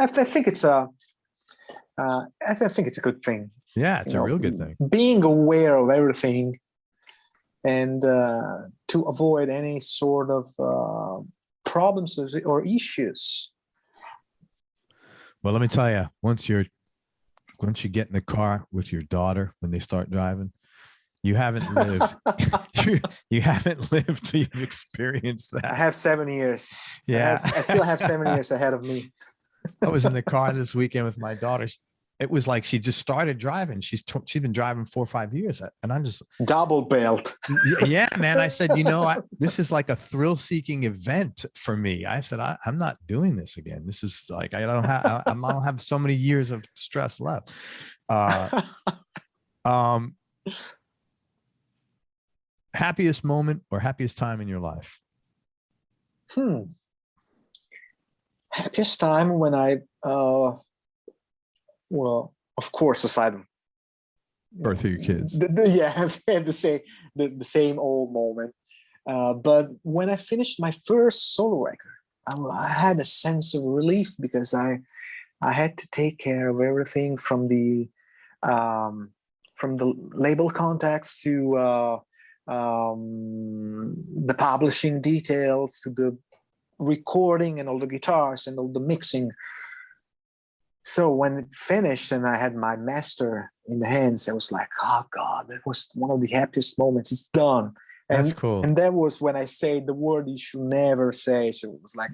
think it's a good thing. Yeah, it's a real good thing. Being aware of everything, and to avoid any sort of problems or issues. Well, let me tell you, once you get in the car with your daughter when they start driving, you haven't lived. you haven't lived till you've experienced that. I have 7 years. Yeah. I still have 7 years ahead of me. I was in the car this weekend with my daughter, it was like she just started driving. She's been driving 4 or 5 years, and I'm just double belt. yeah, man. I said, this is like a thrill-seeking event for me. I said, I'm not doing this again. This is like I don't have so many years of stress left. Happiest moment or happiest time in your life? Happiest time when I well, of course, aside Birth of your kids. The same old moment. But when I finished my first solo record, I had a sense of relief because I had to take care of everything from the label contacts to the publishing details to the recording and all the guitars and all the mixing. So when it finished and I had my master in the hands, I was like, oh God, that was one of the happiest moments. It's done. And, that's cool. And that was when I say the word you should never say. So it was like,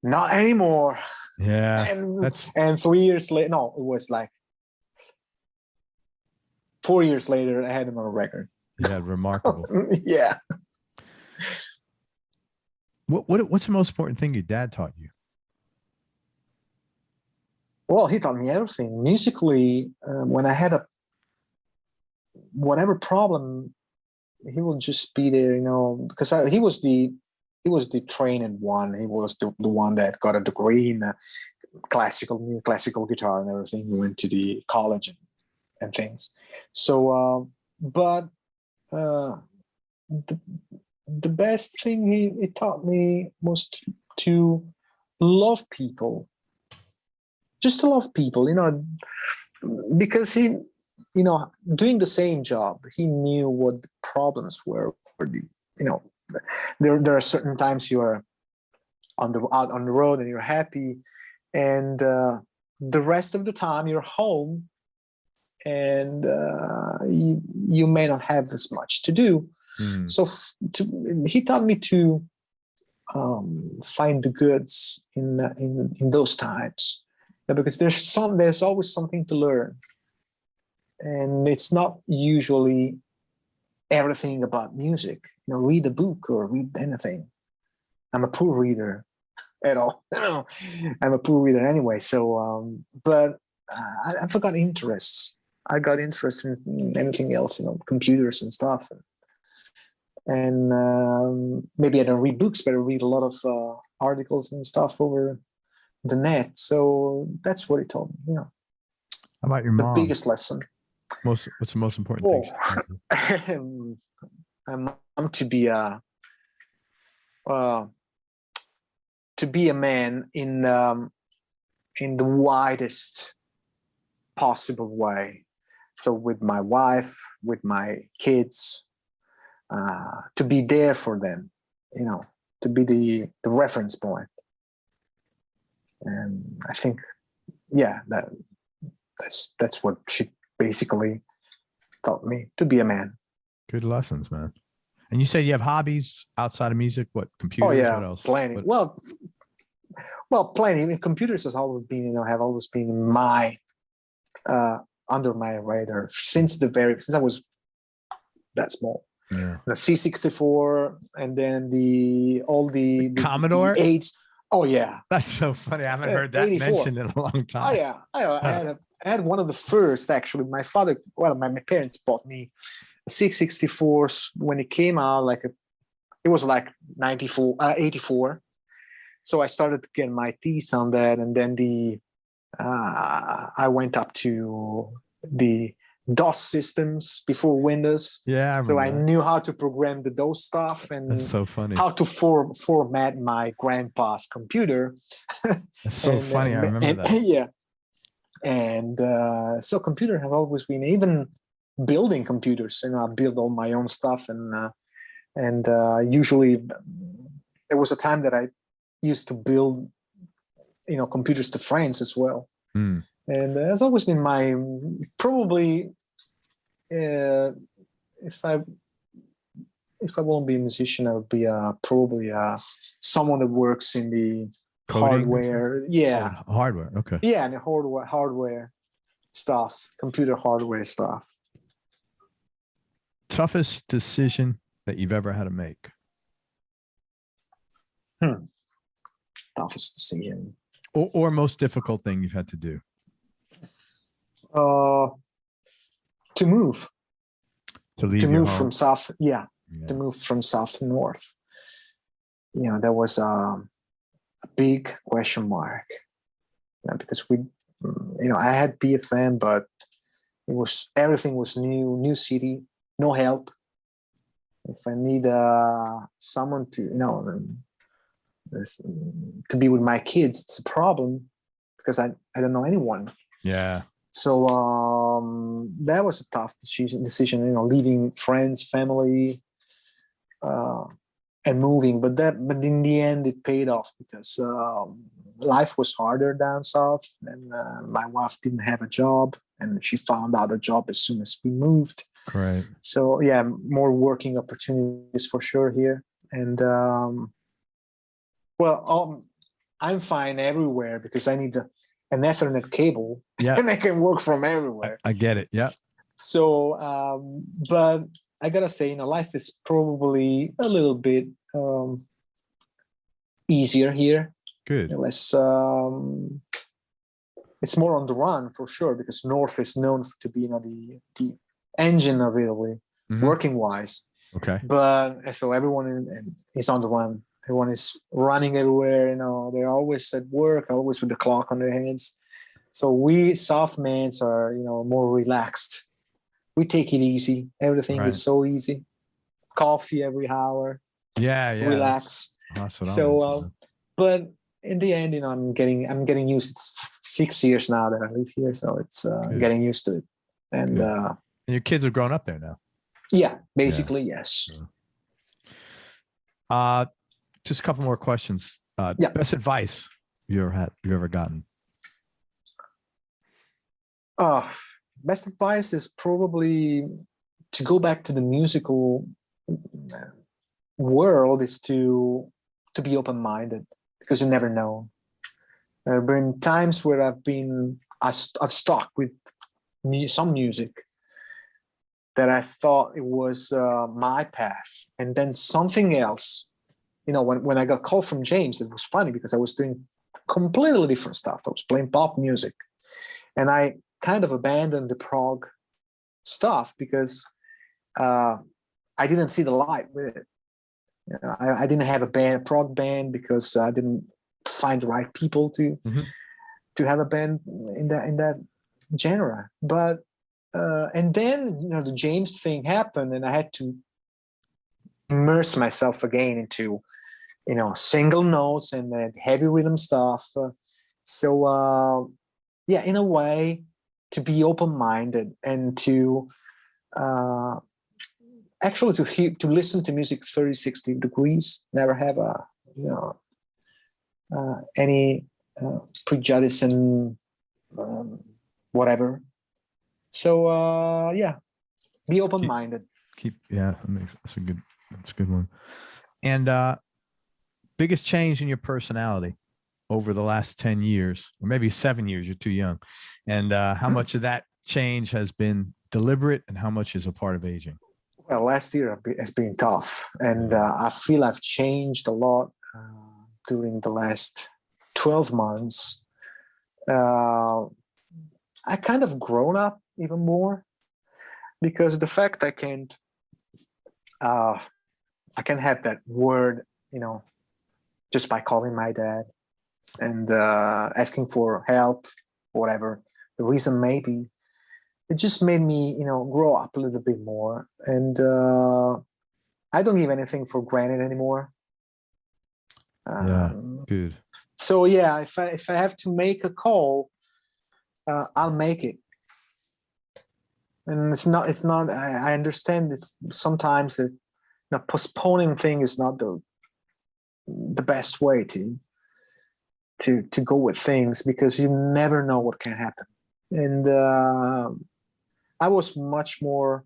not anymore. Yeah. And 3 years later, no, it was like 4 years later, I had him on a record. Yeah, remarkable. Yeah. What's the most important thing your dad taught you? Well, he taught me everything. Musically, when I had whatever problem, he would just be there, because he was the trained one. He was the one that got a degree in classical guitar and everything. He went to the college and things. So, but the best thing he taught me was to love people. Just to love people, because he, doing the same job, he knew what the problems were. There are certain times you are out on the road and you're happy, and the rest of the time you're home, and you may not have as much to do. So he taught me to find the goods in those times. Because there's always something to learn, and it's not usually everything about music. Read a book or read anything. I'm a poor reader at all. I'm a poor reader anyway. So, but I've got interests. I got interest in anything else, computers and stuff, and maybe I don't read books, but I read a lot of articles and stuff over the net. So that's what he told me. How about your mom? The biggest lesson. What's the most important thing? My mom to be a man in the widest possible way. So with my wife, with my kids, to be there for them, to be the reference point. And I think, that's what she basically taught me, to be a man. Good lessons, man. And you said you have hobbies outside of music. What, computers? Oh yeah, what else? Plenty. Well, plenty. I mean, computers has always been, have always been my under my radar since I was that small. Yeah. The C64, and then all the Commodore. The 8. Oh yeah, that's so funny. I haven't heard that 84. mentioned in a long time. Oh yeah, I had one of the first, actually. My father, my parents bought me a C64 when it came out. It was like 84. So I started to get my teeth on that, and then I went up to the DOS systems before Windows. Yeah, I knew how to program the DOS stuff, and that's so funny. How to format my grandpa's computer. That's so funny. I remember that. Yeah, and so computer has always been, even building computers. I build all my own stuff, and usually there was a time that I used to build, computers to friends as well. Mm. And it's always been my, probably, if I won't be a musician, I would be probably someone that works in the Coding or hardware. Yeah, Oh, hardware. Okay. yeah, and the hardware stuff, computer hardware stuff. Toughest decision that you've ever had to make? Toughest decision. Or most difficult thing you've had to do? To move. To leave To your move home? from south. Yeah, Yeah. to move from south to north. You know, that was a big question mark. Because I had BFM, but everything was new city, no help. If I need someone to be with my kids, it's a problem because I don't know anyone. Yeah. So that was a tough decision, leaving friends, family, and moving. But in the end, it paid off because life was harder down south, and my wife didn't have a job, and she found out a job as soon as we moved. Right. So yeah, more working opportunities for sure here, and I'm fine everywhere because I need an Ethernet cable, Yeah. and I can work from everywhere. I get it. Yeah. So, but I gotta say, life is probably a little bit easier here. Good. Less. It's more on the run for sure because North is known to be, the engine of Italy, working wise. Okay. But so everyone is on the run. Everyone is running everywhere. They're always at work, always with the clock on their hands. So we Southmen are, more relaxed. We take it easy. Everything is so easy. Coffee every hour. Yeah. Relax. That's what so, but in the end, I'm getting used. It's 6 years now that I live here, so it's getting used to it. And your kids have grown up there now. Yeah, basically, yes. Just a couple more questions. Best advice you ever gotten? Best advice is probably to go back to the musical world is to be open-minded because you never know. There have been times where I've stuck with some music that I thought it was my path, and then something else. When I got called from James, it was funny because I was doing completely different stuff. I was playing pop music, and I kind of abandoned the prog stuff because I didn't see the light with it. I didn't have a prog band because I didn't find the right people to have a band in that genre. But and then the James thing happened, and I had to immerse myself again into single notes and heavy rhythm stuff. In a way, to be open-minded and to actually to listen to music 360 degrees, never have any prejudice and whatever. So be open-minded. That's a good one. And biggest change in your personality over the last 10 years, or maybe 7 years, you're too young. And how much of that change has been deliberate and how much is a part of aging? Well, last year has been tough. And I feel I've changed a lot during the last 12 months. I kind of grown up even more because the fact I can have that word, just by calling my dad and asking for help, whatever the reason may be, it just made me, grow up a little bit more. And I don't give anything for granted anymore. Good. So yeah, if I have to make a call, I'll make it. And it's not. I understand it's sometimes postponing thing is not the best way to go with things because you never know what can happen. And I was much more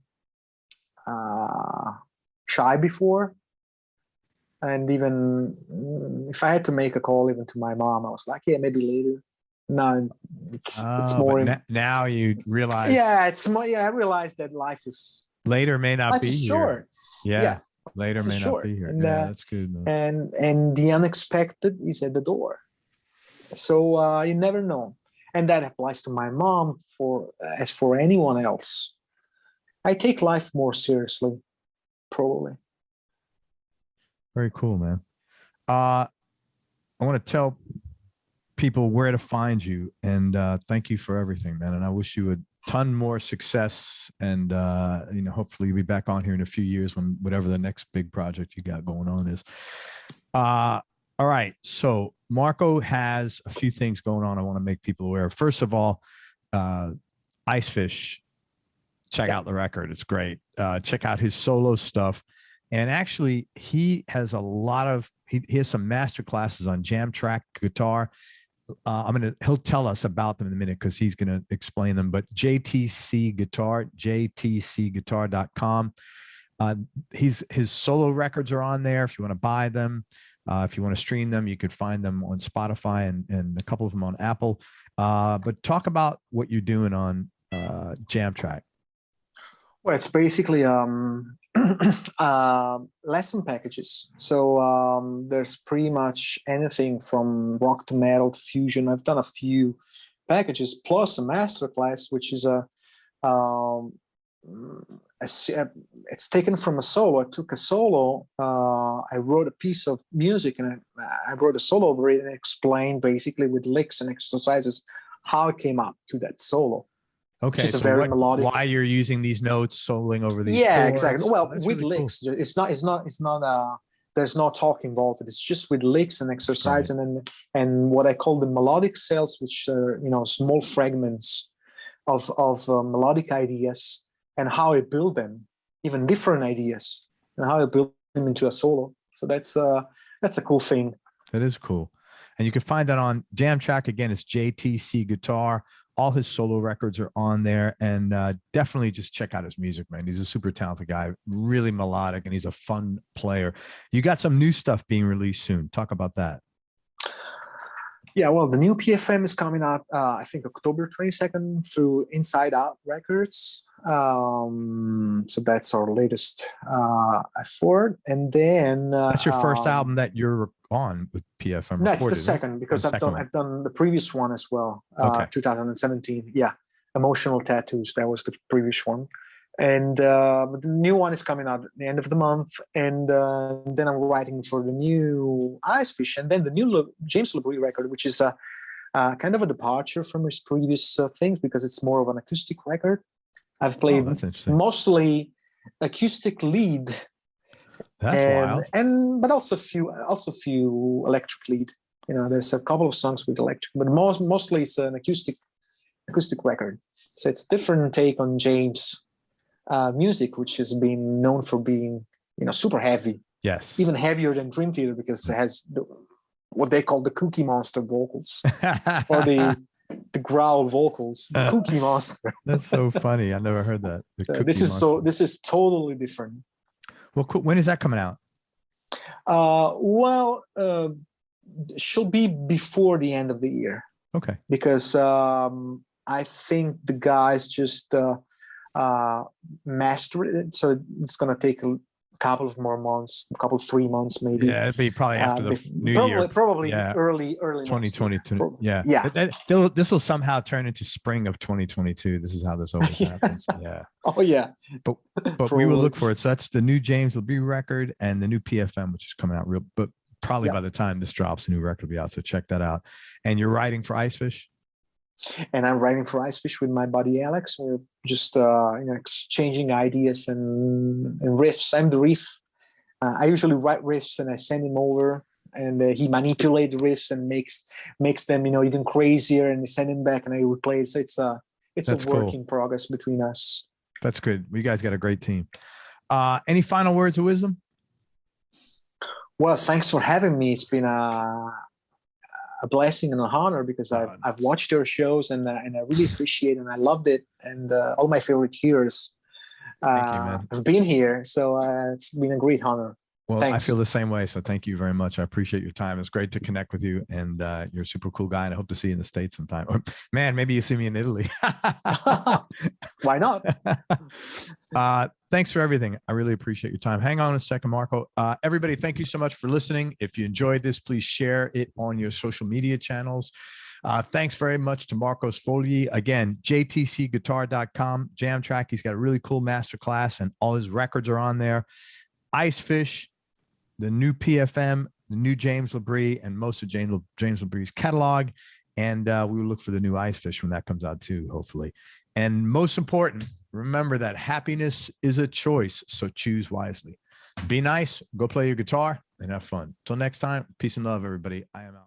shy before, And even if I had to make a call even to my mom, I was like, yeah, maybe later. No, it's more. But now you realize. Yeah, it's more. Yeah, I realized that life is may not be here. Short. Yeah. Later may not be here. And, that's good, man. And the unexpected is at the door. So you never know. And that applies to my mom as for anyone else. I take life more seriously, probably. Very cool, man. I want to tell people where to find you, and thank you for everything, man. And I wish you a ton more success, and hopefully you'll be back on here in a few years when whatever the next big project you got going on is. All right, so Marco has a few things going on I want to make people aware of. First of all, Icefish, check out the record. It's great. Check out his solo stuff. And actually, he has a lot of, he has some master classes on jam track guitar. He'll tell us about them in a minute because he's going to explain them. But JTC Guitar, jtcguitar.com. His solo records are on there if you want to buy them. If you want to stream them, you could find them on Spotify and a couple of them on Apple. But talk about what you're doing on Jam Track. Well, it's basically lesson packages. So there's pretty much anything from rock to metal to fusion. I've done a few packages plus a master class, which is it's taken from a solo. I took a solo. I wrote a piece of music and I wrote a solo over it and explained basically with licks and exercises how it came up to that solo. Okay, so very melodic. Why you're using these notes, soloing over these? Yeah, chords. Exactly. Well, with really licks, cool. It's not. There's no talk involved. It's just with licks and exercise, right. and what I call the melodic cells, which are small fragments of melodic ideas, and how I build them, even different ideas, and how I build them into a solo. So that's a cool thing. That is cool, and you can find that on Jam Track. Again, it's JTC Guitar. All his solo records are on there, and definitely just check out his music, man. He's a super talented guy, really melodic, and he's a fun player. You got some new stuff being released soon. Talk about that. Yeah, well, the new PFM is coming out, I think, October 22nd through Inside Out Records. So that's our latest effort. And then that's your first album that you're on with PFM. No, it's the second because I've done the previous one as well. 2017. Yeah, Emotional Tattoos. That was the previous one, and the new one is coming out at the end of the month. And then I'm writing for the new Icefish, and then the new James Labrie record, which is kind of a departure from his previous things because it's more of an acoustic record. I've played mostly acoustic lead. That's wild. But also few electric lead. There's a couple of songs with electric, but mostly it's an acoustic record. So it's a different take on James' music, which has been known for being super heavy. Yes, even heavier than Dream Theater because it has what they call the Cookie Monster vocals or the growl vocals. The Cookie Monster. That's so funny. I never heard that. This is totally different. Well, cool. When is that coming out? She'll be before the end of the year. Okay. Because I think the guys just mastered it, so it's going to take a couple of more months, 3 months maybe. Yeah, it'd be probably after the new year. Probably early 2022. Yeah. This will somehow turn into spring of 2022. This is how this always happens. Yeah. Oh yeah. But we will look for it. So that's the new James Labrie record and the new PFM, which is coming out but probably by the time this drops, the new record will be out. So check that out. And you're writing for Icefish? And I'm writing for Icefish with my buddy Alex. We're just exchanging ideas and riffs. I'm the riff. I usually write riffs and I send him over, and he manipulates the riffs and makes them even crazier, and I send him back and I replay it. So it's a work in progress between us. That's good. You guys got a great team. Any final words of wisdom? Well, thanks for having me. It's been a blessing and an honor because I've watched your shows and I really appreciate it and I loved it, and all my favorite heroes have been here, so it's been a great honor. Well, I Thanks. feel the same way. So thank you very much. I appreciate your time. It's great to connect with you, and you're a super cool guy. And I hope to see you in the States sometime. Or, man, maybe you see me in Italy. Why not? Thanks for everything. I really appreciate your time. Hang on a second, Marco. Everybody, thank you so much for listening. If you enjoyed this, please share it on your social media channels. Thanks very much to Marco Sfogli. Again, jtcguitar.com, jam track. He's got a really cool masterclass, and all his records are on there. Icefish, the new PFM, the new James Labrie, and most of James Labrie's catalog. And we will look for the new Icefish when that comes out too, hopefully. And most important, remember that happiness is a choice, so choose wisely. Be nice, go play your guitar, and have fun. Till next time, peace and love, everybody. I am out.